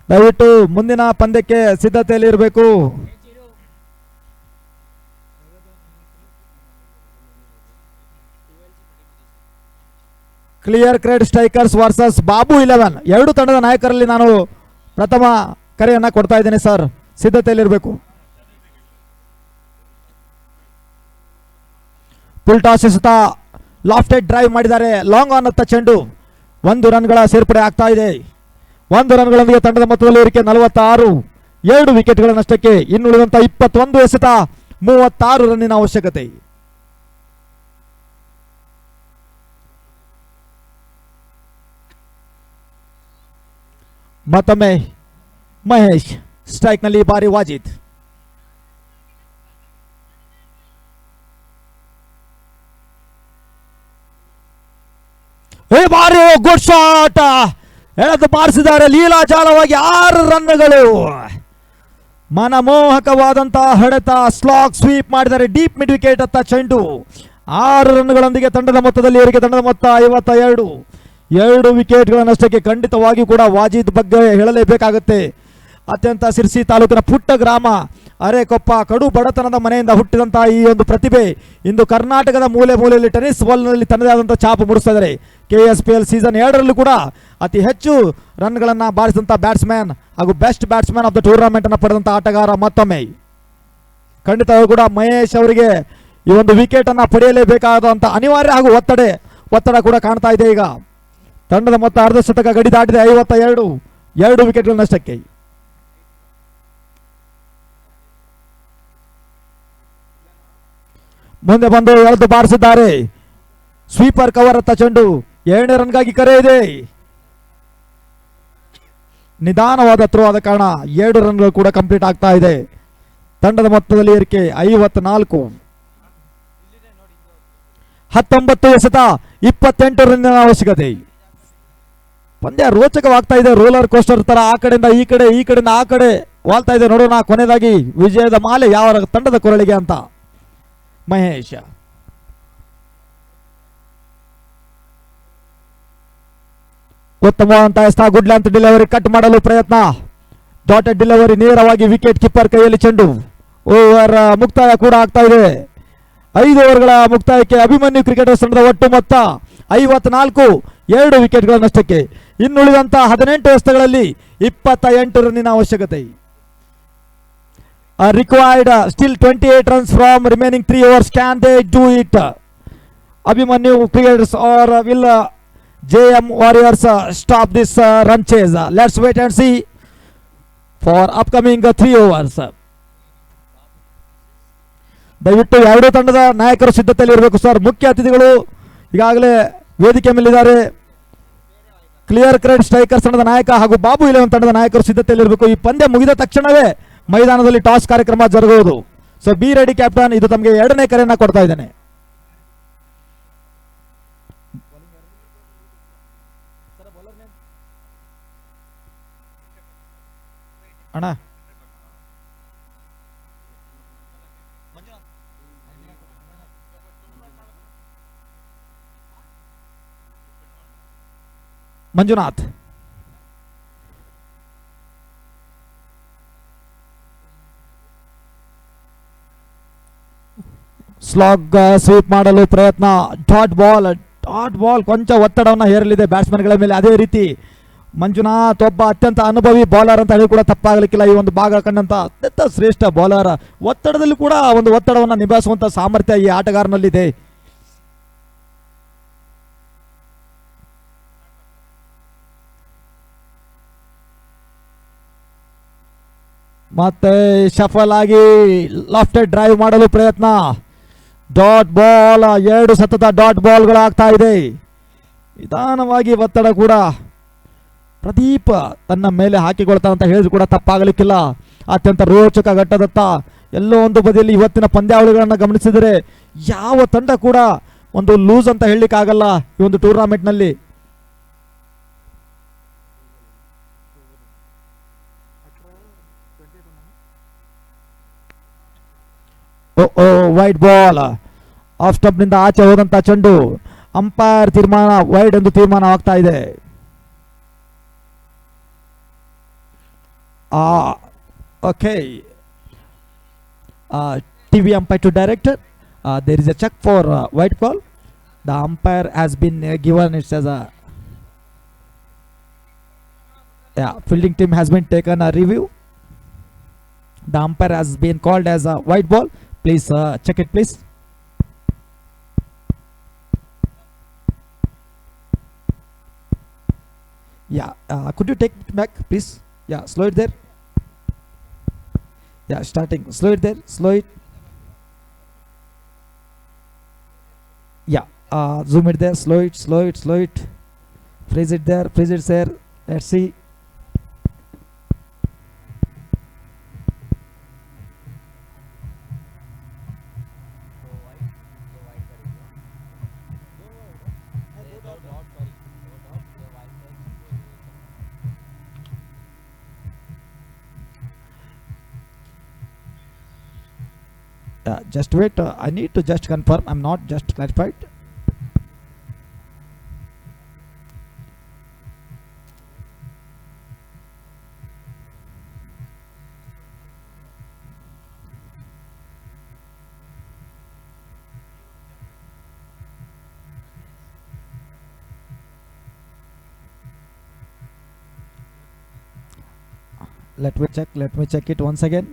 ದಯವಿಟ್ಟು ಮುಂದಿನ ಪಂದ್ಯಕ್ಕೆ ಸಿದ್ಧತೆಯಲ್ಲಿ ಇರಬೇಕು. Clear credit strikers versus Babu 11, ಎರಡು ತಂಡದ ನಾಯಕರಲ್ಲಿ ನಾನು ಪ್ರಥಮ ಕರೆಯನ್ನ ಕೊಡ್ತಾ ಇದ್ದೇನೆ sir, ಸಿದ್ಧತೆಯಲ್ಲಿರಬೇಕು. Full toss ಎಸೆತಾ lofted drive ಮಾಡಿದ್ದಾರೆ. ಲಾಂಗ್ ಆನ್ ಹತ್ತ ಚೆಂಡು 1 ರನ್ಗಳ ಸೇರ್ಪಡೆ ಆಗ್ತಾ ಇದೆ. 1 ರನ್ಗಳೊಂದಿಗೆ ತಂಡದ ಮೊತ್ತದಲ್ಲಿ ಏರಿಕೆ 46, 2 ವಿಕೆಟ್ಗಳ ನಷ್ಟಕ್ಕೆ. ಇನ್ನುಳಿದಂತ 21 ಎಸೆತ 36 ರನ್ನಿನ ಅವಶ್ಯಕತೆ. ಮತ್ತೊಮ್ಮೆ ಮಹೇಶ್, ಸ್ಟ್ರೈಕ್ ನಲ್ಲಿ ಬಾರಿ ವಾಜಿದ್. ಬಾರಿ ಗುಡ್ ಶಾಟ್, ಎಳೆದು ಬಾರಿಸಿದ್ದಾರೆ ಲೀಲಾಜಾಲವಾಗಿ. 6 ರನ್ಗಳು, ಮನಮೋಹಕವಾದಂತಹ ಹೊಡೆತ, ಸ್ಲಾಗ್ ಸ್ವೀಪ್ ಮಾಡಿದ್ದಾರೆ ಡೀಪ್ ಮಿಡ್ ವಿಕೆಟ್ ಹತ್ತ ಚೆಂಡು. 6 ರನ್ಗಳೊಂದಿಗೆ ತಂಡದ ಮೊತ್ತದಲ್ಲಿ ಏರಿಕೆ. ತಂಡದ ಮೊತ್ತ 52, 2 ವಿಕೆಟ್ಗಳ ನಷ್ಟಕ್ಕೆ. ಖಂಡಿತವಾಗಿಯೂ ಕೂಡ ವಾಜಿದ್ ಬಗ್ಗೆ ಹೇಳಲೇಬೇಕಾಗುತ್ತೆ. ಅತ್ಯಂತ ಸಿರ್ಸಿ ತಾಲೂಕಿನ ಪುಟ್ಟ ಗ್ರಾಮ ಅರೆಕೊಪ್ಪ, ಕಡು ಬಡತನದ ಮನೆಯಿಂದ ಹುಟ್ಟಿದಂತಹ ಈ ಒಂದು ಪ್ರತಿಭೆ ಇಂದು ಕರ್ನಾಟಕದ ಮೂಲೆ ಮೂಲೆಯಲ್ಲಿ ಟೆನಿಸ್ ಬಾಲ್ನಲ್ಲಿ ತನ್ನದೇ ಆದಂತಹ ಛಾಪು ಮೂಡಿಸ್ತಾ ಇದ್ದಾರೆ. KSPL ಸೀಸನ್ 2ರಲ್ಲೂ ಕೂಡ ಅತಿ ಹೆಚ್ಚು ರನ್ಗಳನ್ನು ಬಾರಿಸಿದಂಥ ಬ್ಯಾಟ್ಸ್ಮನ್ ಹಾಗೂ best batsman of the tournament ಅನ್ನು ಪಡೆದಂಥ ಆಟಗಾರ. ಮತ್ತೊಮ್ಮೆ ಖಂಡಿತವಾಗೂ ಕೂಡ ಮಹೇಶ್ ಅವರಿಗೆ ಈ ಒಂದು ವಿಕೆಟ್ ಅನ್ನ ಪಡೆಯಲೇಬೇಕಾದಂಥ ಅನಿವಾರ್ಯ ಹಾಗೂ ಒತ್ತಡ ಕೂಡ ಕಾಣ್ತಾ ಇದೆ. ಈಗ ತಂಡದ ಮೊತ್ತ ಅರ್ಧ ಶತಕ ಗಡಿ ದಾಟಿದೆ. 52, 2 ವಿಕೆಟ್ಗಳ ನಷ್ಟಕ್ಕೆ. ಮುಂದೆ ಬಂದು ಎಳೆದು ಬಾರಿಸಿದ್ದಾರೆ. ಸ್ವೀಪರ್ ಕವರ್ ಹತ್ತ ಚೆಂಡು, 2ನೇ ರನ್ಗಾಗಿ ಕರೆ ಇದೆ. ನಿಧಾನವಾದ ಥ್ರೋ ಆದ ಕಾರಣ 2 ರನ್ಗಳು ಕೂಡ ಕಂಪ್ಲೀಟ್ ಆಗ್ತಾ ಇದೆ. ತಂಡದ ಮೊತ್ತದಲ್ಲಿ ಏರಿಕೆ 54, 19 ಎಸೆತ 28 ರನ್ನಿನ ಅವಶ್ಯಕತೆ. ಪಂದ್ಯ ರೋಚಕವಾಗ್ತಾ ಇದೆ. ರೋಲರ್ ಕೋಸ್ಟರ್ ತರ ಆ ಕಡೆಯಿಂದ ಈ ಕಡೆ, ಈ ಕಡೆಯಿಂದ ಆ ಕಡೆ ವಾಲ್ತಾ ಇದೆ. ನೋಡೋಣ ಕೊನೆಯದಾಗಿ ವಿಜಯದ ಮಾಲೆ ಯಾವ ತಂಡದ ಕೊರಳಿಗೆ ಅಂತ. ಮಹೇಶ್ ಉತ್ತಮವಾದಂತಹ ಗುಡ್ ಲೆಂತ್ ಡೆಲಿವರಿ, ಕಟ್ ಮಾಡಲು ಪ್ರಯತ್ನ, ಡಾಟೆಡ್ ಡೆಲಿವರಿ, ನೇರವಾಗಿ ವಿಕೆಟ್ ಕೀಪರ್ ಕೈಯಲ್ಲಿ ಚೆಂಡು. ಓವರ್ ಮುಕ್ತಾಯ ಕೂಡ ಆಗ್ತಾ ಇದೆ. 5 ಓವರ್ಗಳ ಮುಕ್ತಾಯಕ್ಕೆ ಅಭಿಮನ್ಯು ಕ್ರಿಕೆಟರ್ಸ್ ತಂಡದ ಒಟ್ಟು ಮೊತ್ತ 54, 2 ವಿಕೆಟ್ಗಳ ನಷ್ಟಕ್ಕೆ. ಇನ್ನುಳಿದಂತ 18 ಎಸೆತಗಳಲ್ಲಿ 28 ರನ್ನಿನ ಅವಶ್ಯಕತೆ. Required still 28 runs from remaining 3 overs. Can they do it? Abhimanyu cricketers or will JM Warriors stop this run chase? Let's wait and see for upcoming 3 overs. ದಯವಿಟ್ಟು ಎರಡೂ ತಂಡದ ನಾಯಕರು ಸಿದ್ಧತೆಯಲ್ಲಿ ಇರಬೇಕು ಸರ್. ಮುಖ್ಯ ಅತಿಥಿಗಳು ಈಗಾಗಲೇ ವೇದಿಕೆ ಮೇಲಿದ್ದಾರೆ. ಕ್ಲಿಯರ್ ಕ್ರೆಡ್ ಸ್ಟ್ರೈಕರ್ಸ್ ತಂಡದ ನಾಯಕ ಹಾಗೂ ಬಾಬು 11 ತಂಡದ ನಾಯಕರು ಸಿದ್ಧತೆಯಲ್ಲಿ ಇರಬೇಕು. ಈ ಪಂದ್ಯ ಮುಗಿದ ತಕ್ಷಣವೇ ಮೈದಾನದಲ್ಲಿ ಟಾಸ್ ಕಾರ್ಯಕ್ರಮ ಜರುಗುವುದು. So be ready captain. ಇದು ತಮಗೆ 2ನೇ ಕರೆಯನ್ನ ಕೊಡ್ತಾ ಇದ್ದೇನೆ. ಅಣ್ಣ ಮಂಜುನಾಥ್, ಸ್ಲಾಗ್ ಸ್ವೀಪ್ ಮಾಡಲು ಪ್ರಯತ್ನ, ಡಾಟ್ ಬಾಲ್ ಕೊಂಚ ಒತ್ತಡವನ್ನು ಹೇರಲಿದೆ ಬ್ಯಾಟ್ಸ್ಮನ್ಗಳ ಮೇಲೆ. ಅದೇ ರೀತಿ ಮಂಜುನಾಥ್ ಒಬ್ಬ ಅತ್ಯಂತ ಅನುಭವಿ ಬೌಲರ್ ಅಂತ ಹೇಳಿ ಕೂಡ ತಪ್ಪಾಗಲಿಕ್ಕಿಲ್ಲ. ಈ ಒಂದು ಭಾಗ ಕಂಡಂತ ಅತ್ಯಂತ ಶ್ರೇಷ್ಠ ಬೌಲರ್. ಒತ್ತಡದಲ್ಲಿ ಕೂಡ ಒಂದು ಒತ್ತಡವನ್ನು ನಿಭಾಯಿಸುವಂತ ಸಾಮರ್ಥ್ಯ ಈ ಆಟಗಾರನಲ್ಲಿದೆ. ಮತ್ತೆ ಶಫಲ್ ಆಗಿ ಲಾಫ್ಟೆಡ್ ಡ್ರೈವ್ ಮಾಡಲು ಪ್ರಯತ್ನ. ಡಾಟ್ ಬಾಲ್, 2 ಸತತ ಡಾಟ್ ಬಾಲ್ಗಳಾಗ್ತಾ ಇದೆ. ನಿಧಾನವಾಗಿ ಒತ್ತಡ ಕೂಡ ಪ್ರದೀಪ್ ತನ್ನ ಮೇಲೆ ಹಾಕಿಕೊಳ್ತಾ ಅಂತ ಹೇಳಿದ್ರು ಕೂಡ ತಪ್ಪಾಗಲಿಕ್ಕಿಲ್ಲ. ಅತ್ಯಂತ ರೋಚಕ ಘಟ್ಟದತ್ತ ಎಲ್ಲೋ ಒಂದು ಬದಿಯಲ್ಲಿ ಇವತ್ತಿನ ಪಂದ್ಯಾವಳಿಗಳನ್ನು ಗಮನಿಸಿದರೆ ಯಾವ ತಂಡ ಕೂಡ ಒಂದು ಲೂಸ್ ಅಂತ ಹೇಳಲಿಕ್ಕಾಗಲ್ಲ ಈ ಒಂದು ಟೂರ್ನಾಮೆಂಟ್ನಲ್ಲಿ. ವೈಡ್ ಬಾಲ್, ಆಫ್ ಸ್ಟಂಪ್ ನಿಂದ ಆಚೆ ಹೋದಂತ ಚೆಂಡು. ಅಂಪೈರ್ ತೀರ್ಮಾನ ವೈಡ್ ಎಂದು ತೀರ್ಮಾನವಾಗ್ತಾ ಇದೆ. Okay. TV umpire to director. There is a check for white ball. The umpire has been given it as a fielding team has been taken a review. The umpire has been called as a white ball. Please check it, please. Could you take it back, please? Slow it there. Starting. Slow it there. Slow it. Zoom it there. Slow it. Slow it. Slow it. Freeze it there. Freeze it there. Let's see. Just wait. I need to just confirm. I'm not just clarified. Let me check. Let me check it once again.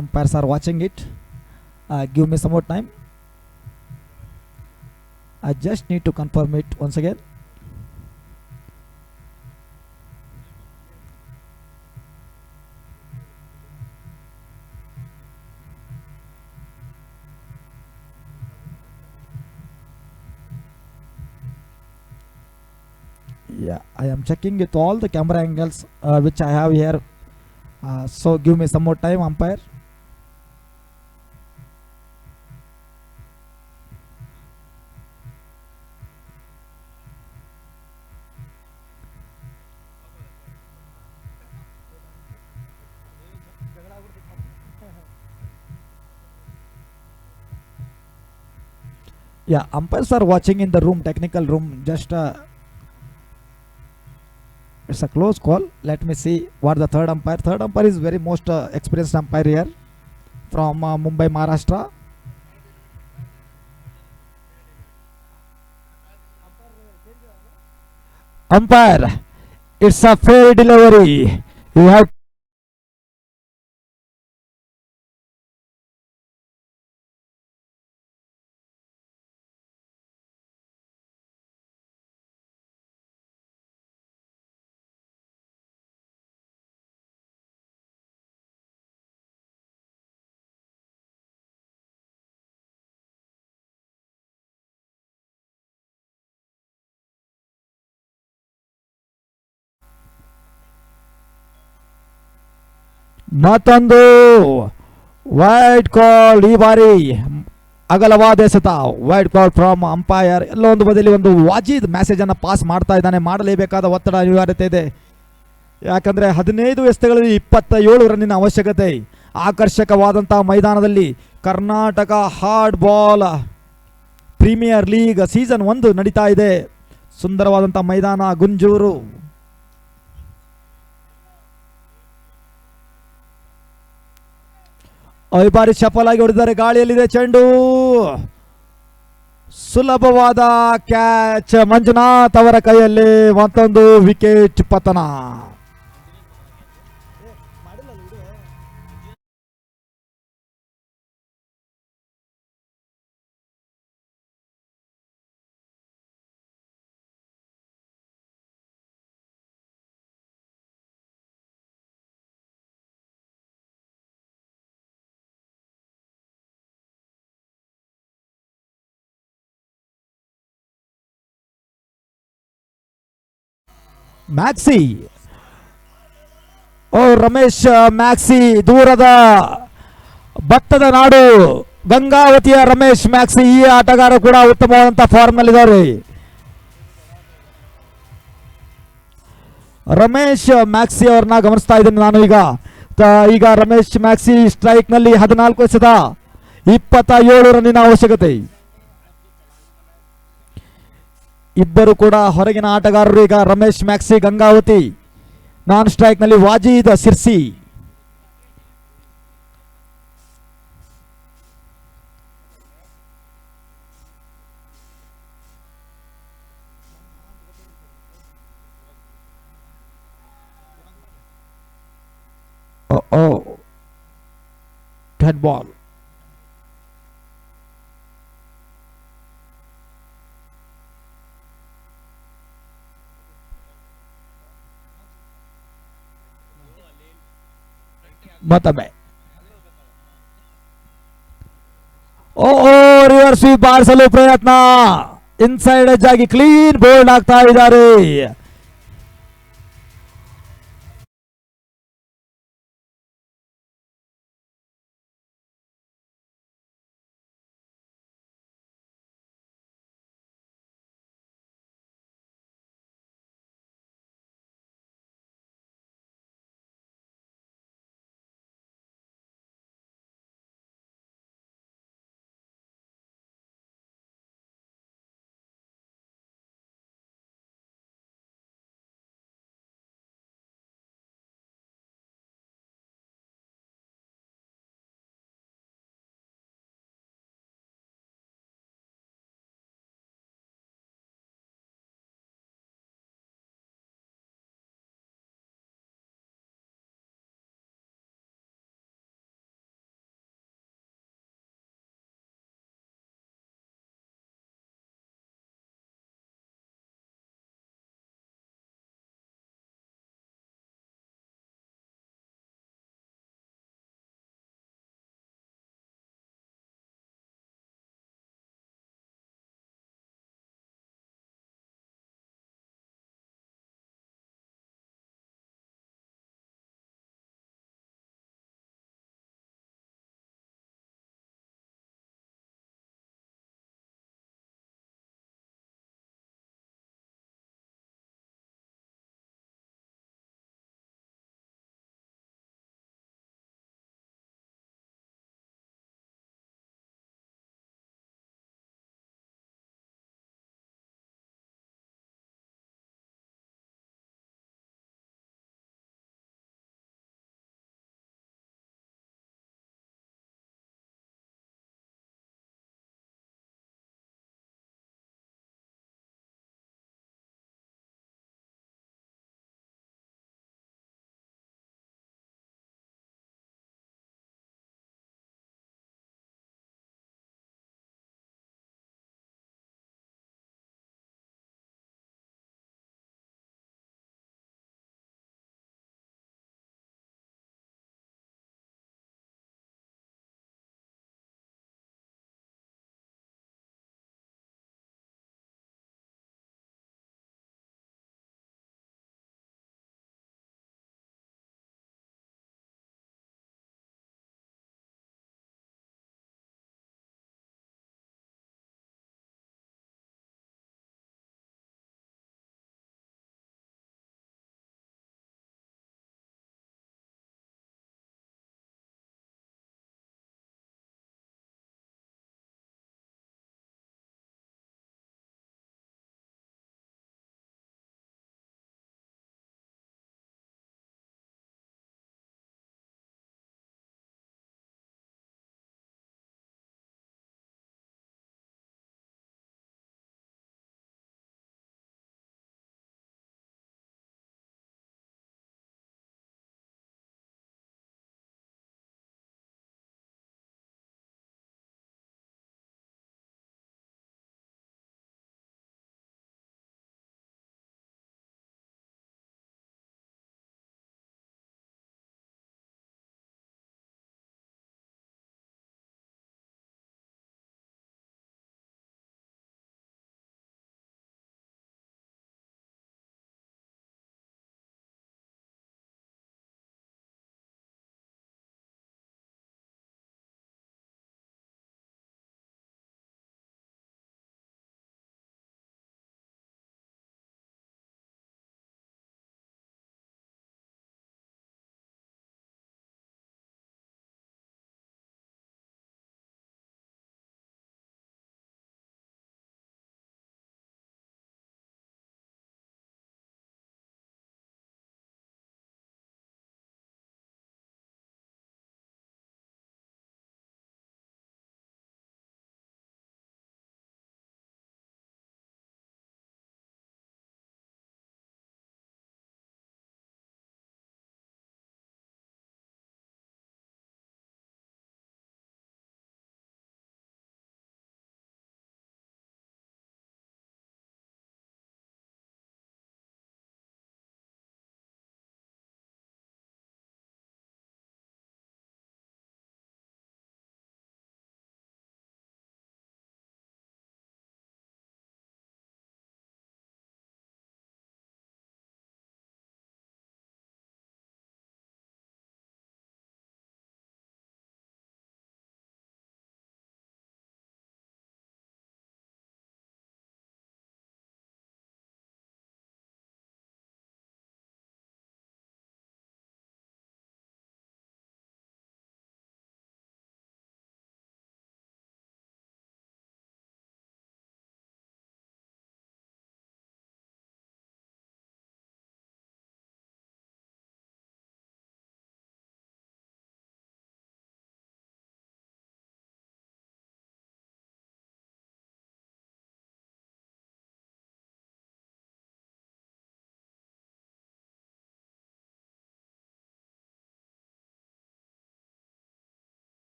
Umpires are watching it. Give me some more time. I just need to confirm it once again. I am checking with all the camera angles which I have here. So give me some more time, umpire. Umpires are watching in the room, technical room. Just it's a close call. Let me see what the third umpire. Third umpire is very most experienced umpire here from Mumbai, Maharashtra. Umpire, it's a fair delivery. You have ಮತ್ತೊಂದು wide call. ಈ ಬಾರಿ ಅಗಲವಾದ ಎಸೆತ. Wide call from umpire. ಎಲ್ಲೋ ಒಂದು ಬದಿಯಲ್ಲಿ ಒಂದು Wajid message ಅನ್ನು ಪಾಸ್ ಮಾಡ್ತಾ ಇದ್ದಾನೆ. ಮಾಡಲೇಬೇಕಾದ ಒತ್ತಡ ಅನಿವಾರ್ಯತೆ ಇದೆ. ಯಾಕಂದ್ರೆ 15 ಎಸೆತಗಳಲ್ಲಿ 27 ರನ್ನಿನ ಅವಶ್ಯಕತೆ. ಆಕರ್ಷಕವಾದಂತಹ ಮೈದಾನದಲ್ಲಿ Karnataka hard ball premier league season 1 ನಡೀತಾ ಇದೆ. ಸುಂದರವಾದಂತಹ ಮೈದಾನ ಗುಂಜೂರು. ಈ ಬಾರಿ ಶಫಲ್ ಆಗಿ ಹೊಡೆದಿದ್ದಾರೆ. ಗಾಳಿಯಲ್ಲಿದೆ ಚೆಂಡು. ಸುಲಭವಾದ ಕ್ಯಾಚ್ ಮಂಜುನಾಥ್ ಅವರ ಕೈಯಲ್ಲಿ. ಮತ್ತೊಂದು ವಿಕೆಟ್ ಪತನ. ಮ್ಯಾಕ್ಸಿ. ಓ ರಮೇಶ್ ಮ್ಯಾಕ್ಸಿ, ದೂರದ ಭತ್ತದ ನಾಡು ಗಂಗಾವತಿಯ ರಮೇಶ್ ಮ್ಯಾಕ್ಸಿ, ಈ ಆಟಗಾರ ಕೂಡ ಉತ್ತಮವಾದಂತಹ ಫಾರ್ಮ್ ನಲ್ಲಿದ್ದಾರೆ. ರಮೇಶ್ ಮ್ಯಾಕ್ಸಿ ಅವ್ರನ್ನ ಗಮನಿಸ್ತಾ ಇದ್ದೀನಿ ನಾನು ಈಗ ರಮೇಶ್ ಮ್ಯಾಕ್ಸಿ ಸ್ಟ್ರೈಕ್ ನಲ್ಲಿ 14 ಎಸೆದ 27 ರನ್ನಿನ ಅವಶ್ಯಕತೆ. ಇಬ್ಬರು ಕೂಡ ಹೊರಗಿನ ಆಟಗಾರರು. ಈಗ Ramesh Maxi Gangavathi, non strike ನಲ್ಲಿ ವಾಜೀದ್ ಸಿರ್ಸಿ. Dead ball. ಮತ್ತೊಮ್ಮೆ ರಿವರ್ಸ್ ಸ್ವೀಪ್ ಬಾರಿಸಲು ಪ್ರಯತ್ನ, ಇನ್ಸೈಡ್ ಎಡ್ಜ್ ಆಗಿ ಕ್ಲೀನ್ ಬೋಲ್ಡ್ ಆಗ್ತಾ ಇದ್ದಾರೆ.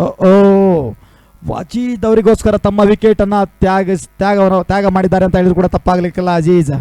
ಓ ವಾಜೀದ್ ಅವರಿಗೋಸ್ಕರ ತಮ್ಮ ವಿಕೆಟ್ ಅನ್ನ ತ್ಯಾಗ ಮಾಡಿದ್ದಾರೆ ಅಂತ ಹೇಳಿದ್ರು ಕೂಡ ತಪ್ಪಾಗ್ಲಿಕ್ಕಿಲ್ಲ ಅಜೀಜ್.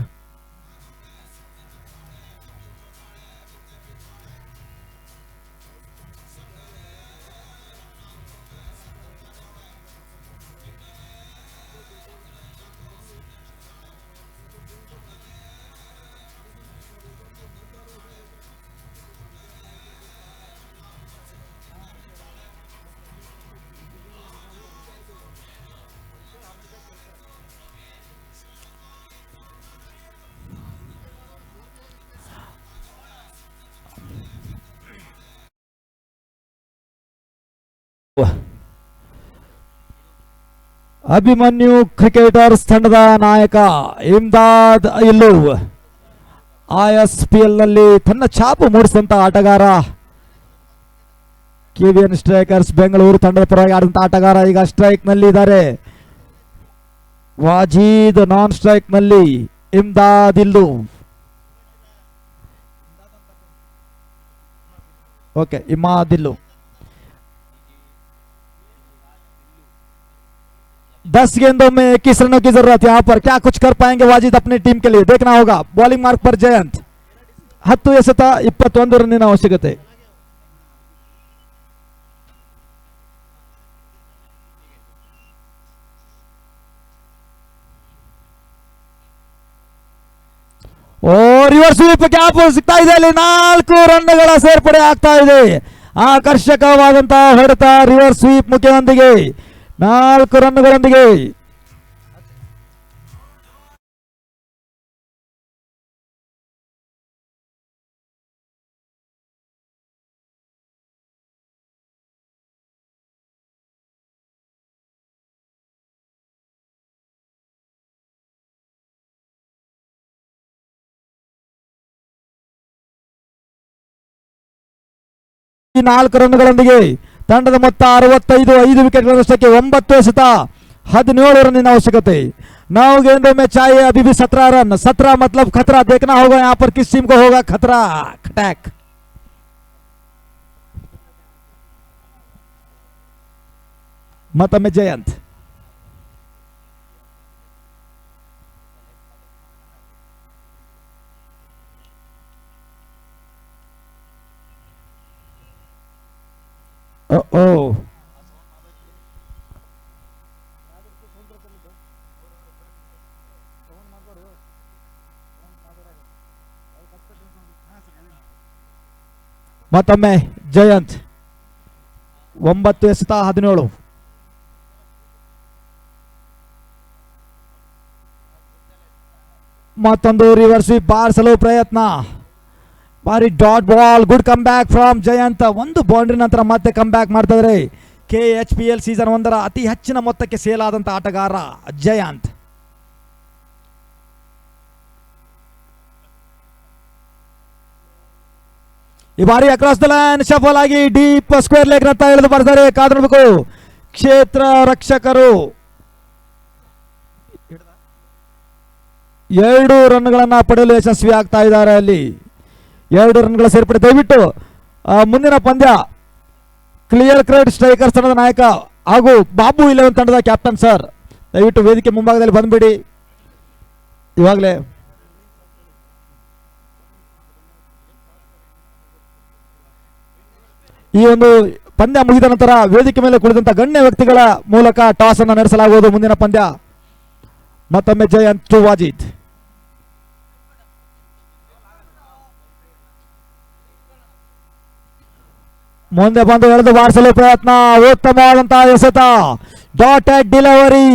ಅಭಿಮನ್ಯು ಕ್ರಿಕೆಟರ್ಸ್ ತಂಡದ ನಾಯಕ ಇಮ್ದಾದ್ ಇಲ್ಲು ISPL ನಲ್ಲಿ ತನ್ನ ಛಾಪು ಮೂಡಿಸಿದಂತ ಆಟಗಾರ. KVN ಸ್ಟ್ರೈಕರ್ಸ್ ಬೆಂಗಳೂರು ತಂಡದ ಪರವಾಗಿ ಆಡಿದಂತ ಆಟಗಾರ ಈಗ ಸ್ಟ್ರೈಕ್ ನಲ್ಲಿ ಇದ್ದಾರೆ. ವಾಜೀದ್ ನಾನ್ ಸ್ಟ್ರೈಕ್ ನಲ್ಲಿ ಇಮ್ದಾದ್ ಇಲ್ಲು. ಓಕೆ, ಇಮಾದ್ ಇಲ್ಲು. 10 गेंदों में 21 रनों की जरूरत. यहाँ पर क्या कुछ कर पाएंगे वाजिद अपनी टीम के लिए, देखना होगा. बॉलिंग मार्क पर जयंत 10 ಎಸೆತ 21 ರನ್ನಿನ ಅವಶ್ಯಕತೆ. ಓ ರಿವರ್ಸ್ ಸ್ವೀಪ್ ಗ್ಯಾಪ್ ಸಿಗ್ತಾ ಇದೆ. ಅಲ್ಲಿ 4 ರನ್ಗಳ ಸೇರ್ಪಡೆ ಆಗ್ತಾ ಇದೆ. ಆಕರ್ಷಕವಾದಂತಹ ಹೊಡೆತ ರಿವರ್ಸ್ ಸ್ವೀಪ್ ಮುಖೆಯೊಂದಿಗೆ 4 ರನ್ಗಳೊಂದಿಗೆ. ಈ 4 ರನ್ಗಳೊಂದಿಗೆ ತಂಡದ ಮೊತ್ತ 65, 5 ವಿಕೆಟ್ಗಳಷ್ಟಕ್ಕೆ 9 ಎಸೆತ 17 रन आवश्यकता. 9 गेंदों में चाहिए अभी भी 17 रन. 17 मतलब खतरा. देखना होगा यहाँ पर किस टीम को होगा खतरा. अटैक मत में जयंत. ओ ಮತ್ತೊಮ್ಮೆ ಜಯಂತ್ 9 ಎಸೆತ 17. ಮತ್ತೊಂದು ರಿವರ್ಸ್ ಬಾರಿಸಲು ಪ್ರಯತ್ನ. ಬಾರಿ dot ball. Good come back from Jayant. ಒಂದು ಬೌಂಡ್ರಿ ನಂತರ ಮತ್ತೆ ಕಮ್ ಬ್ಯಾಕ್ ಮಾಡ್ತಾ ಇದ್ದಾರೆ. KHPL ಸೀಸನ್ 1 ಅತಿ ಹೆಚ್ಚಿನ ಮೊತ್ತಕ್ಕೆ ಸೇಲ್ ಆದಂತ ಆಟಗಾರ ಜಯಂತ್. ಈ ಬಾರಿ ಅಕ್ರಾಸ್ ದ ಲೈನ್ ಶಫಲ್ ಆಗಿ ಡೀಪ್ ಸ್ಕ್ವೇರ್ ಲೆಗ್ ನತ್ತ ಎಳೆದು ಬರ್ತಾರೆ. ಕಾದಿರಬೇಕು. ಕ್ಷೇತ್ರ ರಕ್ಷಕರು 2 ರನ್ಗಳನ್ನ ಪಡೆಯಲು ಯಶಸ್ವಿ ಆಗ್ತಾ ಇದ್ದಾರೆ. ಅಲ್ಲಿ 2 ರನ್ಗಳ ಸೇರ್ಪಡೆ. ದಯವಿಟ್ಟು ಮುಂದಿನ ಪಂದ್ಯ ಕ್ಲಿಯರ್ ಕ್ರೆಡ್ ಸ್ಟ್ರೈಕರ್ಸ್ ತಂಡದ ನಾಯಕ ಹಾಗೂ ಬಾಬು 11 ತಂಡದ ಕ್ಯಾಪ್ಟನ್ ಸರ್, ದಯವಿಟ್ಟು ವೇದಿಕೆ ಮುಂಭಾಗದಲ್ಲಿ ಬಂದ್ಬಿಡಿ ಇವಾಗಲೇ. ಈ ಒಂದು ಪಂದ್ಯ ಮುಗಿದ ನಂತರ ವೇದಿಕೆ ಮೇಲೆ ಕುಳಿತಂತ ಗಣ್ಯ ವ್ಯಕ್ತಿಗಳ ಮೂಲಕ ಟಾಸ್ ಅನ್ನು ನಡೆಸಲಾಗುವುದು. ಮುಂದಿನ ಪಂದ್ಯ ಮತ್ತೊಮ್ಮೆ ಜಯಂತ್ ಟು ವಾಜಿದ್. ಮುಂದೆ ಬಂದು ಎಳೆದು ಬಾರಿಸಲು ಪ್ರಯತ್ನ. ಉತ್ತಮವಾದಂತಹ ಎಸೆತ. Dotted delivery.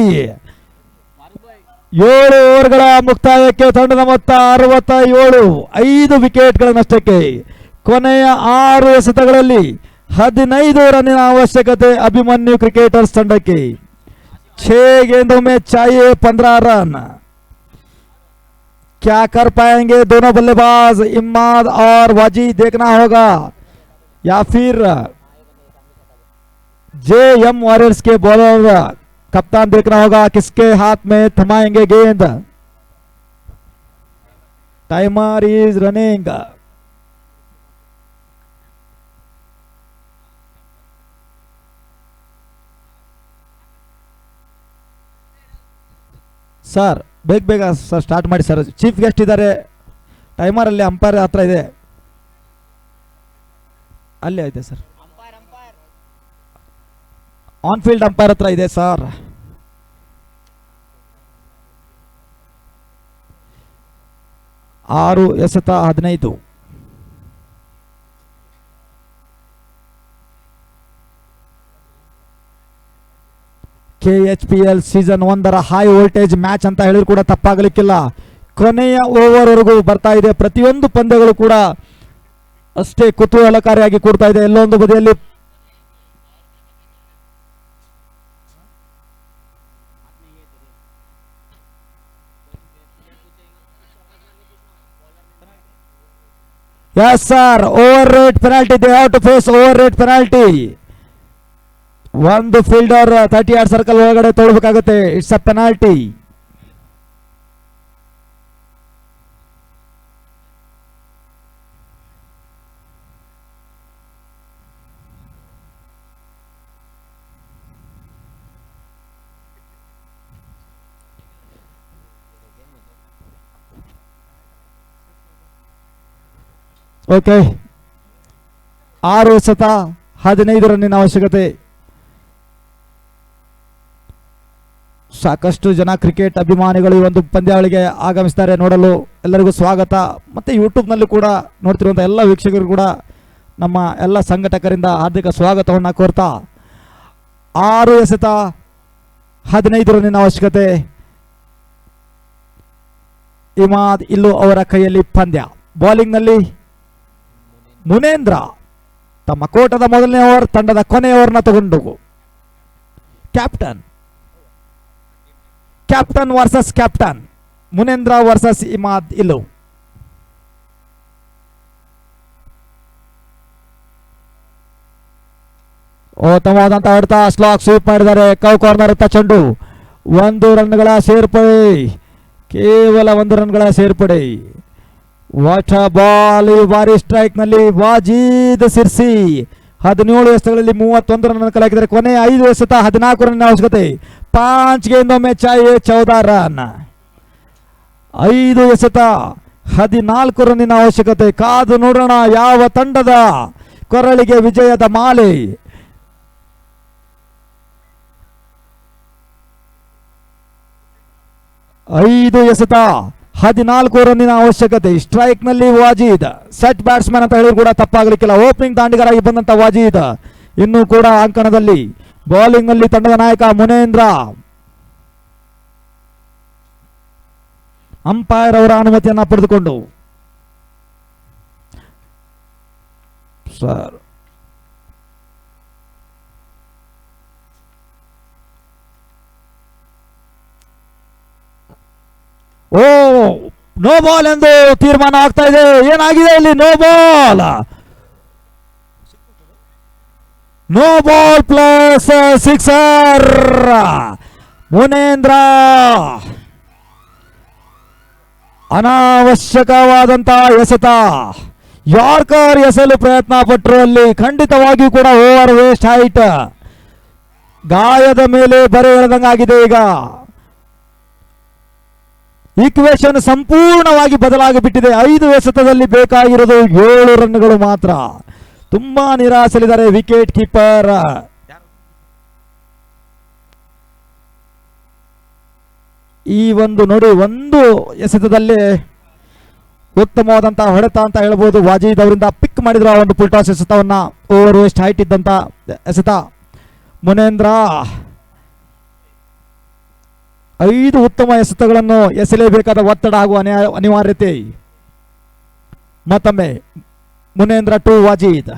7 ಓವರ್ಗಳ ಮುಕ್ತಾಯಕ್ಕೆ ತಂಡದ ಮೊತ್ತ 67, 5 ವಿಕೆಟ್ಗಳ ನಷ್ಟಕ್ಕೆ. ಕೊನೆಯ 6 ಎಸೆತಗಳಲ್ಲಿ 15 ರನ್ನಿನ ಅವಶ್ಯಕತೆ ಅಭಿಮನ್ಯು ಕ್ರಿಕೆಟರ್ಸ್ ತಂಡಕ್ಕೆ. 6 गेंदों में चाहिए 15 रन. क्या कर पाएंगे दोनों बल्लेबाज इमाद और वाजी, देखना होगा. या फिर JM वॉरियर्स के बॉलर कप्तान, देखना होगा किसके हाथ में थमाएंगे गेंद. Timer is running. ಸರ್ ಬೇಗ ಬೇಗ ಸರ್ ಸ್ಟಾರ್ಟ್ ಮಾಡಿ ಸರ್. ಚೀಫ್ ಗೆಸ್ಟ್ ಇದ್ದಾರೆ, ಟೈಮರಲ್ಲಿ ಅಂಪೈರ್ ಹತ್ರ ಇದೆ, ಅಲ್ಲೇ ಐತೆ ಸರ್, ಆನ್ ಫೀಲ್ಡ್ ಅಂಪೈರ್ ಹತ್ರ ಇದೆ ಸರ್. ಆರು ಎಸೆತ 15. KHPL season 1 high voltage match ಅಂತ ಹೇಳಿದ್ರು ಕೂಡ ತಪ್ಪಾಗಲಿಕ್ಕಿಲ್ಲ. ಕೊನೆಯ ಓವರ್ವರೆಗೂ ಬರ್ತಾ ಇದೆ. ಪ್ರತಿಯೊಂದು ಪಂದ್ಯಗಳು ಕೂಡ ಅಷ್ಟೇ ಕುತೂಹಲಕಾರಿಯಾಗಿ ಕೂಡ್ತಾ ಇದೆ. ಎಲ್ಲೊಂದು ಬದಿಯಲ್ಲಿ yes sir, over rate penalty, they have to face over rate penalty. ಒಂದು ಫೀಲ್ಡರ್ 30 ಯಾರ್ಡ್ ಸರ್ಕಲ್ ಒಳಗಡೆ ತೊಳಬೇಕಾಗುತ್ತೆ. It's a penalty. ಓಕೆ, 6 ಎಸೆತ 15 ರನ್ನಿನ ಅವಶ್ಯಕತೆ. ಸಾಕಷ್ಟು ಜನ ಕ್ರಿಕೆಟ್ ಅಭಿಮಾನಿಗಳು ಈ ಒಂದು ಪಂದ್ಯಾವಳಿಗೆ ಆಗಮಿಸ್ತಾರೆ ನೋಡಲು. ಎಲ್ಲರಿಗೂ ಸ್ವಾಗತ. ಮತ್ತು ಯೂಟ್ಯೂಬ್ನಲ್ಲಿ ಕೂಡ ನೋಡ್ತಿರುವಂಥ ಎಲ್ಲ ವೀಕ್ಷಕರು ಕೂಡ ನಮ್ಮ ಎಲ್ಲ ಸಂಘಟಕರಿಂದ ಹಾರ್ದಿಕ ಸ್ವಾಗತವನ್ನು ಕೋರ್ತಾ 6 ಎಸೆತ 15 ರನ್ನಿನ ಅವಶ್ಯಕತೆ. ಇಮಾದ್ ಇಲ್ಲು ಅವರ ಕೈಯಲ್ಲಿ ಪಂದ್ಯ. ಬೌಲಿಂಗ್ನಲ್ಲಿ ಮುನೇಂದ್ರ ತಮ್ಮ ಕೋಟದ ಮೊದಲನೇ ಓವರ್, ತಂಡದ ಕೊನೆಯ ಓವರ್ನ ತಗೊಂಡು captain versus captain, Munendra versus Imad Illu. ಉತ್ತಮವಾದಂತಹ ಹೊಡೆತ, ಸ್ಲಾಕ್ ಸ್ವೀಪ್ ಮಾಡಿದ್ದಾರೆ. ಕೌ ಕಾರ್ನರ್ ಹತ್ತ ಚೆಂಡು. 1 ರನ್ಗಳ ಸೇರ್ಪಡೆ, ಕೇವಲ 1 ರನ್ಗಳ ಸೇರ್ಪಡೆ. What a ball! ಈ ಬಾರಿ ಸ್ಟ್ರೈಕ್ ನಲ್ಲಿ ವಾಜೀದ್ ಸಿರ್ಸಿ 17 ಎಸೆತಗಳಲ್ಲಿ 31 ರನ್ ಕಲೆ ಹಾಕಿದರೆ. ಕೊನೆ 5 ಎಸೆತ 14 ರನ್ ಅವಶ್ಯಕತೆ. 5 गेंदों ಚಾಯೆ 14 ರನ್. 5 ಎಸೆತ 14 ರನ್ನಿನ ಅವಶ್ಯಕತೆ. ಕಾದು ನೋಡೋಣ ಯಾವ ತಂಡದ ಕೊರಳಿಗೆ ವಿಜಯದ ಮಾಲೆ. ಐದು ಎಸೆತ 14 ರನ್ನಿನ ಅವಶ್ಯಕತೆ. ಸ್ಟ್ರೈಕ್ ನಲ್ಲಿ ವಾಜೀದ್, ಸೆಟ್ ಬ್ಯಾಟ್ಸ್ಮನ್ ಅಂತ ಹೇಳಿದ್ರು ಕೂಡ ತಪ್ಪಾಗಲಿಕ್ಕಿಲ್ಲ. ಓಪನಿಂಗ್ ದಾಂಡಿಗರಾಗಿ ಬಂದಂತ ವಾಜೀದ್ ಇನ್ನೂ ಕೂಡ ಅಂಕಣದಲ್ಲಿ. ಬೌಲಿಂಗ್ ನಲ್ಲಿ ತಂಡದ ನಾಯಕ ಮುನೇಂದ್ರ. ಅಂಪೈರ್ ಅವರ ಅನುಮತಿಯನ್ನ ಪಡೆದುಕೊಂಡು ಸರ್ ನೋ ಬಾಲ್ ಎಂದು ತೀರ್ಮಾನ ಆಗ್ತಾ ಇದೆ. ಏನಾಗಿದೆ ಇಲ್ಲಿ? No ball plus sixer. Munendra ಅನಾವಶ್ಯಕವಾದಂತಹ ಎಸೆತ. ಯಾರ್ಕರ್ ಎಸೆಯಲು ಪ್ರಯತ್ನ ಪಟ್ಟರು, ಅಲ್ಲಿ ಖಂಡಿತವಾಗಿಯೂ ಕೂಡ ಓವರ್ ವೇಸ್ಟ್ ಹೈಟ್. ಗಾಯದ ಮೇಲೆ ಬರೆ ಎಳೆದಂಗಾಗಿದೆ. ಈಗ ಈಕ್ವೇಶನ್ ಸಂಪೂರ್ಣವಾಗಿ ಬದಲಾಗಿ ಬಿಟ್ಟಿದೆ. 5 ಎಸೆತದಲ್ಲಿ ಬೇಕಾಗಿರೋದು 7 ರನ್ಗಳು ಮಾತ್ರ. ತುಂಬಾ ನಿರಾಸೆಲಿದ್ದಾರೆ ವಿಕೆಟ್ ಕೀಪರ್. ಈ ನೋಡಿ, 1 ಎಸೆತದಲ್ಲಿ ಉತ್ತಮವಾದಂತಹ ಹೊಡೆತ ಅಂತ ಹೇಳ್ಬೋದು. ವಾಜೀದ್ ಅವರಿಂದ ಪಿಕ್ ಮಾಡಿದ್ರು ಆ ಒಂದು ಫುಲ್ ಟಾಸ್ ಎಸೆತವನ್ನ. ಓವರ್ ವೇಸ್ಟ್ ಹೈಟ್ ಇದ್ದಂತ ಎಸೆತ. ಮುನೇಂದ್ರ 5 ಉತ್ತಮ ಎಸೆತಗಳನ್ನು ಎಸೆಯಲೇಬೇಕಾದ ಒತ್ತಡ ಹಾಗೂ ಅನಿವಾರ್ಯತೆ. ಮತ್ತೊಮ್ಮೆ ಮುನೇಂದ್ರ ಟು ವಾಜೀದ್.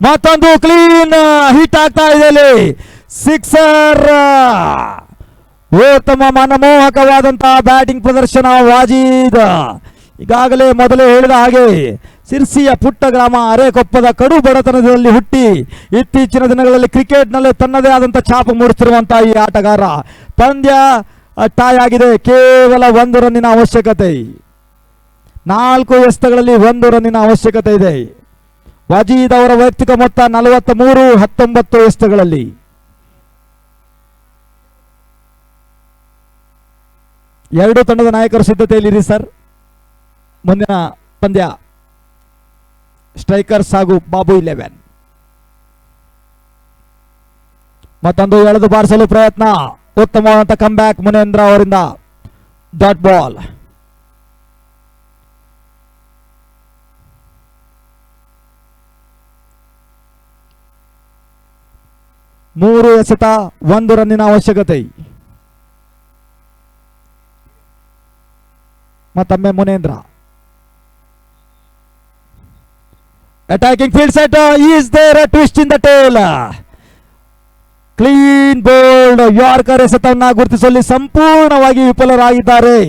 ಮತ್ತೊಂದು ಕ್ಲೀನ್ ಹಿಟ್ ಆಗ್ತಾ ಇದೆ. ಸಿಕ್ಸರ್. ಉತ್ತಮ ಮನಮೋಹಕವಾದಂತಹ ಬ್ಯಾಟಿಂಗ್ ಪ್ರದರ್ಶನ ವಾಜೀದ್. ಈಗಾಗಲೇ ಮೊದಲೇ ಹೇಳಿದ ಹಾಗೆ ಸಿರ್ಸಿಯ ಪುಟ್ಟ ಗ್ರಾಮ ಅರೆಕೊಪ್ಪದ ಕಡು ಬಡತನದಲ್ಲಿ ಹುಟ್ಟಿ ಇತ್ತೀಚಿನ ದಿನಗಳಲ್ಲಿ ಕ್ರಿಕೆಟ್ನಲ್ಲಿ ತನ್ನದೇ ಆದಂಥ ಛಾಪು ಮೂಡಿಸುತ್ತಿರುವಂತಹ ಈ ಆಟಗಾರ. ಪಂದ್ಯ ಟೈ ಆಗಿದೆ. ಕೇವಲ 1 ರನ್ನಿನ ಅವಶ್ಯಕತೆ. 4 ಎಸೆತಗಳಲ್ಲಿ 1 ರನ್ನಿನ ಅವಶ್ಯಕತೆ ಇದೆ. ವಾಜೀದ್ ಅವರ ವೈಯಕ್ತಿಕ ಮೊತ್ತ 43-19 ಎಸೆತಗಳಲ್ಲಿ. ಎರಡು ತಂಡದ ನಾಯಕರು ಸಿದ್ಧತೆಯಲ್ಲಿರಿ ಸರ್. ಮುಂದಿನ ಪಂದ್ಯ ಸ್ಟ್ರೈಕರ್ಸ್ ಹಾಗೂ ಬಾಬು 11. ಮತ್ತೊಂದು ಎಳೆದು ಬಾರಿಸಲು ಪ್ರಯತ್ನ, ಉತ್ತಮವಾದಂಥ ಕಮ್ಬ್ಯಾಕ್ ಮುನೇಂದ್ರ ಅವರಿಂದ. Dot ball. ಮೂರು ಎಸೆತ, 1 ರನ್ನಿನ ಅವಶ್ಯಕತೆ. ಮತ್ತೊಮ್ಮೆ Munendra. Attacking field set. Is there a twist in the tail. Clean bowled. Yorker ಎಸೆತವನ್ನ ಗುರುತಿಸುವಲ್ಲಿ ಸಂಪೂರ್ಣವಾಗಿ ವಿಫಲರಾಗಿದ್ದಾರೆ.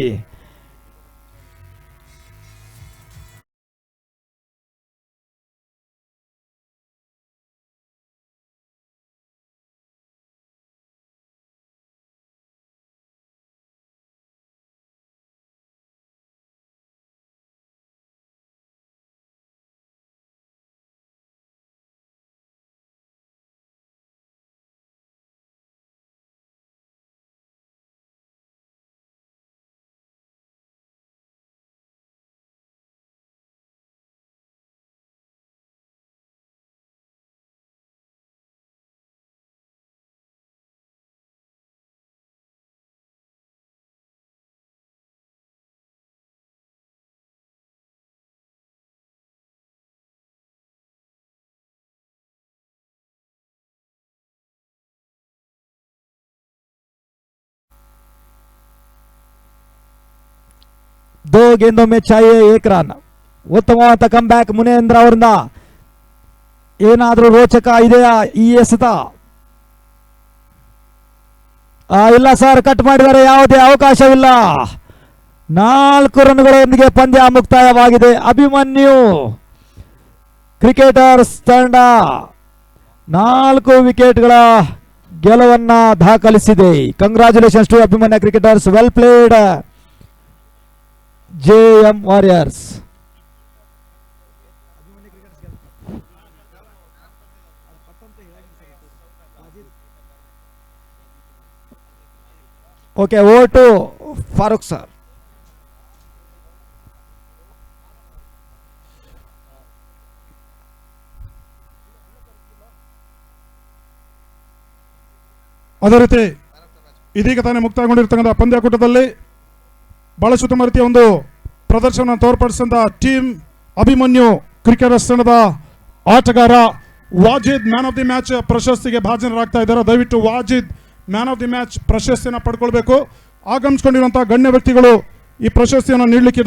दो गेंदों में चाहिए 1 रन. ಉತ್ತಮವಾದ ಕಮ್ ಬ್ಯಾಕ್ ಮುನೇಂದ್ರ ಅವರಿಂದ. ಏನಾದರೂ ರೋಚಕ ಇದೆಯಾ ಈ ಎಸೆತ? ಇಲ್ಲ ಸರ್, ಕಟ್ ಮಾಡಿದರೆ ಯಾವುದೇ ಅವಕಾಶವಿಲ್ಲ. 4 ರನ್ಗಳೊಂದಿಗೆ ಪಂದ್ಯ ಮುಕ್ತಾಯವಾಗಿದೆ. ಅಭಿಮನ್ಯು ಕ್ರಿಕೆಟರ್ಸ್ ತಂಡ 4 ವಿಕೆಟ್ಗಳ ಗೆಲುವನ್ನ ದಾಖಲಿಸಿದೆ. Congratulations to Abhimanyu cricketers. Well played JM Warriors. Okay, over to Farooq sir. ಅದೇ ರೀತಿ ಇದೀಗ ತಾನೇ ಮುಕ್ತಾಯಗೊಂಡಿರ್ತಕ್ಕಂಥ ಪಂದ್ಯಾಕೂಟದಲ್ಲಿ ಬಹಳಷ್ಟು ಉತ್ತಮ ರೀತಿಯ ಒಂದು ಪ್ರದರ್ಶನ ತೋರ್ಪಡಿಸಿದಂಥ ಟೀಮ್ ಅಭಿಮನ್ಯು ಕ್ರಿಕೆಟರ್ಸ್ ತಂಡದ ಆಟಗಾರ Wajid man of the match ಪ್ರಶಸ್ತಿಗೆ ಭಾಜನರಾಗ್ತಾ ಇದ್ದಾರೆ. ದಯವಿಟ್ಟು Wajid man of the match ಪ್ರಶಸ್ತಿಯನ್ನು ಪಡ್ಕೊಳ್ಬೇಕು. ಆಗಮಿಸಿಕೊಂಡಿರುವಂತಹ ಗಣ್ಯ ವ್ಯಕ್ತಿಗಳು ಈ ಪ್ರಶಸ್ತಿಯನ್ನು ನೀಡಲಿಕ್ಕೆ